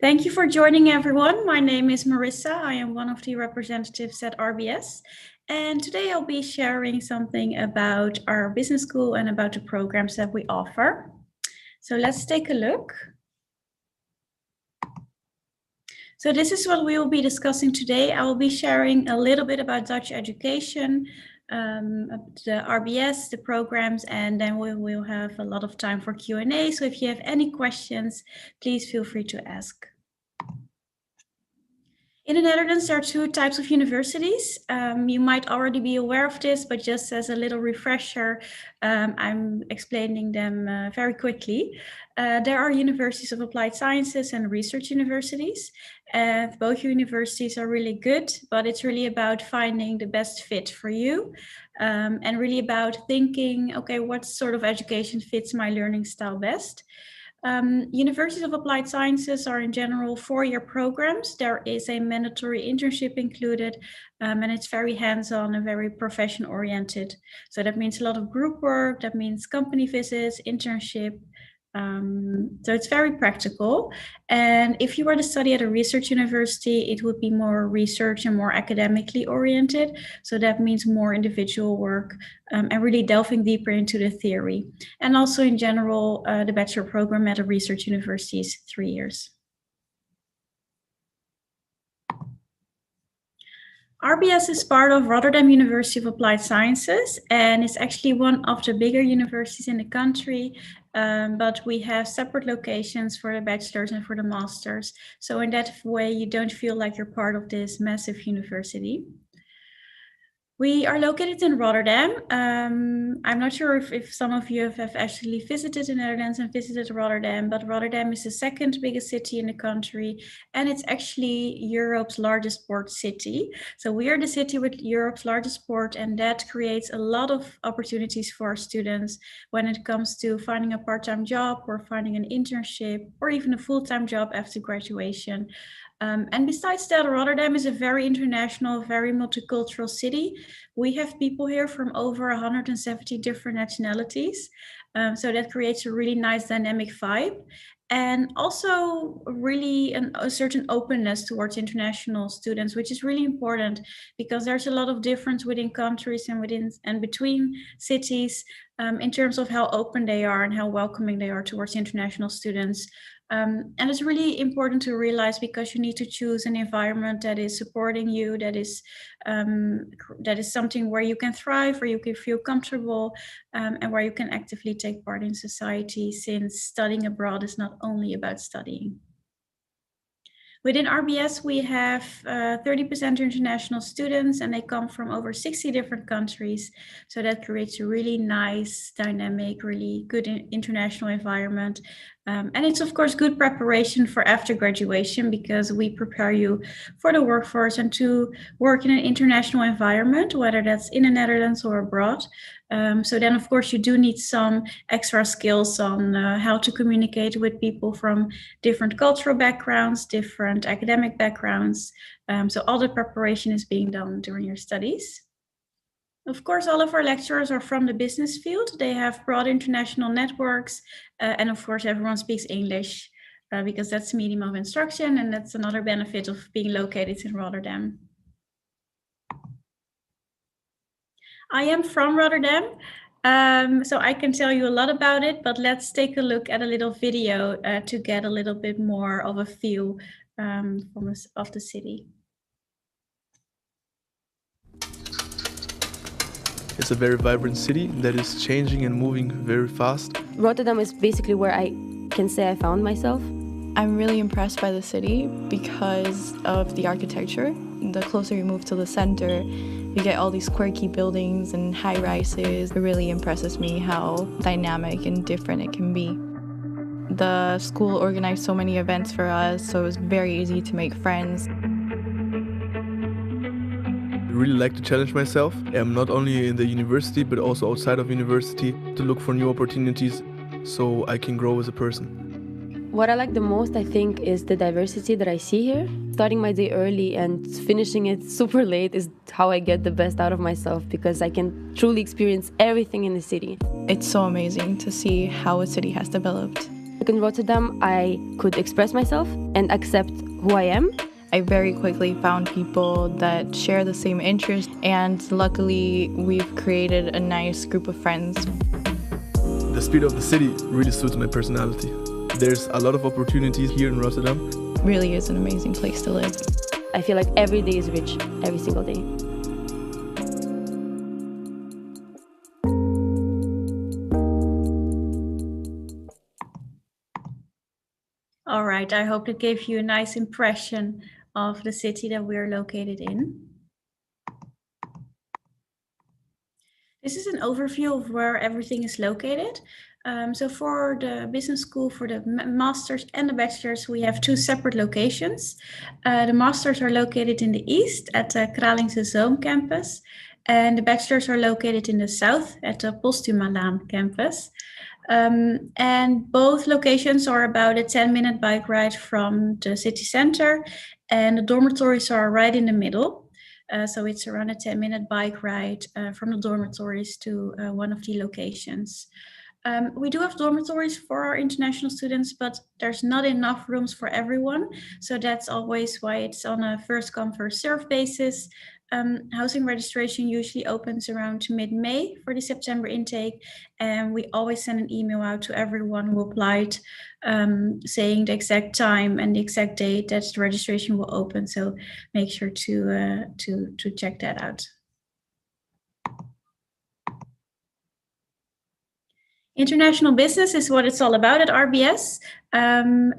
Thank you for joining, everyone. My name is Marissa. I am one of the representatives at RBS. And today I'll be sharing something about our business school and about the programs that we offer. So let's take a look. So this is what we will be discussing today. I will be sharing a little bit about Dutch education, the RBS, the programs, and then we will have a lot of time for Q&A. So if you have any questions, please feel free to ask. In the Netherlands, there are two types of universities. You might already be aware of this, but just as a little refresher, I'm explaining them very quickly. There are universities of applied sciences and research universities. Both universities are really good, but it's really about finding the best fit for you and really about thinking, okay, what sort of education fits my learning style best? Universities of Applied Sciences are in general 4-year programs. There is a mandatory internship included, and it's very hands-on and very profession-oriented. So that means a lot of group work, that means company visits, internship. So it's very practical. And if you were to study at a research university, it would be more research and more academically oriented. So that means more individual work and really delving deeper into the theory. And also in general, the bachelor program at a research university is 3 years. RBS is part of Rotterdam University of Applied Sciences, and it's actually one of the bigger universities in the country, but we have separate locations for the bachelors and for the masters. So in that way, you don't feel like you're part of this massive university. We are located in Rotterdam. I'm not sure if some of you have actually visited the Netherlands and visited Rotterdam, but Rotterdam is the second biggest city in the country, and it's actually Europe's largest port city. So we are the city with Europe's largest port, and that creates a lot of opportunities for our students when it comes to finding a part-time job or finding an internship or even a full-time job after graduation. And besides that, Rotterdam is a very international, very multicultural city. We have people here from over 170 different nationalities. So that creates a really nice dynamic vibe. And also really a certain openness towards international students, which is really important because there's a lot of difference within countries and between cities in terms of how open they are and how welcoming they are towards international students. And it's really important to realize because you need to choose an environment that is supporting you, that is something where you can thrive, where you can feel comfortable, and where you can actively take part in society, since studying abroad is not only about studying. Within RBS, we have 30% international students, and they come from over 60 different countries. So that creates a really nice, dynamic, really good international environment. And it's, of course, good preparation for after graduation because we prepare you for the workforce and to work in an international environment, whether that's in the Netherlands or abroad. So then, of course, you do need some extra skills on how to communicate with people from different cultural backgrounds, different academic backgrounds. So all the preparation is being done during your studies. Of course, all of our lecturers are from the business field. They have broad international networks. And of course, everyone speaks English because that's the medium of instruction. And that's another benefit of being located in Rotterdam. I am from Rotterdam, so I can tell you a lot about it, but let's take a look at a little video to get a little bit more of a feel of the city. It's a very vibrant city that is changing and moving very fast. Rotterdam is basically where I can say I found myself. I'm really impressed by the city because of the architecture. The closer you move to the center, you get all these quirky buildings and high rises. It really impresses me how dynamic and different it can be. The school organized so many events for us, so it was very easy to make friends. I really like to challenge myself, not only in the university but also outside of university, to look for new opportunities so I can grow as a person. What I like the most, I think, is the diversity that I see here. Starting my day early and finishing it super late is how I get the best out of myself, because I can truly experience everything in the city. It's so amazing to see how a city has developed. In Rotterdam, I could express myself and accept who I am. I very quickly found people that share the same interests, and luckily we've created a nice group of friends. The speed of the city really suits my personality. There's a lot of opportunities here in Rotterdam. Really is an amazing place to live. I feel like every day is rich, every single day. All right, I hope it gave you a nice impression of the city that we're located in. This is an overview of where everything is located. So for the business school, for the masters and the bachelors, we have two separate locations. The masters are located in the east at the Kralingse Zoom campus, and the bachelors are located in the south at the Postumalaan campus. And both locations are about a 10-minute bike ride from the city center, and the dormitories are right in the middle. So it's around a 10-minute bike ride from the dormitories to one of the locations. We do have dormitories for our international students, but there's not enough rooms for everyone. So that's always why it's on a first come, first served basis. Housing registration usually opens around mid-May for the September intake. And we always send an email out to everyone who applied saying the exact time and the exact date that the registration will open. So make sure to check that out. International business is what it's all about at RBS.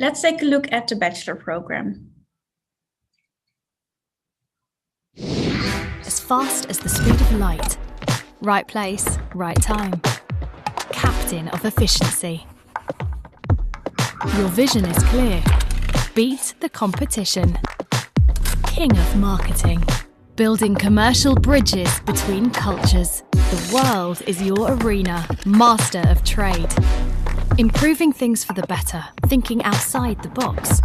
Let's take a look at the bachelor program. As fast as the speed of light. Right place, right time. Captain of efficiency. Your vision is clear. Beat the competition. King of marketing. Building commercial bridges between cultures. The world is your arena. Master of trade. Improving things for the better. Thinking outside the box.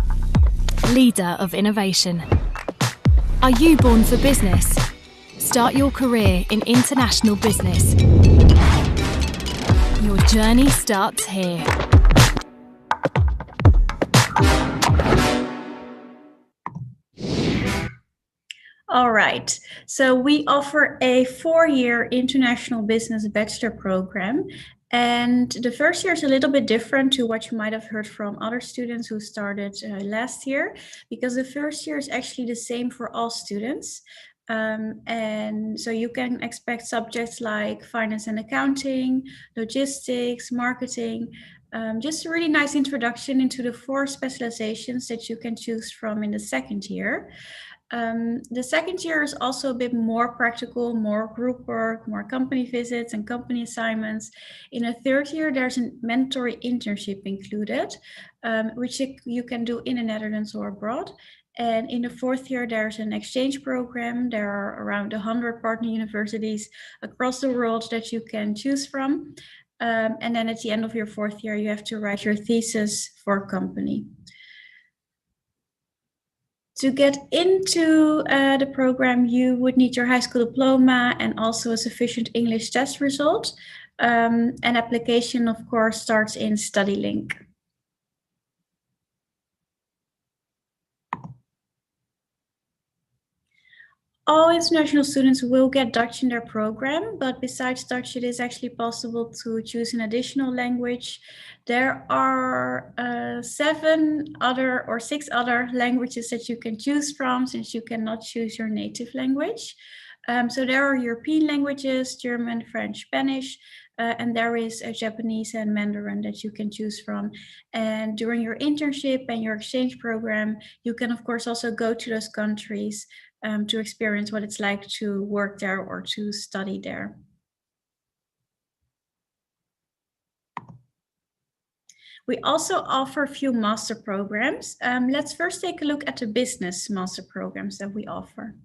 Leader of innovation. Are you born for business? Start your career in international business. Your journey starts here. All right, so we offer a 4-year international business bachelor program. And the first year is a little bit different to what you might have heard from other students who started last year, because the first year is actually the same for all students. And so you can expect subjects like finance and accounting, logistics, marketing, just a really nice introduction into the 4 specializations that you can choose from in the second year. The second year is also a bit more practical, more group work, more company visits and company assignments. In the third year, there's a mandatory internship included, which you can do in the Netherlands or abroad. And in the fourth year, there's an exchange program. There are around 100 partner universities across the world that you can choose from. And then at the end of your fourth year, you have to write your thesis for a company. To get into the program, you would need your high school diploma and also a sufficient English test result. And application, of course, starts in StudyLink. all international students will get Dutch in their program, but besides Dutch, it is actually possible to choose an additional language. There are 6 other languages that you can choose from, since you cannot choose your native language. So there are European languages, German, French, Spanish, and there is a Japanese and Mandarin that you can choose from. And during your internship and your exchange program, you can of course also go to those countries to experience what it's like to work there or to study there. We also offer a few master programs. Let's first take a look at the business master programs that we offer.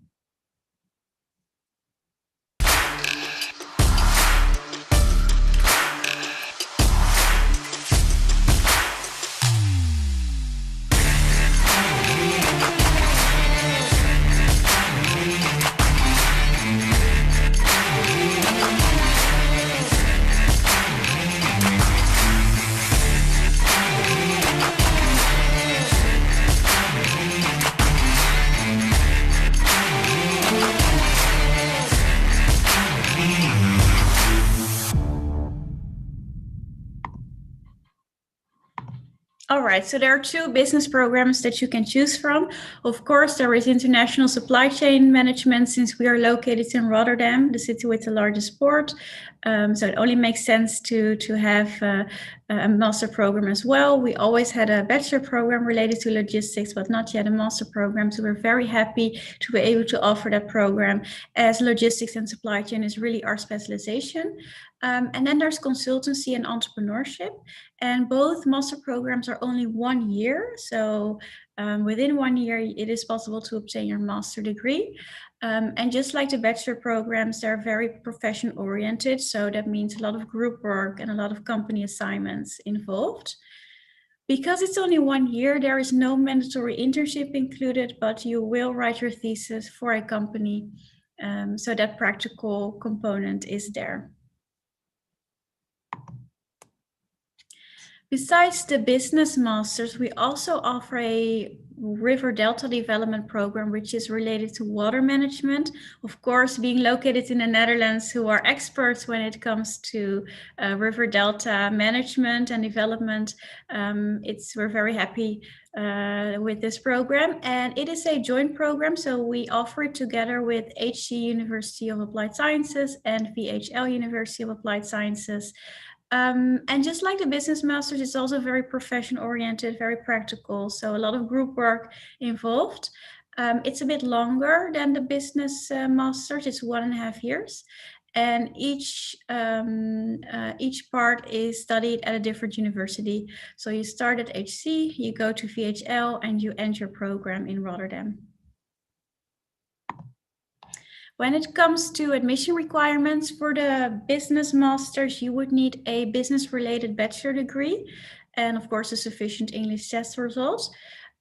All right, so there are 2 business programs that you can choose from. Of course, there is international supply chain management, since we are located in Rotterdam, the city with the largest port. So it only makes sense to have a master program as well. We always had a bachelor program related to logistics, but not yet a master program. So we're very happy to be able to offer that program, as logistics and supply chain is really our specialization. And then there's consultancy and entrepreneurship. And both master programs are only 1 year. So within 1 year, it is possible to obtain your master degree. And just like the bachelor programs, they're very profession oriented. So that means a lot of group work and a lot of company assignments involved. Because it's only 1 year, there is no mandatory internship included, but you will write your thesis for a company. So that practical component is there. Besides the business masters, we also offer a river delta development program, which is related to water management. Of course, being located in the Netherlands, who are experts when it comes to river delta management and development, we're very happy with this program. And it is a joint program, so we offer it together with HC University of Applied Sciences and VHL University of Applied Sciences. And just like the business masters, it's also very profession oriented, very practical. So a lot of group work involved. It's a bit longer than the business masters. It's 1.5 years. And each part is studied at a different university. So you start at HC, you go to VHL, and you end your program in Rotterdam. When it comes to admission requirements for the business masters, you would need a business-related bachelor degree and, of course, a sufficient English test result.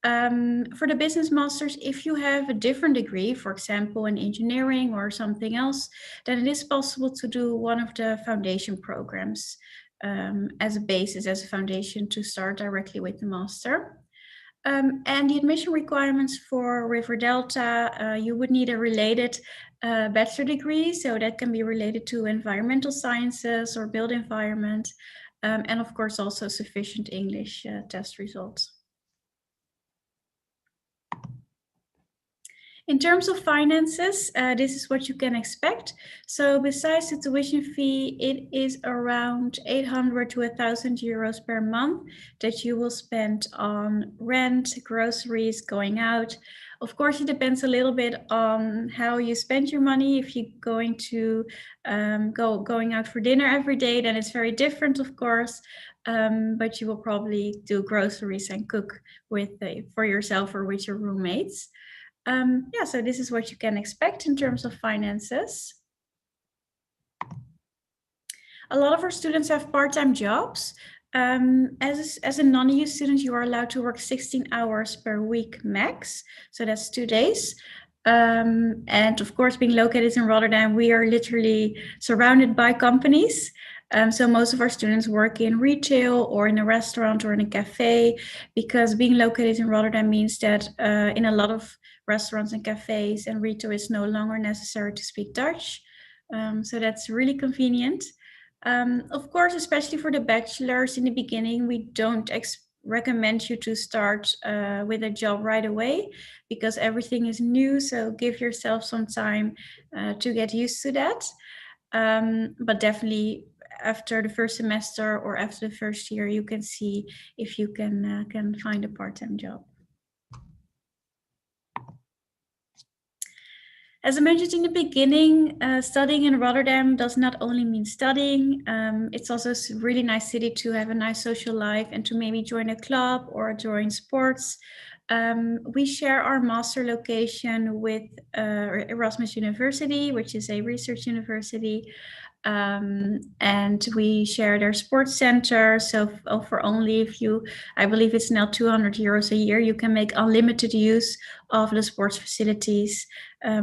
For the business masters, if you have a different degree, for example, in engineering or something else, then it is possible to do one of the foundation programs as a basis, as a foundation to start directly with the master. And the admission requirements for River Delta, you would need a related bachelor degree, so that can be related to environmental sciences or built environment, and of course also sufficient English test results. In terms of finances, this is what you can expect. So besides the tuition fee, it is around 800 to 1,000 euros per month that you will spend on rent, groceries, going out. Of course, it depends a little bit on how you spend your money. If you're going to going out for dinner every day, then it's very different, of course. But you will probably do groceries and cook for yourself or with your roommates. Yeah, so this is what you can expect in terms of finances. A lot of our students have part-time jobs. As a non-EU student, you are allowed to work 16 hours per week max. So that's 2 days. And of course, being located in Rotterdam, we are literally surrounded by companies. So most of our students work in retail or in a restaurant or in a cafe, because being located in Rotterdam means that in a lot of restaurants and cafes and retail it's no longer necessary to speak Dutch. So that's really convenient. Of course, especially for the bachelors in the beginning, we don't recommend you to start with a job right away, because everything is new. So give yourself some time to get used to that. But definitely after the first semester or after the first year, you can see if you can find a part-time job. As I mentioned in the beginning, studying in Rotterdam does not only mean studying. It's also a really nice city to have a nice social life and to maybe join a club or join sports. We share our master location with Erasmus University, which is a research university. And we share their sports center. So for only I believe it's now 200 euros a year, you can make unlimited use of the sports facilities,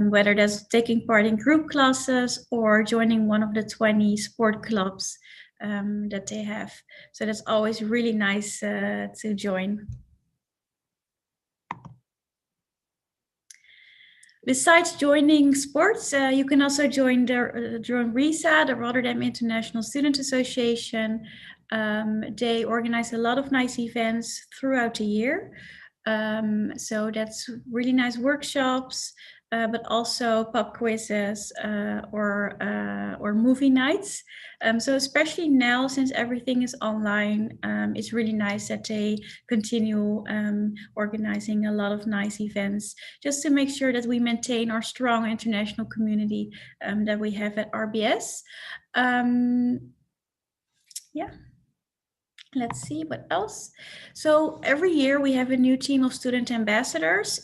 whether that's taking part in group classes or joining one of the 20 sport clubs that they have. So that's always really nice to join. Besides joining sports, you can also join RISA, the Rotterdam International Student Association. They organize a lot of nice events throughout the year. So that's really nice workshops, but also pub quizzes or movie nights. So especially now, since everything is online, it's really nice that they continue organizing a lot of nice events, just to make sure that we maintain our strong international community that we have at RBS. Yeah. Let's see what else. So every year we have a new team of student ambassadors.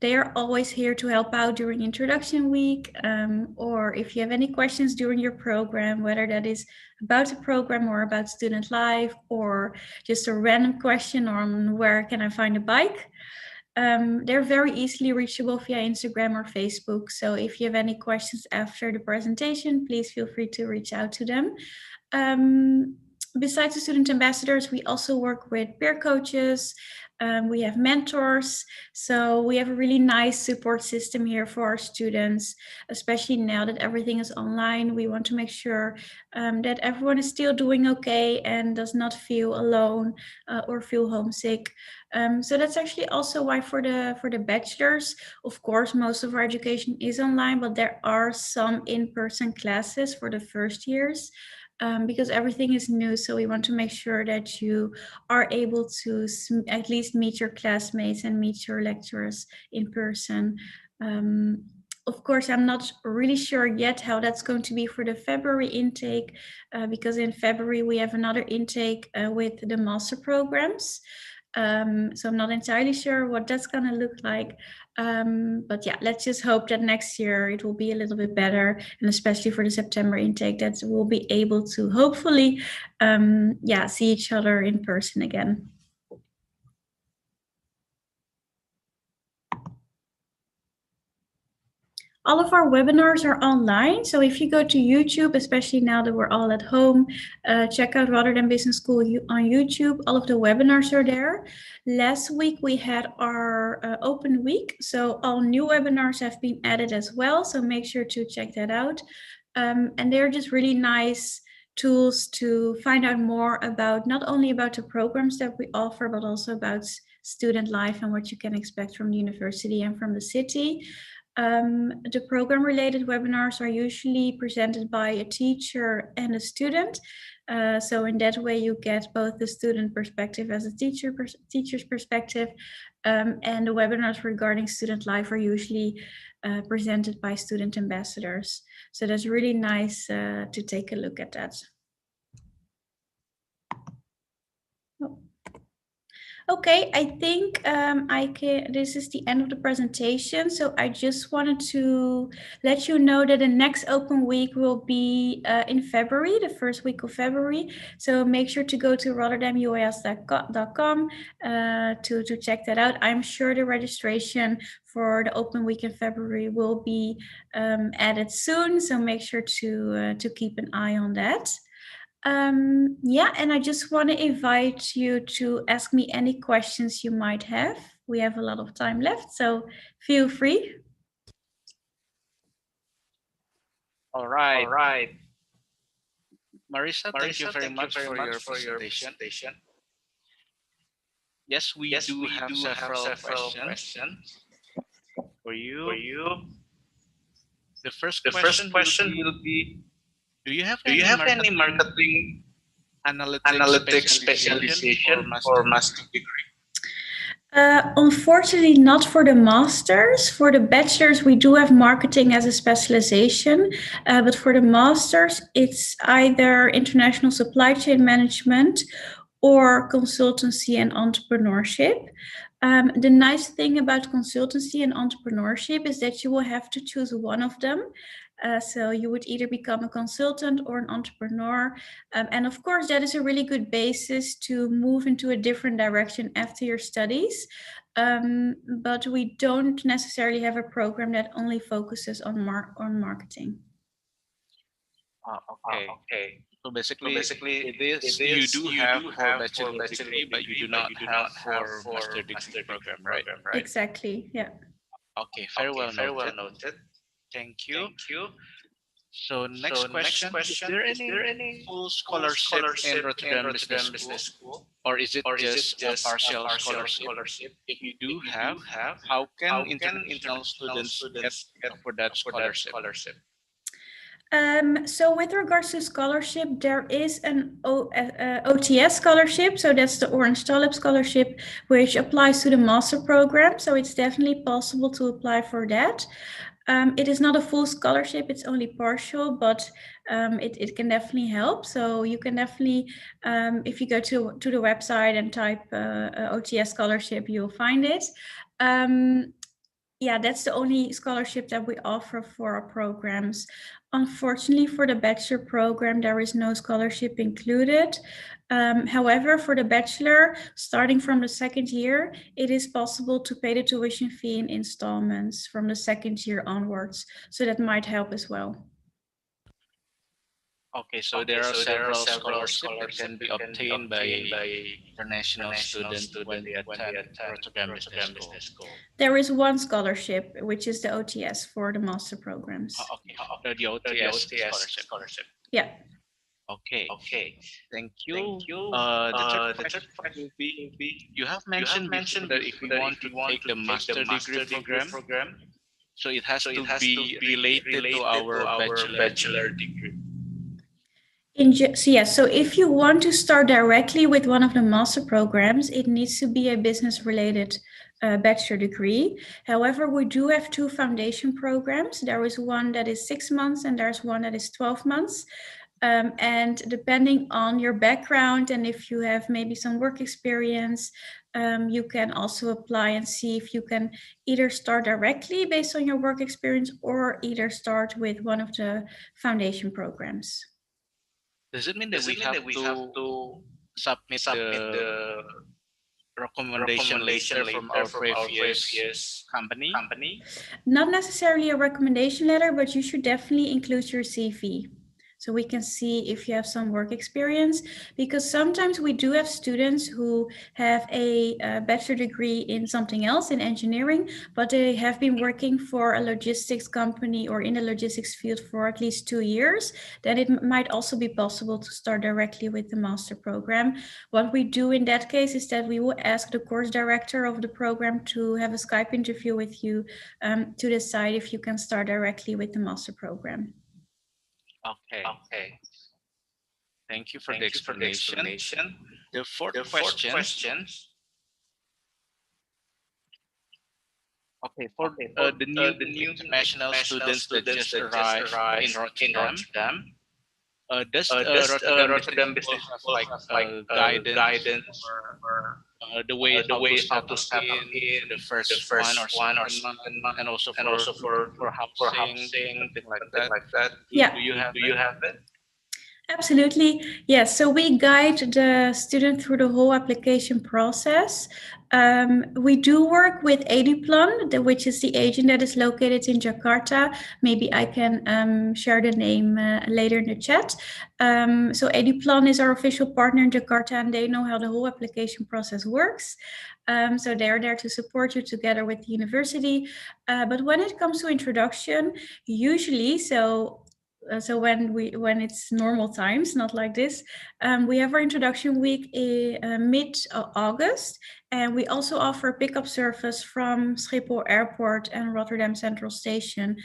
They are always here to help out during introduction week, or if you have any questions during your program, whether that is about the program or about student life, or just a random question on where can I find a bike. They're very easily reachable via Instagram or Facebook. So if you have any questions after the presentation, please feel free to reach out to them. Besides the student ambassadors, we also work with peer coaches. We have mentors. So we have a really nice support system here for our students, especially now that everything is online. We want to make sure that everyone is still doing okay and does not feel alone or feel homesick. So that's actually also why for the bachelors, of course, most of our education is online, but there are some in-person classes for the first years. Because everything is new, so we want to make sure that you are able to at least meet your classmates and meet your lecturers in person. Of course, I'm not really sure yet how that's going to be for the February intake, because in February we have another intake with the master programs. So I'm not entirely sure what that's going to look like. But yeah, let's just hope that next year it will be a little bit better, and especially for the September intake, that we'll be able to hopefully see each other in person again. All of our webinars are online. So if you go to YouTube, especially now that we're all at home, check out Rotterdam Business School on YouTube. All of the webinars are there. Last week we had our open week. So all new webinars have been added as well. So make sure to check that out. And they're just really nice tools to find out more about, not only about the programs that we offer, but also about student life and what you can expect from the university and from the city. The program-related webinars are usually presented by a teacher and a student. So in that way, you get both the student perspective as a teacher's perspective, and the webinars regarding student life are usually presented by student ambassadors. So that's really nice to take a look at that. Okay, I think this is the end of the presentation. So I just wanted to let you know that the next open week will be in February, the first week of February. So make sure to go to rotterdamuas.com to check that out. I'm sure the registration for the open week in February will be added soon. So make sure to keep an eye on that. Yeah, and I just want to invite you to ask me any questions you might have. We have a lot of time left, so feel free. All right. Marisa, thank you very much for your presentation. Yes, we do have several questions for you. The first question will be, do you have any marketing analytics specialization for master degree? Unfortunately, not for the masters. For the bachelors, we do have marketing as a specialization, but for the masters, it's either international supply chain management or consultancy and entrepreneurship. The nice thing about consultancy and entrepreneurship is that you will have to choose one of them. So you would either become a consultant or an entrepreneur. And of course, that is a really good basis to move into a different direction after your studies. But we don't necessarily have a program that only focuses on marketing. Okay. So basically, it is you do have for bachelor degree, but you do not have for master degree program, right? Exactly. Yeah. Okay. Very well noted. Thank you. So next question: is there any full scholarship in Rotterdam Business School, or is it just a partial scholarship? If you do have, how can international students get for that scholarship? So with regards to scholarship, there is an OTS scholarship. So that's the Orange Talib scholarship, which applies to the master program. So it's definitely possible to apply for that. It is not a full scholarship, it's only partial, but it can definitely help. So you can definitely, if you go to the website and type OTS scholarship, you'll find it. Yeah, that's the only scholarship that we offer for our programs. Unfortunately, for the bachelor program, there is no scholarship included. However, for the bachelor, starting from the second year, it is possible to pay the tuition fee in installments from the second year onwards. So that might help as well. Okay, so there are several scholarships that can be obtained by international students when they attend Rotterdam Business School. There is one scholarship, which is the OTS for the master programs. Okay, the OTS scholarship. Yeah. Okay. Thank you. The third question will be, you have mentioned before that if you want to take the master degree program, so it has to be related to our bachelor degree. So if you want to start directly with one of the master programs, it needs to be a business related bachelor degree. However, we do have two foundation programs. There is one that is 6 months and there's one that is 12 months. And depending on your background and if you have maybe some work experience, you can also apply and see if you can either start directly based on your work experience or either start with one of the foundation programs. Does it mean that we have to submit the recommendation letter from our previous company? Not necessarily a recommendation letter, but you should definitely include your CV. So we can see if you have some work experience, because sometimes we do have students who have a bachelor degree in something else, in engineering, but they have been working for a logistics company or in the logistics field for at least 2 years. Then it might also be possible to start directly with the master program. What we do in that case is that we will ask the course director of the program to have a Skype interview with you to decide if you can start directly with the master program. Okay. Thank you for the explanation. The fourth question. Okay, for the new international students that just arrived in Rotterdam, does Rotterdam Business School have like guidance or the way how to settle in the first 1 or 2 months, and also for housing, something like that? Yeah. Do you have it? Absolutely, yes. So we guide the student through the whole application process. We do work with Eduplan, which is the agent that is located in Jakarta. Maybe I can share the name later in the chat. So Eduplan is our official partner in Jakarta, and they know how the whole application process works. So they're there to support you together with the university. But when it comes to introduction, usually, so when it's normal times, not like this, we have our introduction week in mid-August, and we also offer a pickup service from Schiphol Airport and Rotterdam Central Station.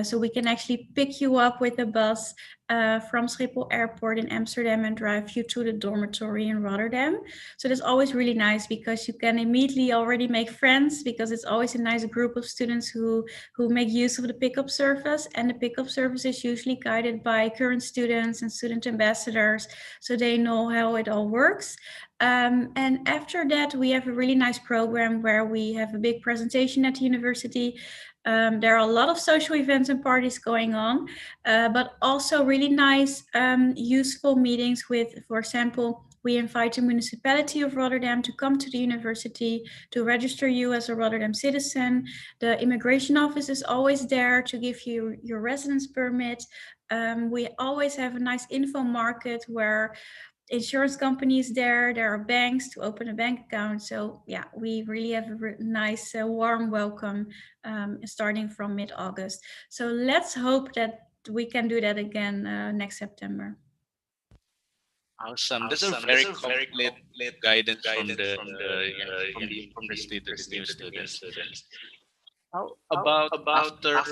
So we can actually pick you up with a bus from Schiphol Airport in Amsterdam and drive you to the dormitory in Rotterdam. So that's always really nice because you can immediately already make friends, because it's always a nice group of students who make use of the pickup service. And the pickup service is usually guided by current students and student ambassadors, so they know how it all works. And after that, we have a really nice program where we have a big presentation at the university. There are a lot of social events and parties going on, but also really nice, useful meetings with, for example, we invite the municipality of Rotterdam to come to the university to register you as a Rotterdam citizen. The immigration office is always there to give you your residence permit. We always have a nice info market where insurance companies there are banks to open a bank account. So yeah, we really have a nice warm welcome starting from mid-August. So let's hope that we can do that again next September. Awesome. That's a very complete guidance from the university to the new students. How about after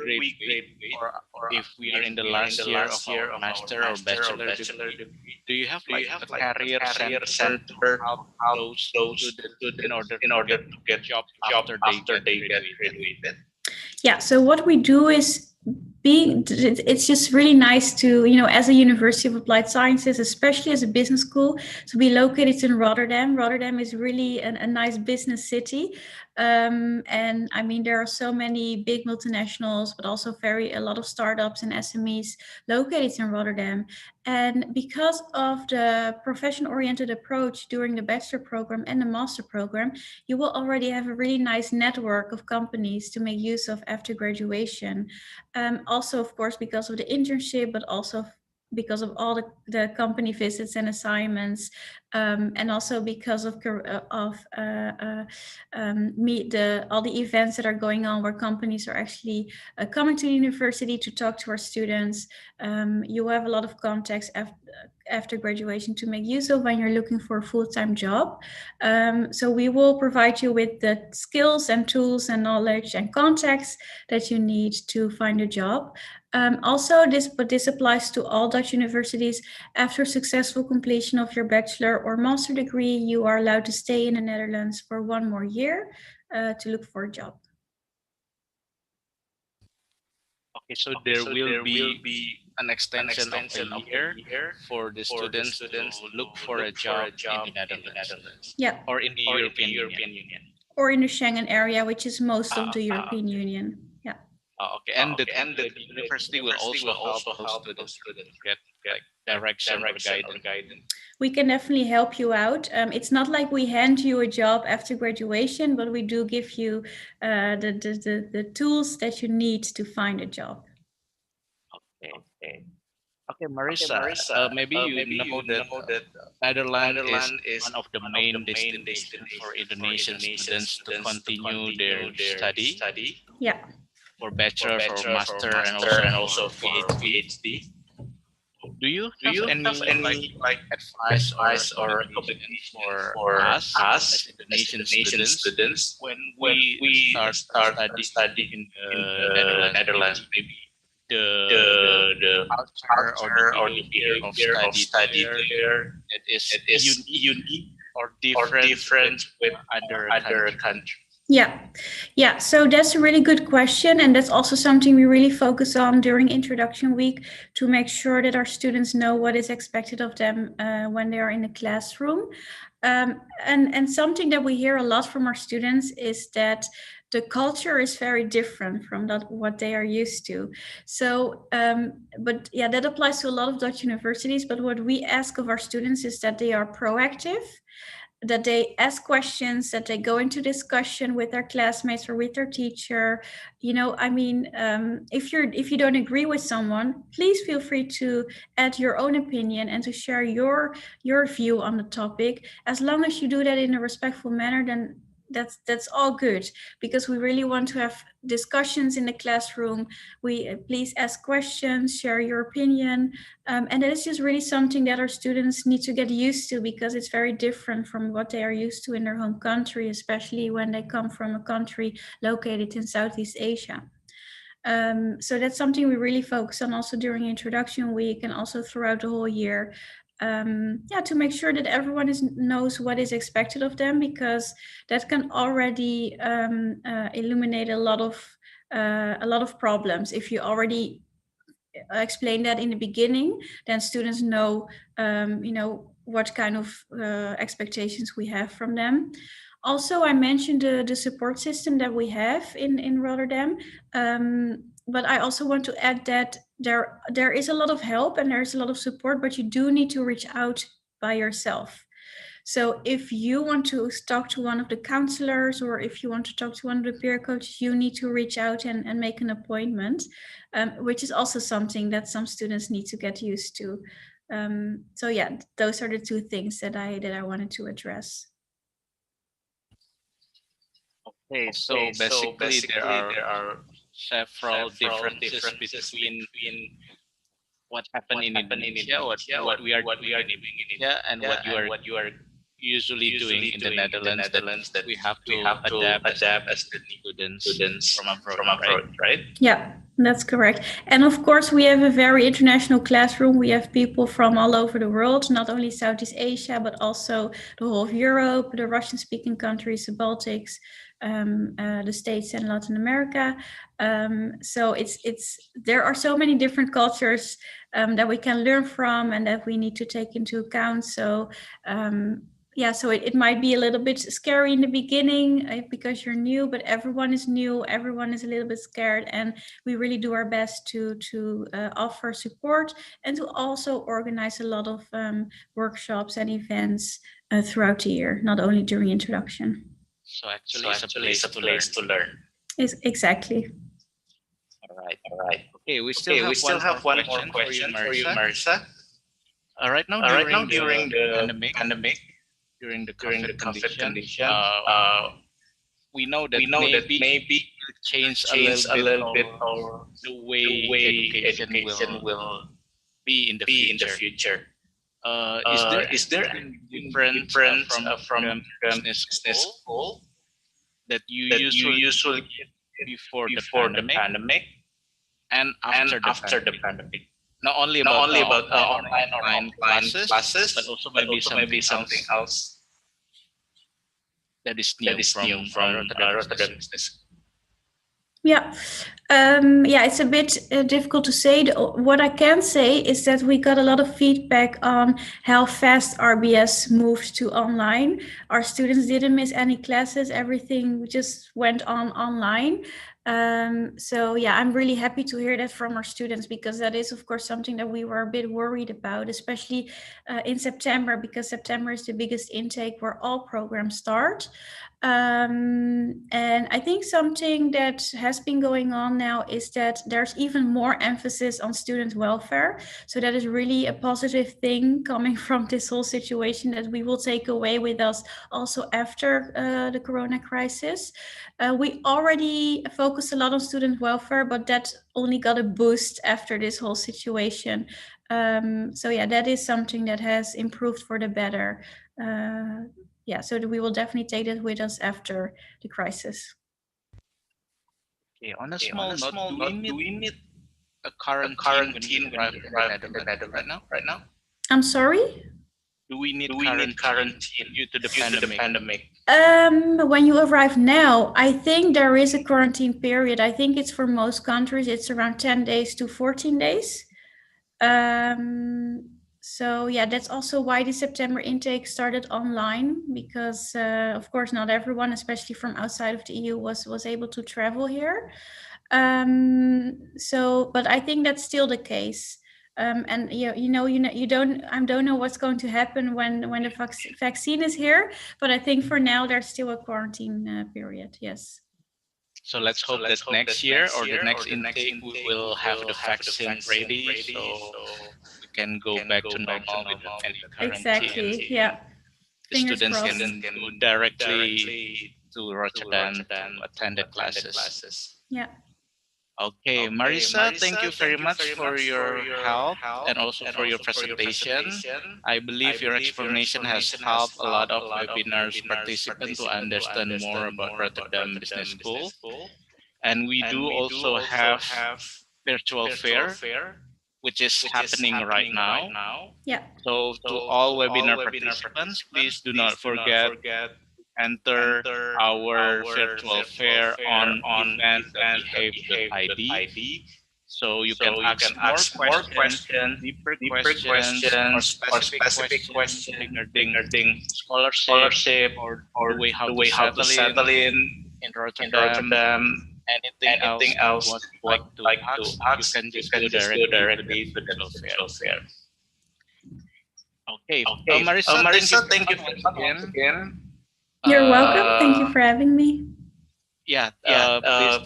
we graduate, or if we are in the last year of our master or bachelor degree, do you have like a career center to help those students in order to get job after they get graduated? Yeah, so what we do is it's just really nice to, as a University of Applied Sciences, especially as a business school, to be located in Rotterdam. Rotterdam is really a nice business city. And I mean, there are so many big multinationals, but also a lot of startups and SMEs located in Rotterdam. And because of the profession-oriented approach during the bachelor program and the master program, you will already have a really nice network of companies to make use of after graduation. Also, of course, because of the internship, but also because of all the company visits and assignments, and also because of all the events that are going on where companies are actually coming to the university to talk to our students. You have a lot of contacts after graduation to make use of when you're looking for a full-time job. So we will provide you with the skills and tools and knowledge and contacts that you need to find a job. Also, this applies to all Dutch universities. After successful completion of your bachelor or master degree, you are allowed to stay in the Netherlands for 1 more year to look for a job. Okay, so there will be an extension of a year for the students to look for a job in the Netherlands. Yeah. Or in the European Union. Or in the Schengen area, which is most of the European Union. Yeah. Okay, and the university will also help those students to get like direction or guidance. We can definitely help you out. It's not like we hand you a job after graduation, but we do give you the tools that you need to find a job. Okay, Marissa, maybe you know that Netherlands is one of the main destinations for Indonesian students to continue their study. Yeah. For bachelor, for master, and also for PhD. Do you have any advice or recommendations for us as Indonesian students when we start studying in the Netherlands? Maybe the culture or the behavior of study there is unique or different with other countries. Yeah. So that's a really good question. And that's also something we really focus on during introduction week, to make sure that our students know what is expected of them when they are in the classroom. And something that we hear a lot from our students is that the culture is very different from what they are used to. So, but yeah, that applies to a lot of Dutch universities. But what we ask of our students is that they are proactive, that they ask questions, that they go into discussion with their classmates or with their teacher. You know, I mean, if you don't agree with someone, please feel free to add your own opinion and to share your view on the topic. As long as you do that in a respectful manner, then that's all good, because we really want to have discussions in the classroom. We please ask questions, share your opinion, and that is just really something that our students need to get used to, because it's very different from what they are used to in their home country, especially when they come from a country located in Southeast Asia. So that's something we really focus on also during introduction week and also throughout the whole year. To make sure that everyone knows what is expected of them, because that can already illuminate a lot of problems. If you already explain that in the beginning, then students know, what kind of expectations we have from them. Also, I mentioned the support system that we have in Rotterdam. But I also want to add that there is a lot of help and there's a lot of support, but you do need to reach out by yourself. So if you want to talk to one of the counselors, or if you want to talk to one of the peer coaches, you need to reach out and make an appointment, which is also something that some students need to get used to. So yeah, those are the two things that I wanted to address. Okay, so basically there are several differences between what happened in Indonesia, what we are doing in Indonesia, and what you are usually doing in the Netherlands, that we have to adapt as the students from abroad, right? Yeah, that's correct. And of course, we have a very international classroom. We have people from all over the world, not only Southeast Asia, but also the whole of Europe, the Russian-speaking countries, the Baltics, the States, and Latin America. So there are so many different cultures that we can learn from and that we need to take into account. So so it might be a little bit scary in the beginning because you're new, but everyone is new, everyone is a little bit scared, and we really do our best to offer support and to also organize a lot of workshops and events throughout the year, not only during introduction. So actually it's a place to learn. Exactly. All right. Okay, we still have one more question for you, Marissa. Right now during the pandemic, during the COVID condition, we know that maybe change a little bit or the way education will be in the future. Is there any different from business school that you usually get before the pandemic and after the pandemic? Not only about online classes, but also maybe something else that is new from Rotterdam Business. Yeah, it's a bit difficult to say. What I can say is that we got a lot of feedback on how fast RBS moved to online. Our students didn't miss any classes. Everything just went online. So yeah, I'm really happy to hear that from our students, because that is of course something that we were a bit worried about, especially in September, because September is the biggest intake where all programs start. And I think something that has been going on now is that there's even more emphasis on student welfare. So that is really a positive thing coming from this whole situation that we will take away with us also after the Corona crisis. We already focused a lot on student welfare, but that only got a boost after this whole situation. So yeah, that is something that has improved for the better. So we will definitely take that with us after the crisis. Okay, on a small note, do we need a quarantine when we arrive in the Netherlands right now? I'm sorry? Do we need quarantine due to the pandemic? When you arrive now, I think there is a quarantine period. I think it's for most countries, it's around 10 days to 14 days. So yeah, that's also why the September intake started online, because of course not everyone, especially from outside of the EU, was able to travel here. But I think that's still the case. And you don't know what's going to happen when the vaccine is here. But I think for now there's still a quarantine period. Yes. So let's hope that next year or the next intake we will have the vaccine ready, so we can go back to normal without any quarantine. Exactly. Yeah. The Fingers students crossed. can go directly to Rotterdam to attend the classes. Yeah. Okay, Marisa, thank you very much for your help and also for your presentation. I believe your explanation has helped a lot of webinars participants to understand more about Rotterdam Business School. And we do also have virtual fair, which is happening right now. Yeah. So to all webinar participants, please do not forget enter our virtual fair on event.ehef.id. So you can ask more questions, deeper questions, or specific questions regarding scholarship or the way how to settle in Rotterdam. Anything else you would like to ask, you can just go directly to the virtual fair. Okay, Marisa, thank you very much once again. You're welcome. Thank you for having me. Yeah,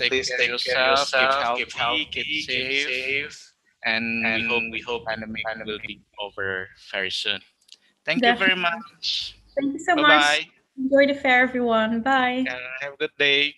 please take care of yourself, keep healthy, keep safe, and we hope the pandemic will be over very soon. Thank you very Definitely. much. Thank you so Bye much. bye. Enjoy the fair, everyone. Bye. Have a good day.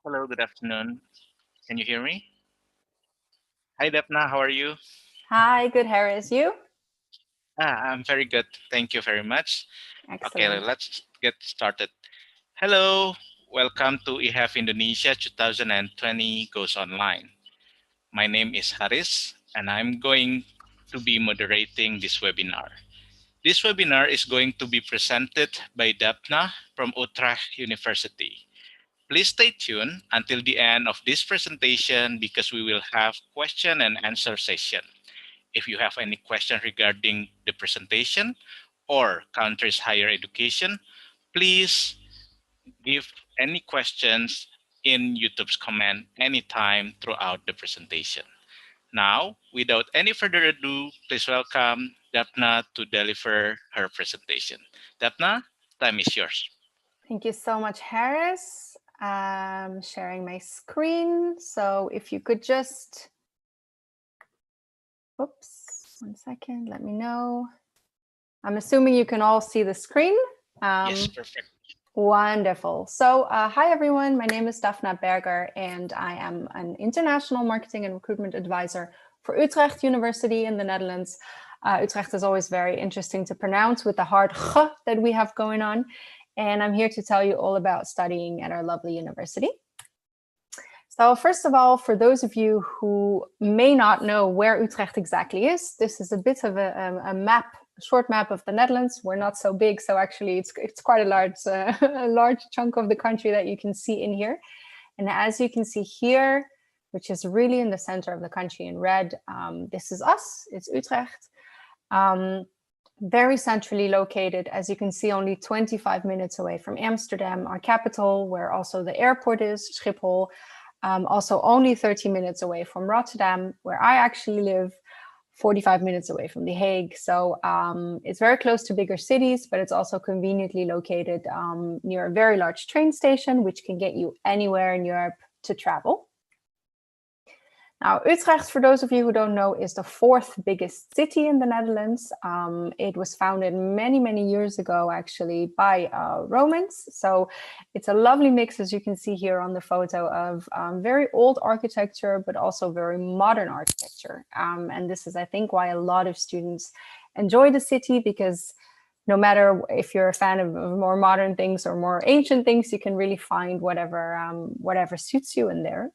Hello, good afternoon. Can you hear me? Hi, Dapna. How are you? Hi, good, Harris. You? I'm very good. Thank you very much. Okay, Excellent. let's get started. Hello, welcome to EHEF Indonesia 2020 Goes Online. My name is Haris, and I'm going to be moderating this webinar. This webinar is going to be presented by Dapna from Utrecht University. Please stay tuned until the end of this presentation because we will have question and answer session. If you have any question regarding the presentation or country's higher education, please give any questions in YouTube's comment anytime throughout the presentation. Now, without any further ado, please welcome Dapna to deliver her presentation. Dapna, time is yours. Thank you so much, Harris. I'm sharing my screen. So if you could just, oops, 1 second, let me know. I'm assuming you can all see the screen. Yes, perfect. Wonderful. So hi, everyone. My name is Daphna Berger, and I am an international marketing and recruitment advisor for Utrecht University in the Netherlands. Utrecht is always very interesting to pronounce with the hard G that we have going on. And I'm here to tell you all about studying at our lovely university. So first of all, for those of you who may not know where Utrecht exactly is, this is a bit of a map, a short map of the Netherlands. We're not so big, so actually it's quite a large chunk of the country that you can see in here. And as you can see here, which is really in the center of the country in red, this is us, it's Utrecht. Very centrally located, as you can see, only 25 minutes away from Amsterdam, our capital, where also the airport is, Schiphol. Also only 30 minutes away from Rotterdam, where I actually live, 45 minutes away from The Hague. So it's very close to bigger cities, but it's also conveniently located near a very large train station, which can get you anywhere in Europe to travel. Now, Utrecht, for those of you who don't know, is the 4th biggest city in the Netherlands. It was founded many, many years ago, actually, by Romans. So it's a lovely mix, as you can see here on the photo, of very old architecture, but also very modern architecture. And this is, I think, why a lot of students enjoy the city, because no matter if you're a fan of more modern things or more ancient things, you can really find whatever suits you in there.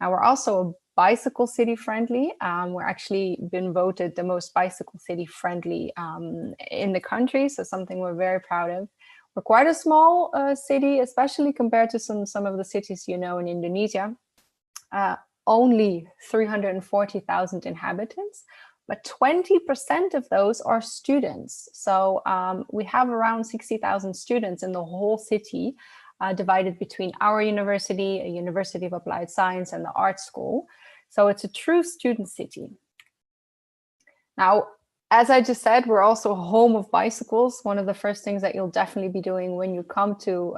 Now, we're also a bicycle city friendly. We're actually been voted the most bicycle city friendly in the country. So something we're very proud of. We're quite a small city, especially compared to some of the cities you know in Indonesia. Only 340,000 inhabitants, but 20% of those are students. So we have around 60,000 students in the whole city, divided between our university, a University of Applied Science, and the art school. So it's a true student city. Now, as I just said, we're also home of bicycles. One of the first things that you'll definitely be doing when you come to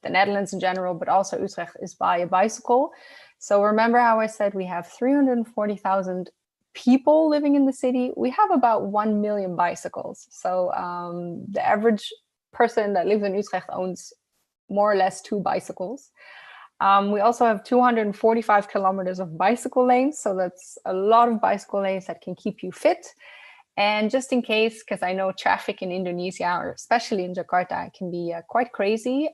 the Netherlands in general, but also Utrecht, is buy a bicycle. So remember how I said we have 340,000 people living in the city? We have about 1 million bicycles. So the average person that lives in Utrecht owns more or less 2 bicycles. We also have 245 kilometers of bicycle lanes. So that's a lot of bicycle lanes that can keep you fit. And just in case, because I know traffic in Indonesia, or especially in Jakarta, can be quite crazy.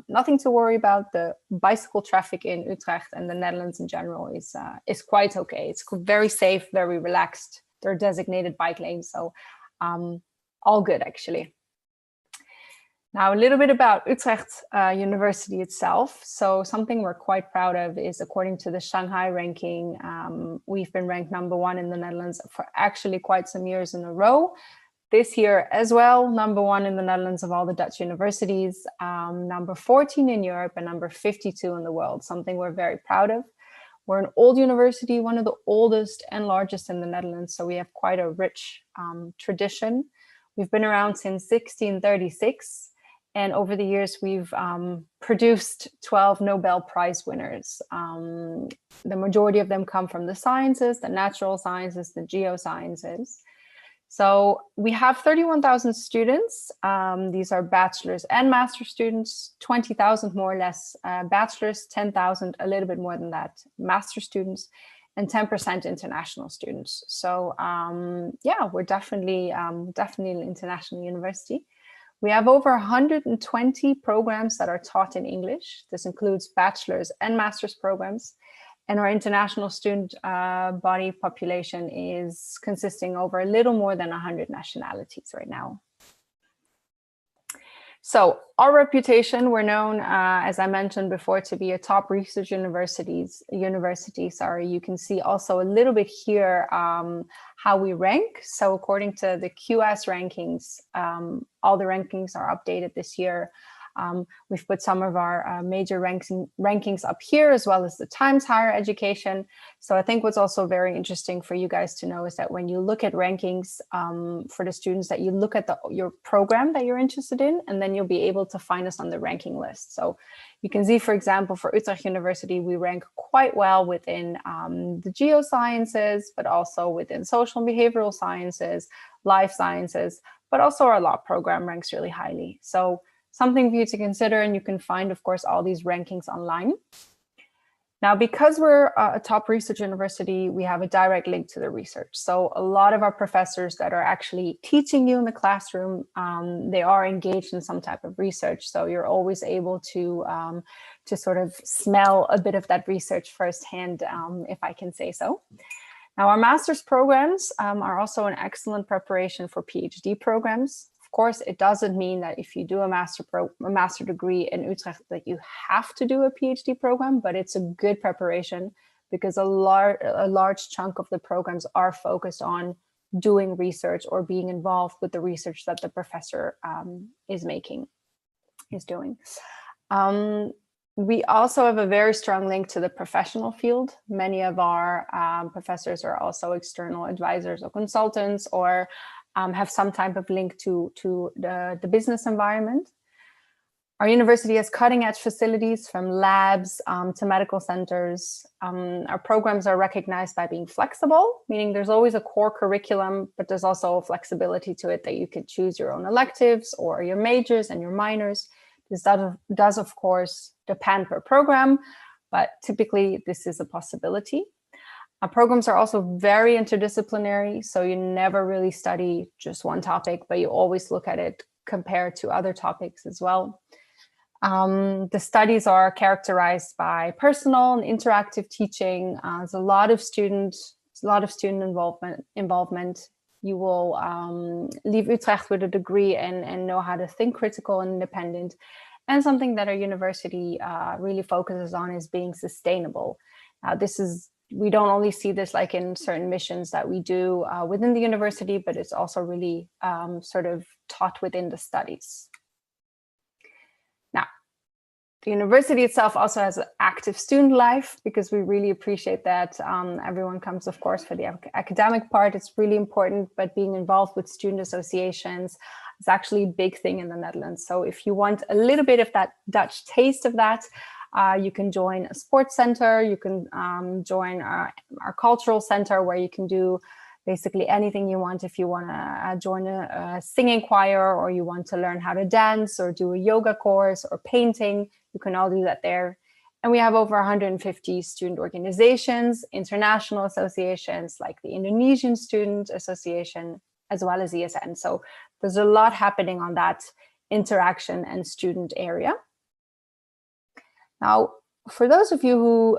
Nothing to worry about. The bicycle traffic in Utrecht and the Netherlands in general is quite okay. It's very safe, very relaxed. There are designated bike lanes. So all good, actually. Now, a little bit about Utrecht University itself. So something we're quite proud of is, according to the Shanghai ranking, we've been ranked #1 in the Netherlands for actually quite some years in a row. This year as well, #1 in the Netherlands of all the Dutch universities, number 14 in Europe, and number 52 in the world, something we're very proud of. We're an old university, one of the oldest and largest in the Netherlands, so we have quite a rich tradition. We've been around since 1636. And over the years, we've produced 12 Nobel Prize winners. The majority of them come from the sciences, the natural sciences, the geosciences. So we have 31,000 students. These are bachelor's and master's students, 20,000 more or less bachelor's, 10,000, a little bit more than that, master's students, and 10% international students. So yeah, we're definitely an international university. We have over 120 programs that are taught in English. This includes bachelor's and master's programs. And our international student body population is consisting over a little more than 100 nationalities right now. So our reputation, we're known, as I mentioned before, to be a top research university. You can see also a little bit here how we rank. So according to the QS rankings, all the rankings are updated this year. We've put some of our major rankings up here, as well as the Times Higher Education. So I think what's also very interesting for you guys to know is that when you look at rankings for the students, that you look at your program that you're interested in, and then you'll be able to find us on the ranking list. So you can see, for example, for Utrecht University, we rank quite well within the geosciences, but also within social and behavioral sciences, life sciences, but also our law program ranks really highly. So something for you to consider, and you can find, of course, all these rankings online. Now, because we're a top research university, we have a direct link to the research. So a lot of our professors that are actually teaching you in the classroom, they are engaged in some type of research. So you're always able to sort of smell a bit of that research firsthand, if I can say so. Now, our master's programs are also an excellent preparation for PhD programs. Of course, it doesn't mean that if you do a master degree in Utrecht that you have to do a PhD program, but it's a good preparation because a large chunk of the programs are focused on doing research or being involved with the research that the professor is doing. We also have a very strong link to the professional field. Many of our professors are also external advisors or consultants, or have some type of link to the business environment. Our university has cutting-edge facilities from labs to medical centers. Our programs are recognized by being flexible, meaning there's always a core curriculum, but there's also flexibility to it that you can choose your own electives or your majors and your minors. This does of course, depend per program, but typically this is a possibility. Our programs are also very interdisciplinary, so you never really study just one topic, but you always look at it compared to other topics as well. The studies are characterized by personal and interactive teaching. There's a lot of student involvement. You will leave Utrecht with a degree and know how to think critical and independent. And something that our university really focuses on is being sustainable. We don't only see this like in certain missions that we do within the university, but it's also really sort of taught within the studies. Now, the university itself also has an active student life because we really appreciate that. Everyone comes, of course, for the academic part. It's really important, but being involved with student associations is actually a big thing in the Netherlands. So if you want a little bit of that Dutch taste of that, you can join a sports center, you can join our cultural center where you can do basically anything you want. If you want to join a singing choir, or you want to learn how to dance or do a yoga course or painting, you can all do that there. And we have over 150 student organizations, international associations like the Indonesian Student Association, as well as ESN. So there's a lot happening on that interaction and student area. Now, for those of you who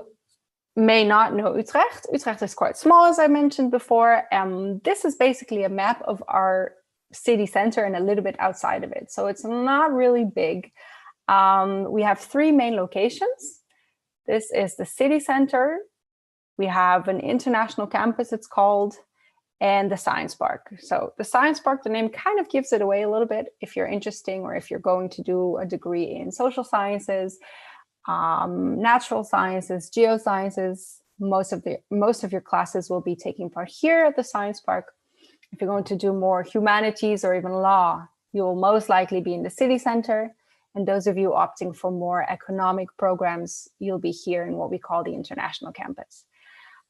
may not know Utrecht, Utrecht is quite small, as I mentioned before. This is basically a map of our city center and a little bit outside of it. So it's not really big. We have three main locations. This is the city center. We have an international campus, it's called, and the science park. So the science park, the name kind of gives it away a little bit if you're interested or if you're going to do a degree in social sciences, natural sciences, geosciences. Most of your classes will be taking part here at the science park. If you're going to do more humanities or even law, you will most likely be in the city center. And those of you opting for more economic programs, you'll be here in what we call the international campus.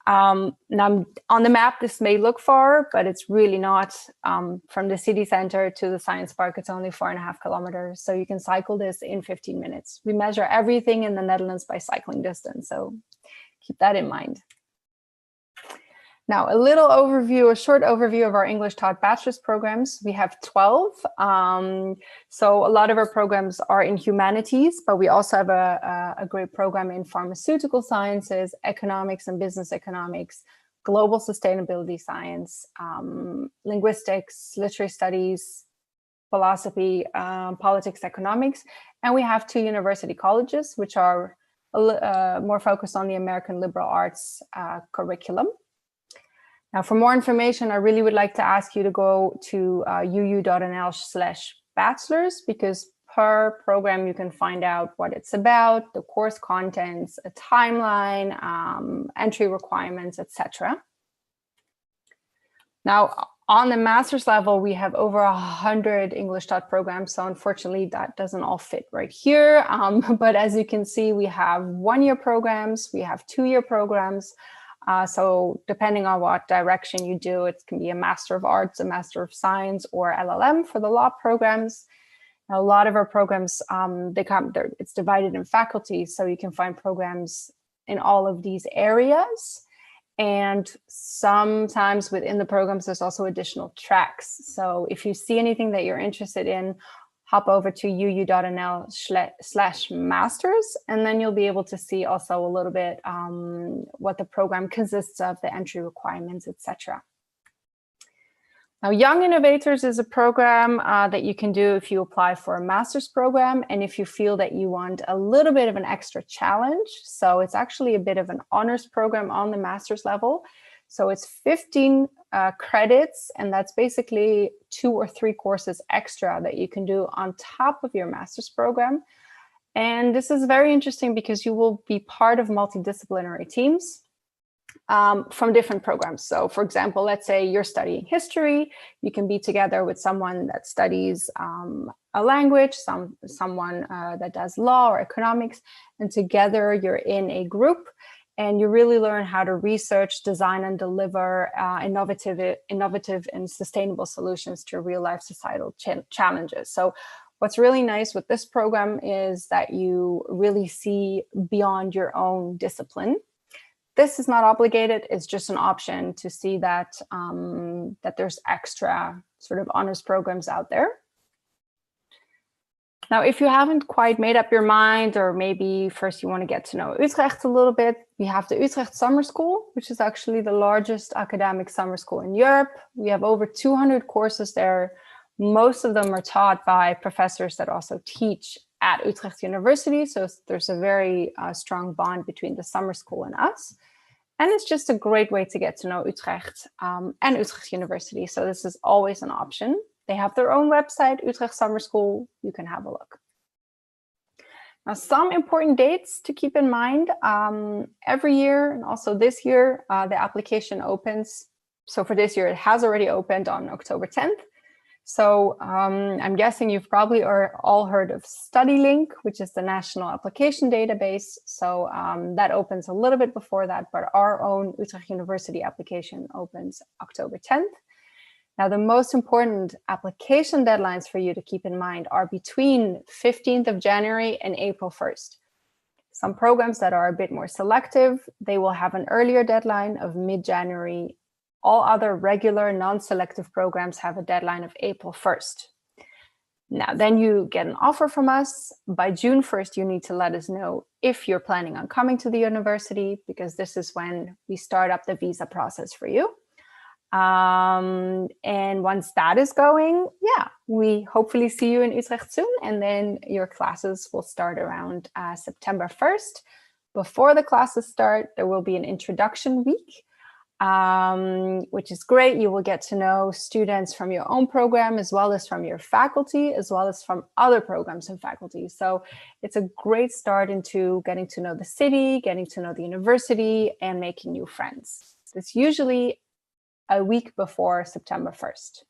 Now, on the map, this may look far, but it's really not. From the city center to the science park, it's only 4.5 kilometers. So you can cycle this in 15 minutes. We measure everything in the Netherlands by cycling distance. So keep that in mind. Now, a short overview of our English taught bachelor's programs. We have 12. So a lot of our programs are in humanities, but we also have a great program in pharmaceutical sciences, economics and business economics, global sustainability science, linguistics, literary studies, philosophy, politics, economics. And we have 2 university colleges, which are more focused on the American liberal arts curriculum. Now, for more information, I really would like to ask you to go to uu.nl/bachelors, because per program you can find out what it's about, the course contents, a timeline, entry requirements, etc. Now, on the master's level, we have over 100 English taught programs. So unfortunately, that doesn't all fit right here. But as you can see, we have 1-year programs, we have 2-year programs. So depending on what direction you do, it can be a Master of Arts, a Master of Science, or LLM for the law programs. Now, a lot of our programs, it's divided in faculties, so you can find programs in all of these areas. And sometimes within the programs, there's also additional tracks. So if you see anything that you're interested in, hop over to uu.nl/masters, and then you'll be able to see also a little bit what the program consists of, the entry requirements, etc. Now, Young Innovators is a program that you can do if you apply for a master's program and if you feel that you want a little bit of an extra challenge. So it's actually a bit of an honors program on the master's level. So it's 15 credits, and that's basically 2 or 3 courses extra that you can do on top of your master's program. And this is very interesting because you will be part of multidisciplinary teams from different programs. So for example, let's say you're studying history, you can be together with someone that studies a language, someone that does law or economics, and together you're in a group. And you really learn how to research, design, and deliver innovative and sustainable solutions to real-life societal challenges. So what's really nice with this program is that you really see beyond your own discipline. This is not obligated, it's just an option to see that, that there's extra sort of honors programs out there. Now, if you haven't quite made up your mind, or maybe first you want to get to know Utrecht a little bit, we have the Utrecht Summer School, which is actually the largest academic summer school in Europe. We have over 200 courses there. Most of them are taught by professors that also teach at Utrecht University. So there's a very strong bond between the summer school and us. And it's just a great way to get to know Utrecht and Utrecht University. So this is always an option. They have their own website, Utrecht Summer School. You can have a look. Now, some important dates to keep in mind. Every year, and also this year, the application opens. So for this year, it has already opened on October 10th. So I'm guessing you've probably all heard of StudyLink, which is the national application database. So that opens a little bit before that, but our own Utrecht University application opens October 10th. Now, the most important application deadlines for you to keep in mind are between 15th of January and April 1st. Some programs that are a bit more selective, they will have an earlier deadline of mid-January. All other regular non-selective programs have a deadline of April 1st. Now, then you get an offer from us. By June 1st, you need to let us know if you're planning on coming to the university, because this is when we start up the visa process for you. And once that is going, yeah, we hopefully see you in Utrecht soon. And then your classes will start around September 1st. Before the classes start, there will be an introduction week, which is great. You will get to know students from your own program, as well as from your faculty, as well as from other programs and faculty. So it's a great start into getting to know the city, getting to know the university, and making new friends. It's usually a week before September 1st.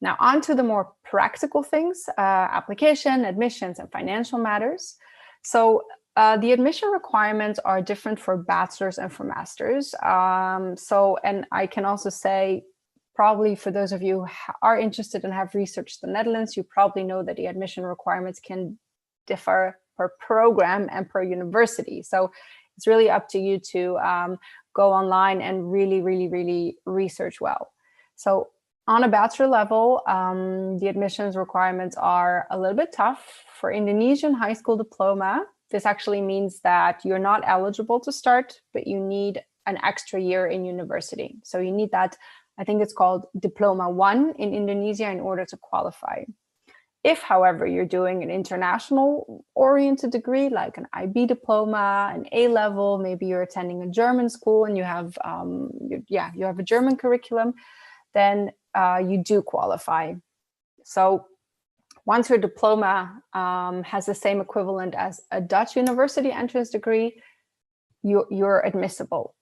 Now, on to the more practical things, application, admissions, and financial matters. So the admission requirements are different for bachelor's and for master's. And I can also say, probably for those of you who are interested and have researched the Netherlands, you probably know that the admission requirements can differ per program and per university. So it's really up to you to go online and really research well. So on a bachelor level, the admissions requirements are a little bit tough. For Indonesian high school diploma, this actually means that you're not eligible to start, but you need an extra year in university. So you need that, I think it's called Diploma 1 in Indonesia in order to qualify. If, however, you're doing an international oriented degree, like an IB diploma, an A-level, maybe you're attending a German school and you have, you have a German curriculum, then you do qualify. So once your diploma has the same equivalent as a Dutch university entrance degree, you're admissible.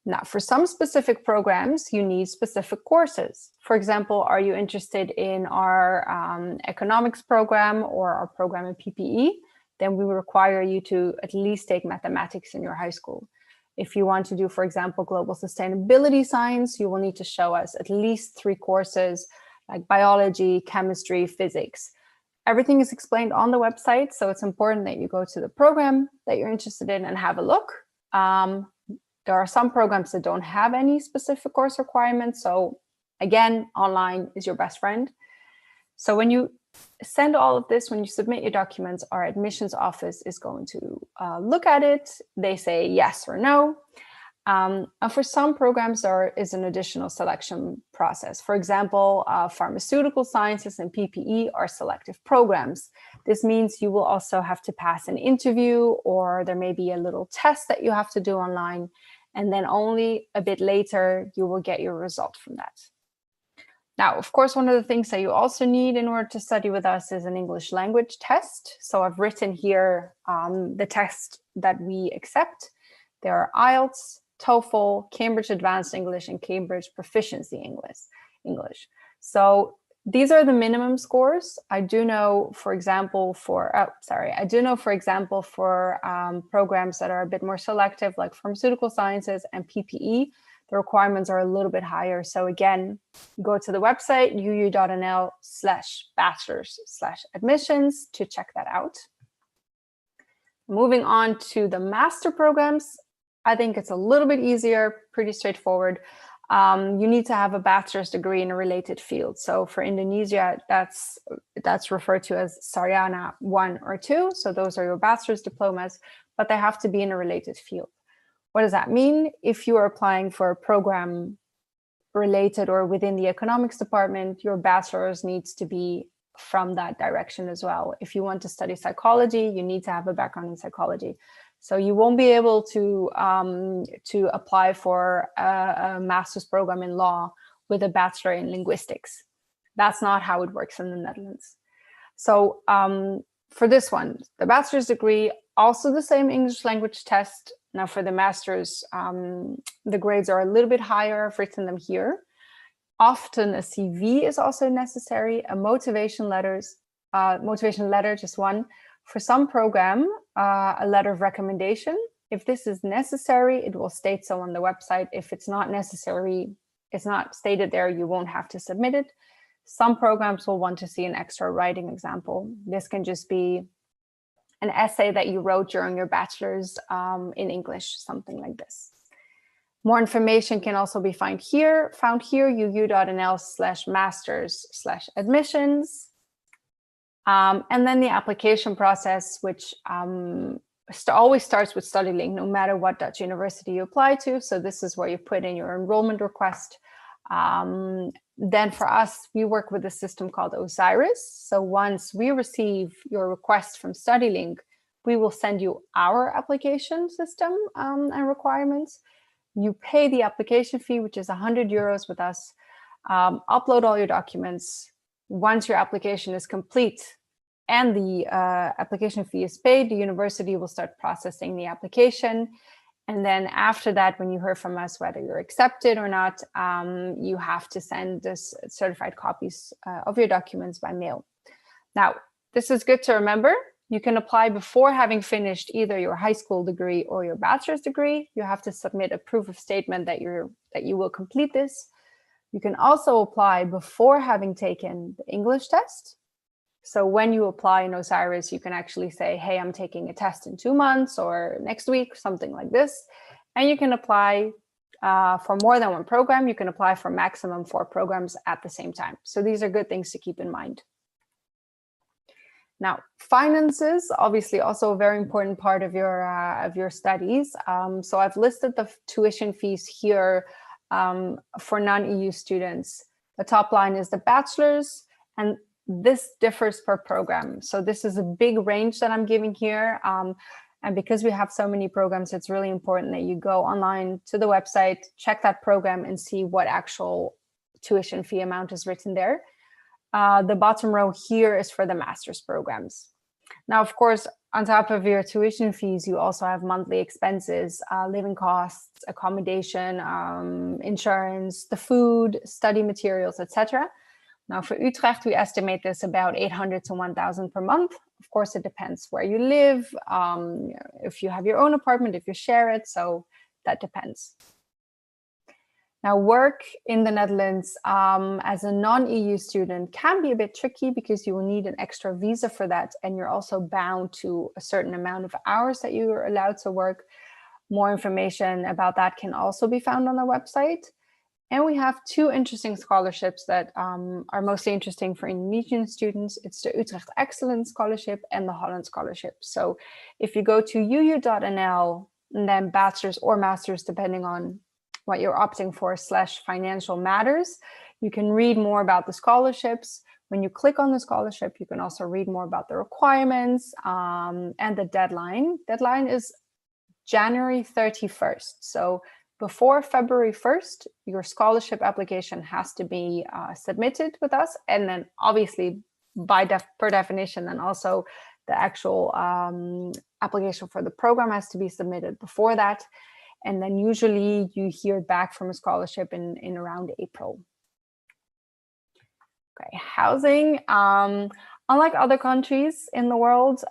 Now, for some specific programs, you need specific courses. For example, are you interested in our economics program or our program in PPE? Then we require you to at least take mathematics in your high school. If you want to do, for example, global sustainability science, you will need to show us at least 3 courses like biology, chemistry, physics. Everything is explained on the website, so it's important that you go to the program that you're interested in and have a look. There are some programs that don't have any specific course requirements. So again, online is your best friend. So when you send all of this, when you submit your documents, our admissions office is going to look at it. They say yes or no. And for some programs, there is an additional selection process. For example, pharmaceutical sciences and PPE are selective programs. This means you will also have to pass an interview, or there may be a little test that you have to do online. And then only a bit later, you will get your result from that. Now, of course, one of the things that you also need in order to study with us is an English language test. So I've written here the test that we accept. There are IELTS, TOEFL, Cambridge Advanced English, and Cambridge Proficiency English. So these are the minimum scores. I do know, for example, for programs that are a bit more selective, like pharmaceutical sciences and PPE, the requirements are a little bit higher. So again, go to the website, uu.nl/bachelors/admissions to check that out. Moving on to the master programs, I think it's a little bit easier, pretty straightforward. You need to have a bachelor's degree in a related field. So for Indonesia, that's referred to as Sarjana 1 or 2. So those are your bachelor's diplomas, but they have to be in a related field. What does that mean? If you are applying for a program related or within the economics department, your bachelor's needs to be from that direction as well. If you want to study psychology, you need to have a background in psychology. So you won't be able to apply for a master's program in law with a bachelor in linguistics. That's not how it works in the Netherlands. So for this one, the bachelor's degree, also the same English language test. Now for the master's, the grades are a little bit higher. I've written them here. Often a CV is also necessary, a motivation letter, just one. For some program, a letter of recommendation. If this is necessary, it will state so on the website. If it's not necessary, it's not stated there, you won't have to submit it. Some programs will want to see an extra writing example. This can just be an essay that you wrote during your bachelor's in English, something like this. More information can also be found here, uu.nl/masters/admissions. And then the application process, which always starts with StudyLink, no matter what Dutch university you apply to. So this is where you put in your enrollment request. Then for us, we work with a system called Osiris. So once we receive your request from StudyLink, we will send you our application system and requirements. You pay the application fee, which is 100 euros with us, upload all your documents. Once your application is complete and the application fee is paid, the university will start processing the application. And then after that, when you hear from us whether you're accepted or not, you have to send us certified copies of your documents by mail. Now, this is good to remember. You can apply before having finished either your high school degree or your bachelor's degree. You have to submit a proof of statement that you will complete this. You can also apply before having taken the English test. So when you apply in Osiris, you can actually say, hey, I'm taking a test in 2 months or next week, something like this. And you can apply for more than one program. You can apply for maximum 4 programs at the same time. So these are good things to keep in mind. Now, finances, obviously also a very important part of your studies. So I've listed the tuition fees here for non-EU students. The top line is the bachelor's, and this differs per program. So this is a big range that I'm giving here. And because we have so many programs, it's really important that you go online to the website, check that program and see what actual tuition fee amount is written there. The bottom row here is for the master's programs. Now, of course, on top of your tuition fees, you also have monthly expenses, living costs, accommodation, insurance, the food, study materials, etc. Now, for Utrecht, we estimate this about 800 to 1,000 per month. Of course, it depends where you live, if you have your own apartment, if you share it, so that depends. Now, work in the Netherlands as a non-EU student can be a bit tricky because you will need an extra visa for that, and you're also bound to a certain amount of hours that you are allowed to work. More information about that can also be found on the website. And we have 2 interesting scholarships that are mostly interesting for Indonesian students. It's the Utrecht Excellence Scholarship and the Holland Scholarship. So if you go to uu.nl and then bachelor's or master's, depending on what you're opting for / financial matters, you can read more about the scholarships. When you click on the scholarship, you can also read more about the requirements and the deadline. Deadline is January 31st. So before February 1st, your scholarship application has to be submitted with us. And then obviously, per definition, then also the actual application for the program has to be submitted before that. And then usually you hear back from a scholarship in around April. Okay, housing. Unlike other countries in the world,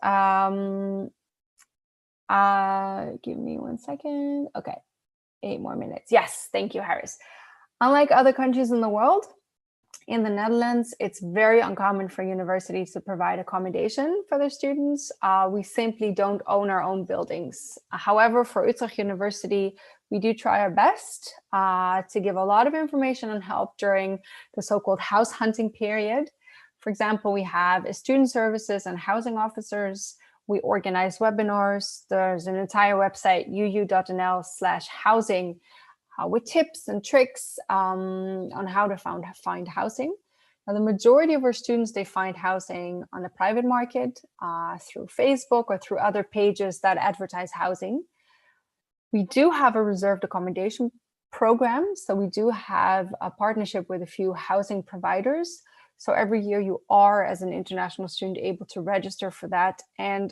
give me 1 second. Okay. 8 more minutes. Yes, thank you, Harris. Unlike other countries in the world, in the Netherlands, it's very uncommon for universities to provide accommodation for their students. We simply don't own our own buildings. However, for Utrecht University, we do try our best to give a lot of information and help during the so-called house hunting period. For example, we have student services and housing officers. We organize webinars. There's an entire website, uu.nl/housing, with tips and tricks on how to find housing. Now, the majority of our students, they find housing on the private market through Facebook or through other pages that advertise housing. We do have a reserved accommodation program. So we do have a partnership with a few housing providers. So every year you are, as an international student, able to register for that. And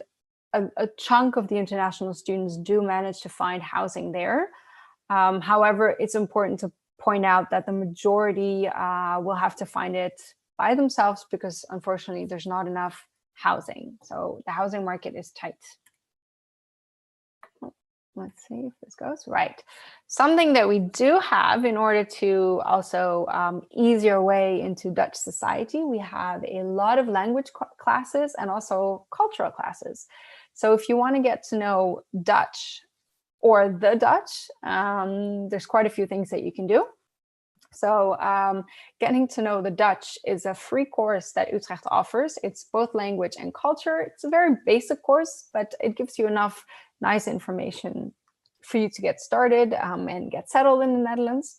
a chunk of the international students do manage to find housing there. However, it's important to point out that the majority will have to find it by themselves because unfortunately there's not enough housing. So the housing market is tight. Let's see if this goes right. Something that we do have in order to also ease your way into Dutch society, we have a lot of language classes and also cultural classes. So if you want to get to know Dutch or the Dutch, there's quite a few things that you can do. So getting to know the Dutch is a free course that Utrecht offers. It's both language and culture. It's a very basic course, but it gives you enough nice information for you to get started and get settled in the Netherlands.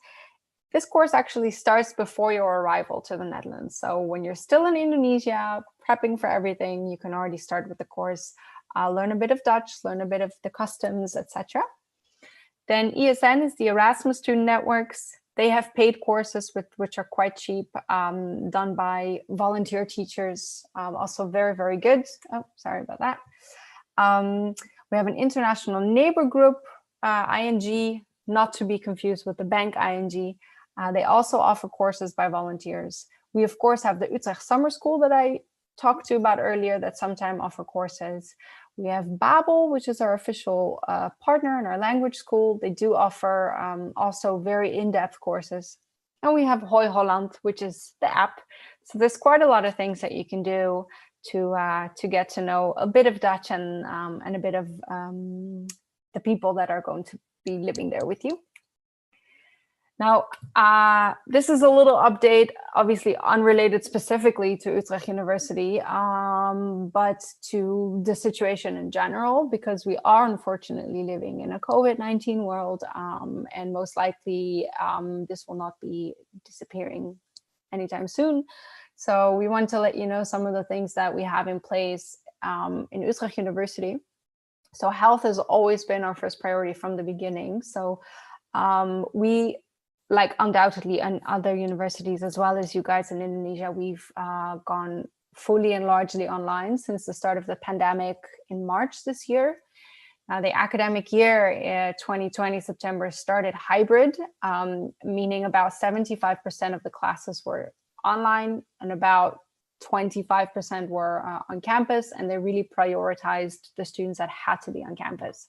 This course actually starts before your arrival to the Netherlands. So when you're still in Indonesia, prepping for everything, you can already start with the course, learn a bit of Dutch, learn a bit of the customs, etc. Then ESN is the Erasmus Student Networks. They have paid courses which are quite cheap, done by volunteer teachers, also very, very good. Oh, sorry about that. We have an international neighbor group, ING, not to be confused with the bank ING. They also offer courses by volunteers. We, of course, have the Utrecht Summer School that I talked to you about earlier that sometimes offer courses. We have Babel, which is our official partner in our language school. They do offer also very in-depth courses. And we have Hoi Holland, which is the app. So there's quite a lot of things that you can do to get to know a bit of Dutch and a bit of the people that are going to be living there with you. Now, this is a little update, obviously unrelated specifically to Utrecht University, but to the situation in general, because we are unfortunately living in a COVID-19 world, and most likely this will not be disappearing anytime soon. So we want to let you know some of the things that we have in place in Utrecht University. So health has always been our first priority from the beginning. So we, like undoubtedly in other universities, as well as you guys in Indonesia, we've gone fully and largely online since the start of the pandemic in March this year. The academic year 2020 September started hybrid, meaning about 75% of the classes were online and about 25% were on campus, and they really prioritized the students that had to be on campus.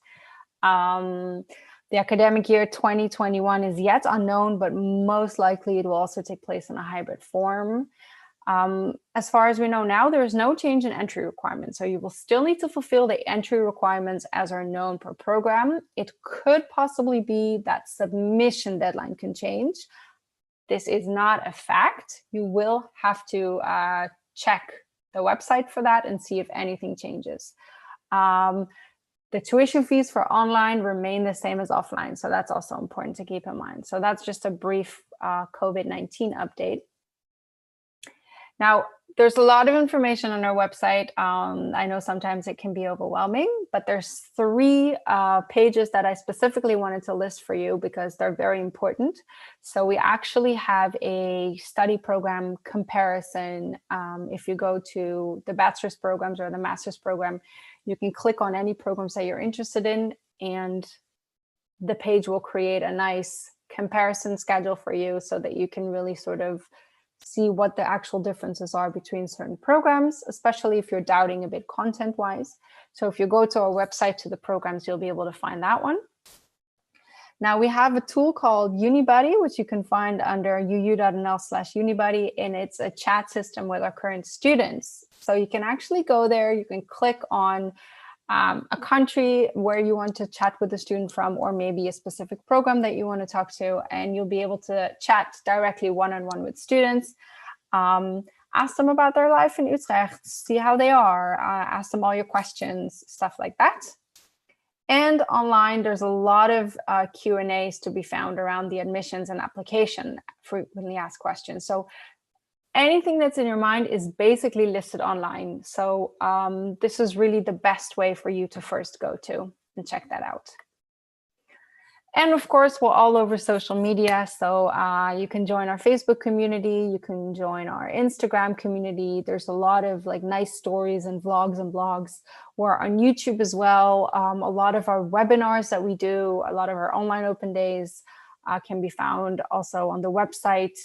The academic year 2021 is yet unknown, but most likely it will also take place in a hybrid form. As far as we know now, there is no change in entry requirements. So you will still need to fulfill the entry requirements as are known per program. It could possibly be that submission deadline can change. This is not a fact. You will have to check the website for that and see if anything changes. The tuition fees for online remain the same as offline. So that's also important to keep in mind. So that's just a brief COVID-19 update. Now, there's a lot of information on our website. I know sometimes it can be overwhelming, but there's 3 pages that I specifically wanted to list for you because they're very important. So we actually have a study program comparison. If you go to the bachelor's programs or the master's program, you can click on any programs that you're interested in, and the page will create a nice comparison schedule for you so that you can really sort of see what the actual differences are between certain programs, especially if you're doubting a bit content-wise. So if you go to our website to the programs, you'll be able to find that one. Now we have a tool called Unibuddy, which you can find under uu.nl/Unibuddy, and it's a chat system with our current students. So you can actually go there, you can click on a country where you want to chat with the student from, or maybe a specific program that you want to talk to, and you'll be able to chat directly one-on-one with students. Ask them about their life in Utrecht, see how they are, ask them all your questions, stuff like that. And online, there's a lot of Q&As to be found around the admissions and application, frequently asked questions. So anything that's in your mind is basically listed online. So this is really the best way for you to first go to and check that out. And of course, we're all over social media. So you can join our Facebook community. You can join our Instagram community. There's a lot of like nice stories and vlogs and blogs. We're on YouTube as well. A lot of our webinars that we do, a lot of our online open days can be found also on the website.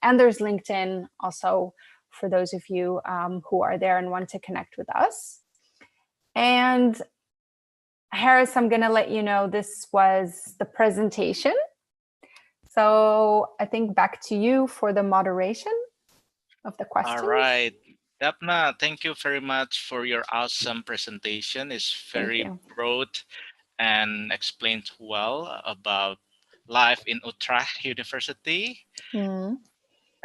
And there's LinkedIn also for those of you who are there and want to connect with us. And Harris, I'm going to let you know this was the presentation. So I think back to you for the moderation of the questions. All right. Daphna, thank you very much for your awesome presentation. It's very broad and explained well about life in Utrecht University. Mm.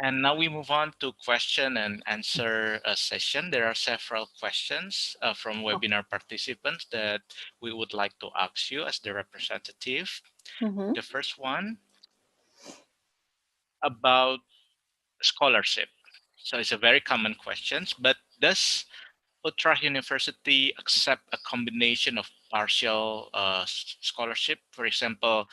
And now we move on to question and answer session. There are several questions from webinar participants that we would like to ask you as the representative. Mm-hmm. The first one about scholarship. So it's a very common question, but does Utrecht University accept a combination of partial scholarship? For example,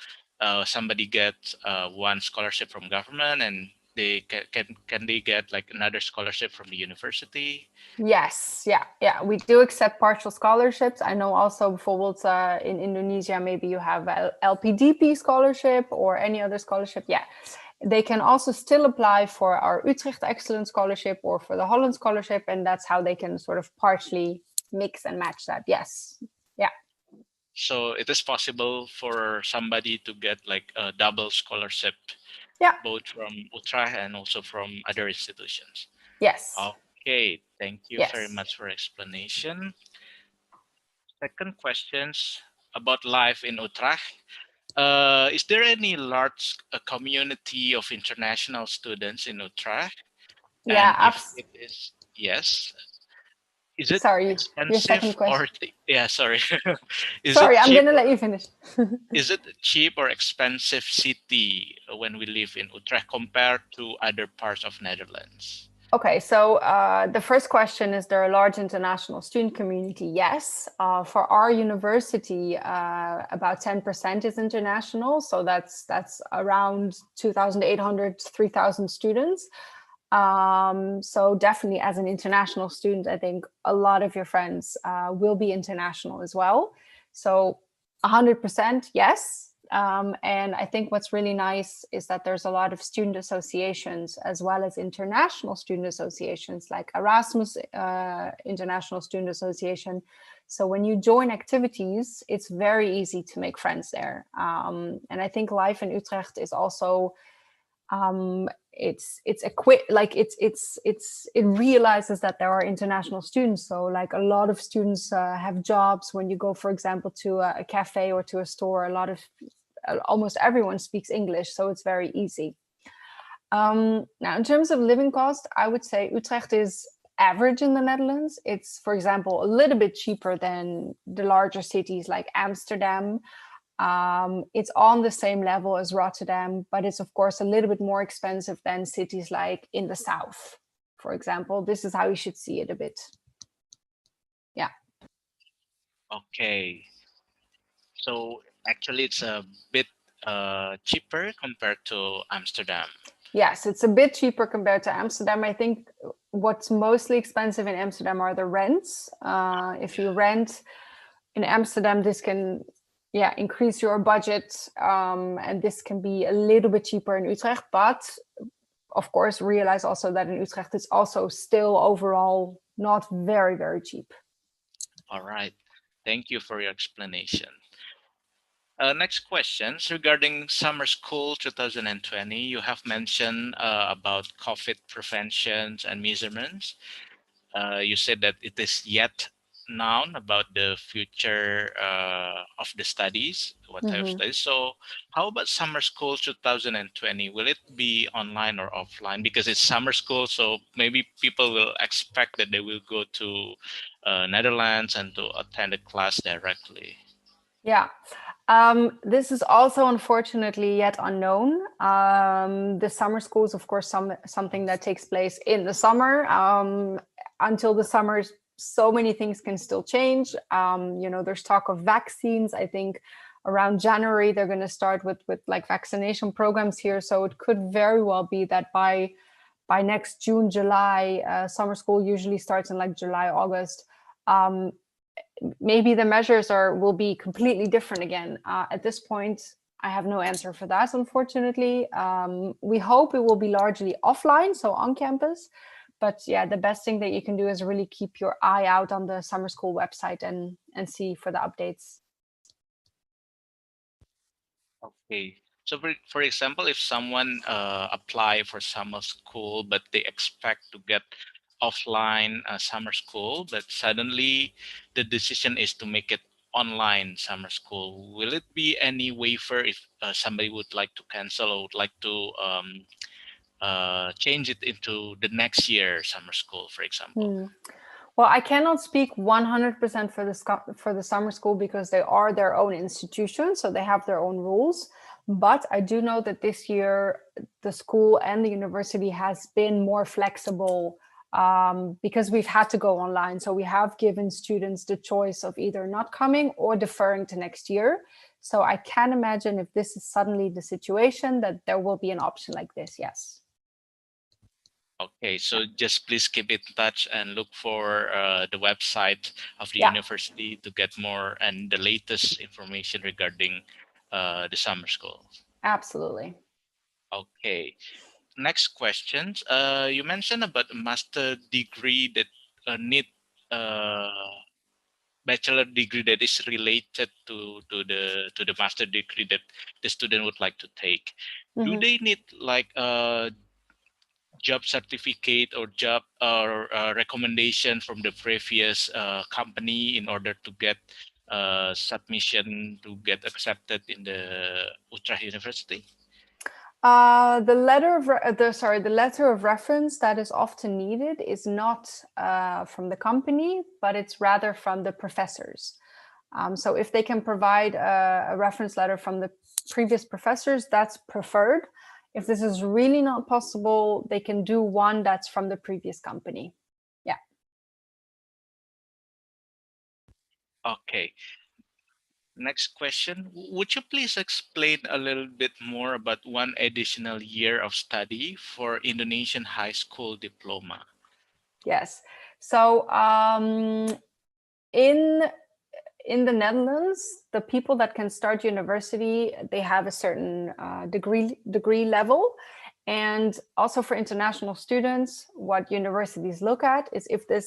somebody gets one scholarship from government and they can they get like another scholarship from the university? Yes, yeah. We do accept partial scholarships. I know also for in Indonesia, maybe you have a LPDP scholarship or any other scholarship. Yeah, They can also still apply for our Utrecht Excellence Scholarship or for the Holland Scholarship, and that's how they can sort of partially mix and match that. Yes. Yeah. So it is possible for somebody to get like a double scholarship, both from Utrecht and also from other institutions. Yes. Okay, thank you Yes. very much for explanation. Second questions about life in Utrecht. Is there any large community of international students in Utrecht? Yeah, And if it is yes, is it sorry, expensive your second question. or yeah, sorry. Is Sorry, it I'm cheap gonna let you finish. is it cheap or expensive city when we live in Utrecht compared to other parts of Netherlands? Okay, so the first question, is there a large international student community? Yes. For our university, about 10% is international. So that's around 2,800, 3,000 students. So definitely as an international student, I think a lot of your friends will be international as well. So 100% yes. And I think what's really nice is that there's a lot of student associations as well as international student associations like Erasmus International Student Association. So when you join activities, it's very easy to make friends there. And I think life in Utrecht is also it realizes that there are international students. So like a lot of students have jobs. When you go, for example, to a cafe or to a store, almost everyone speaks English, so it's very easy. Now, in terms of living cost, I would say Utrecht is average in the Netherlands. It's, for example, a little bit cheaper than the larger cities like Amsterdam. It's on the same level as Rotterdam, but it's of course a little bit more expensive than cities like in the south, for example. This is how you should see it a bit. Yeah. Okay. So actually it's a bit cheaper compared to Amsterdam. Yes, it's a bit cheaper compared to Amsterdam. I think what's mostly expensive in Amsterdam are the rents. If you rent in Amsterdam, this can increase your budget, and this can be a little bit cheaper in Utrecht, but of course realize also that in Utrecht it's also still overall not very, very cheap. All right, thank you for your explanation. Next questions regarding summer school 2020. You have mentioned about COVID prevention and measurements. You said that it is yet known about the future of the studies, what type of studies. So how about summer school 2020? Will it be online or offline? Because it's summer school, so maybe people will expect that they will go to Netherlands and to attend a class directly. Yeah. This is also unfortunately yet unknown. The summer school is, of course, something that takes place in the summer. Until the summer, so many things can still change. There's talk of vaccines. I think around January, they're going to start with like vaccination programs here. So it could very well be that by next June, July, summer school usually starts in like July, August. Maybe the measures will be completely different again. At this point, I have no answer for that, unfortunately. We hope it will be largely offline, so on campus. But yeah, the best thing that you can do is really keep your eye out on the summer school website and see for the updates. Okay. So for example, if someone apply for summer school, but they expect to get offline summer school, but suddenly the decision is to make it online summer school, will it be any waiver if somebody would like to cancel or would like to change it into the next year summer school, for example? Well, I cannot speak 100% for the summer school because they are their own institution, so they have their own rules. But I do know that this year the school and the university has been more flexible because we've had to go online. So we have given students the choice of either not coming or deferring to next year. So I can imagine if this is suddenly the situation that there will be an option like this, yes. Okay, so just please keep in touch and look for the website of the university to get more and the latest information regarding the summer school. Absolutely. Okay. Next questions. You mentioned about a master degree that need bachelor degree that is related to the master degree that the student would like to take. Do Mhm. they need like a job certificate or job or recommendation from the previous company in order to get submission to get accepted in the Utrecht University? The letter of reference that is often needed is not from the company, but it's rather from the professors. So if they can provide a reference letter from the previous professors, that's preferred. If this is really not possible, they can do one that's from the previous company. Yeah. Okay. Next question. Would you please explain a little bit more about one additional year of study for Indonesian high school diploma? Yes. So in the Netherlands, the people that can start university, they have a certain degree level. And also for international students, what universities look at is if the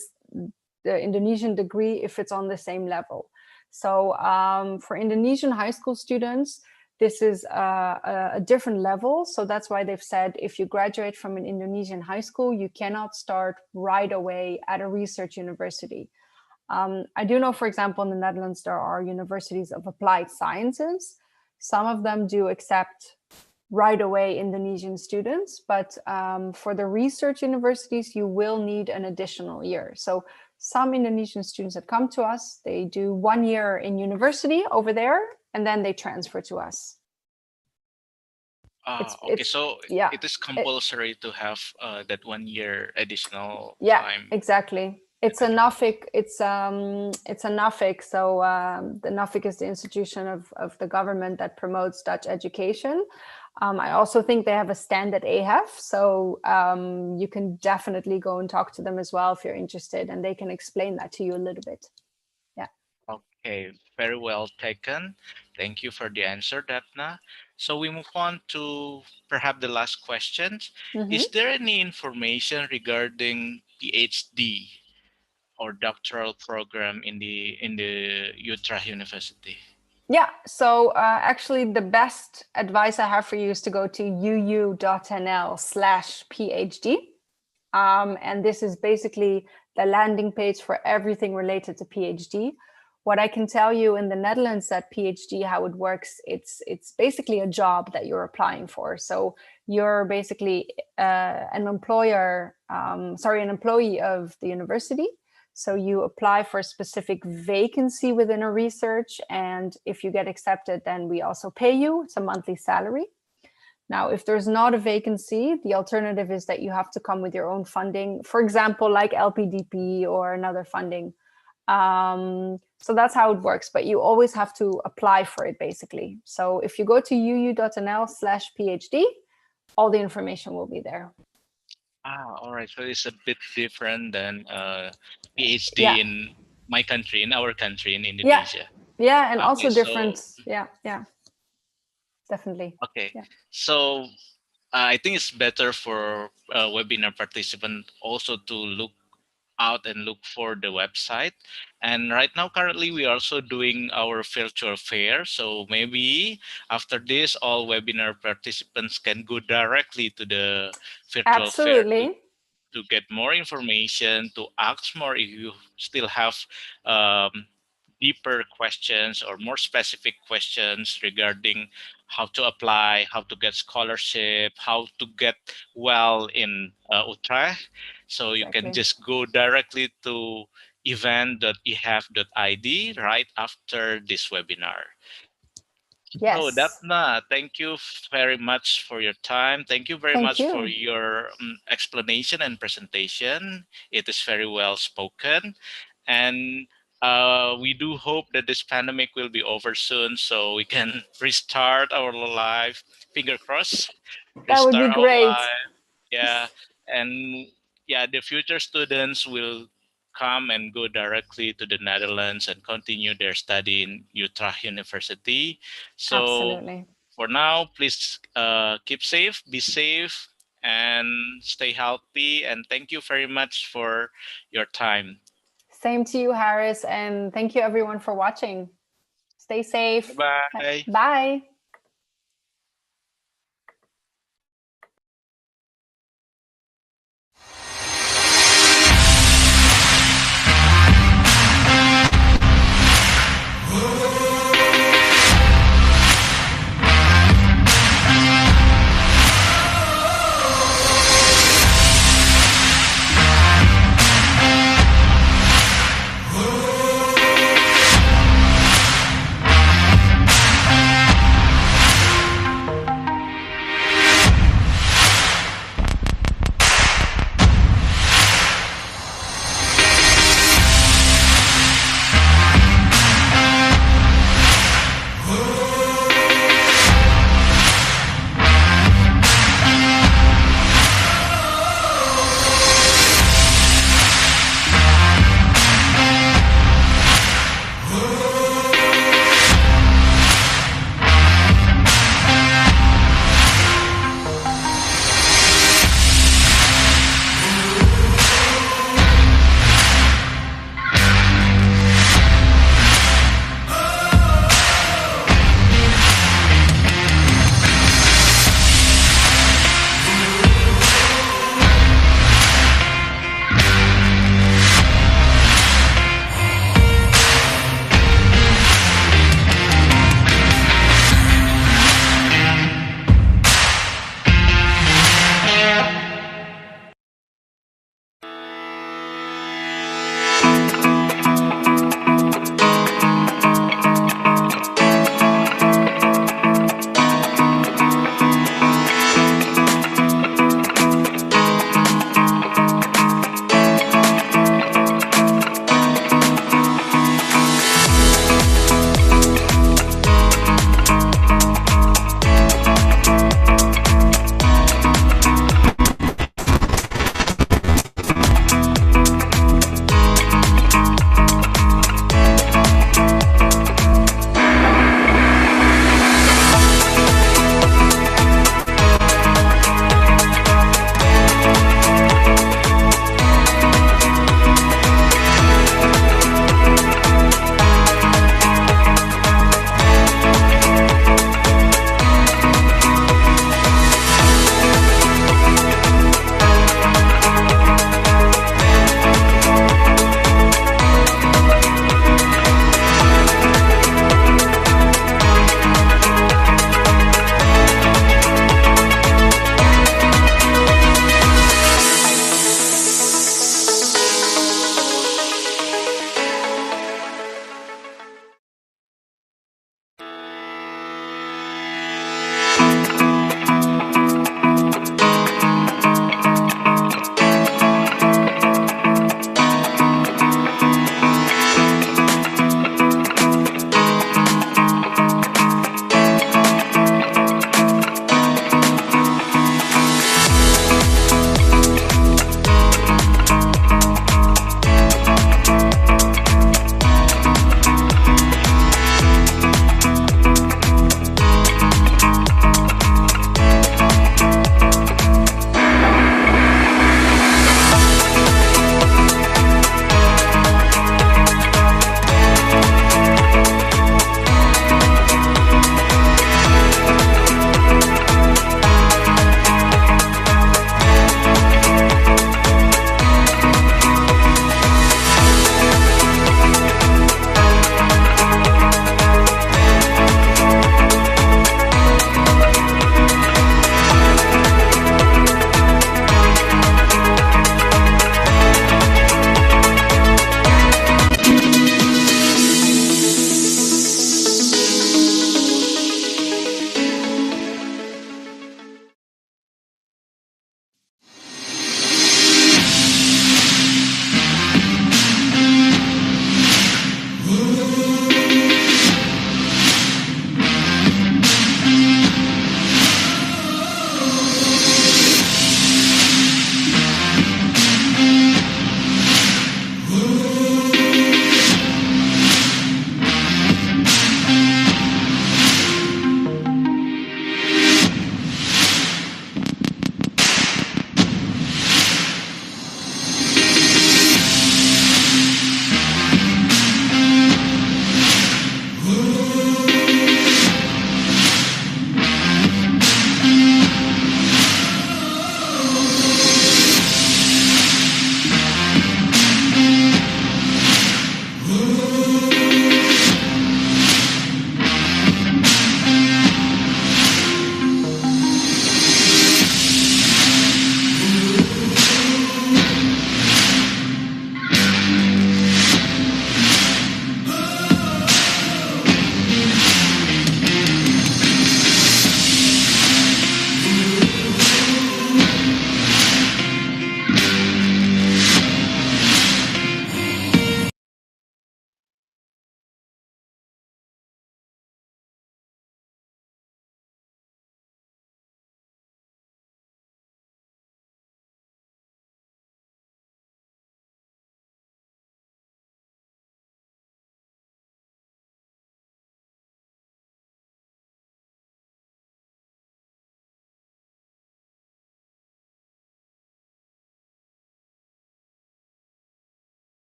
Indonesian degree, if it's on the same level. So for Indonesian high school students, this is a different level. So that's why they've said if you graduate from an Indonesian high school, you cannot start right away at a research university. I do know, for example, in the Netherlands, there are universities of applied sciences. Some of them do accept right away Indonesian students, but for the research universities, you will need an additional year. So some Indonesian students that come to us, they do 1 year in university over there, and then they transfer to us. Okay, so yeah, it is compulsory to have that 1 year additional yeah, time. exactly. It's a NAFIC. It's a NAFIC. So the NAFIC is the institution of the government that promotes Dutch education. I also think they have a stand at EHEF, so you can definitely go and talk to them as well if you're interested, and they can explain that to you a little bit. Yeah. Okay, very well taken. Thank you for the answer, Dapna. So we move on to perhaps the last questions. Is there any information regarding PhD or doctoral program in the Utrecht University? Yeah, so actually the best advice I have for you is to go to uu.nl/PhD. And this is basically the landing page for everything related to PhD. What I can tell you in the Netherlands that PhD, how it works, it's basically a job that you're applying for. So you're basically an employee of the university. So you apply for a specific vacancy within a research, and if you get accepted, then we also pay you. It's a monthly salary. Now, if there's not a vacancy, the alternative is that you have to come with your own funding, for example, like LPDP or another funding. So that's how it works, but you always have to apply for it, basically. So if you go to uu.nl/PhD, all the information will be there. All right. So it's a bit different than PhD in my country, in our country, in Indonesia. Yeah, and okay, also different. Yeah, definitely. Okay, yeah. So I think it's better for webinar participant also to look out and look for the website. And right now, currently, we are also doing our virtual fair. So maybe after this, all webinar participants can go directly to the virtual fair to get more information, to ask more if you still have deeper questions or more specific questions regarding how to apply, how to get scholarship, how to get well in Utrecht. So you can just go directly to event.ehef.id right after this webinar. Yes. So Dapna, thank you very much for your time. Thank you very much for your explanation and presentation. It is very well spoken. And we do hope that this pandemic will be over soon so we can restart our life. Finger crossed. That would be Restart our great. life. Yeah. And yeah, the future students will come and go directly to the Netherlands and continue their study in Utrecht University. So Absolutely. For now, please keep safe, be safe, and stay healthy. And thank you very much for your time. Same to you, Harris, and thank you everyone for watching. Stay safe. Bye. Bye.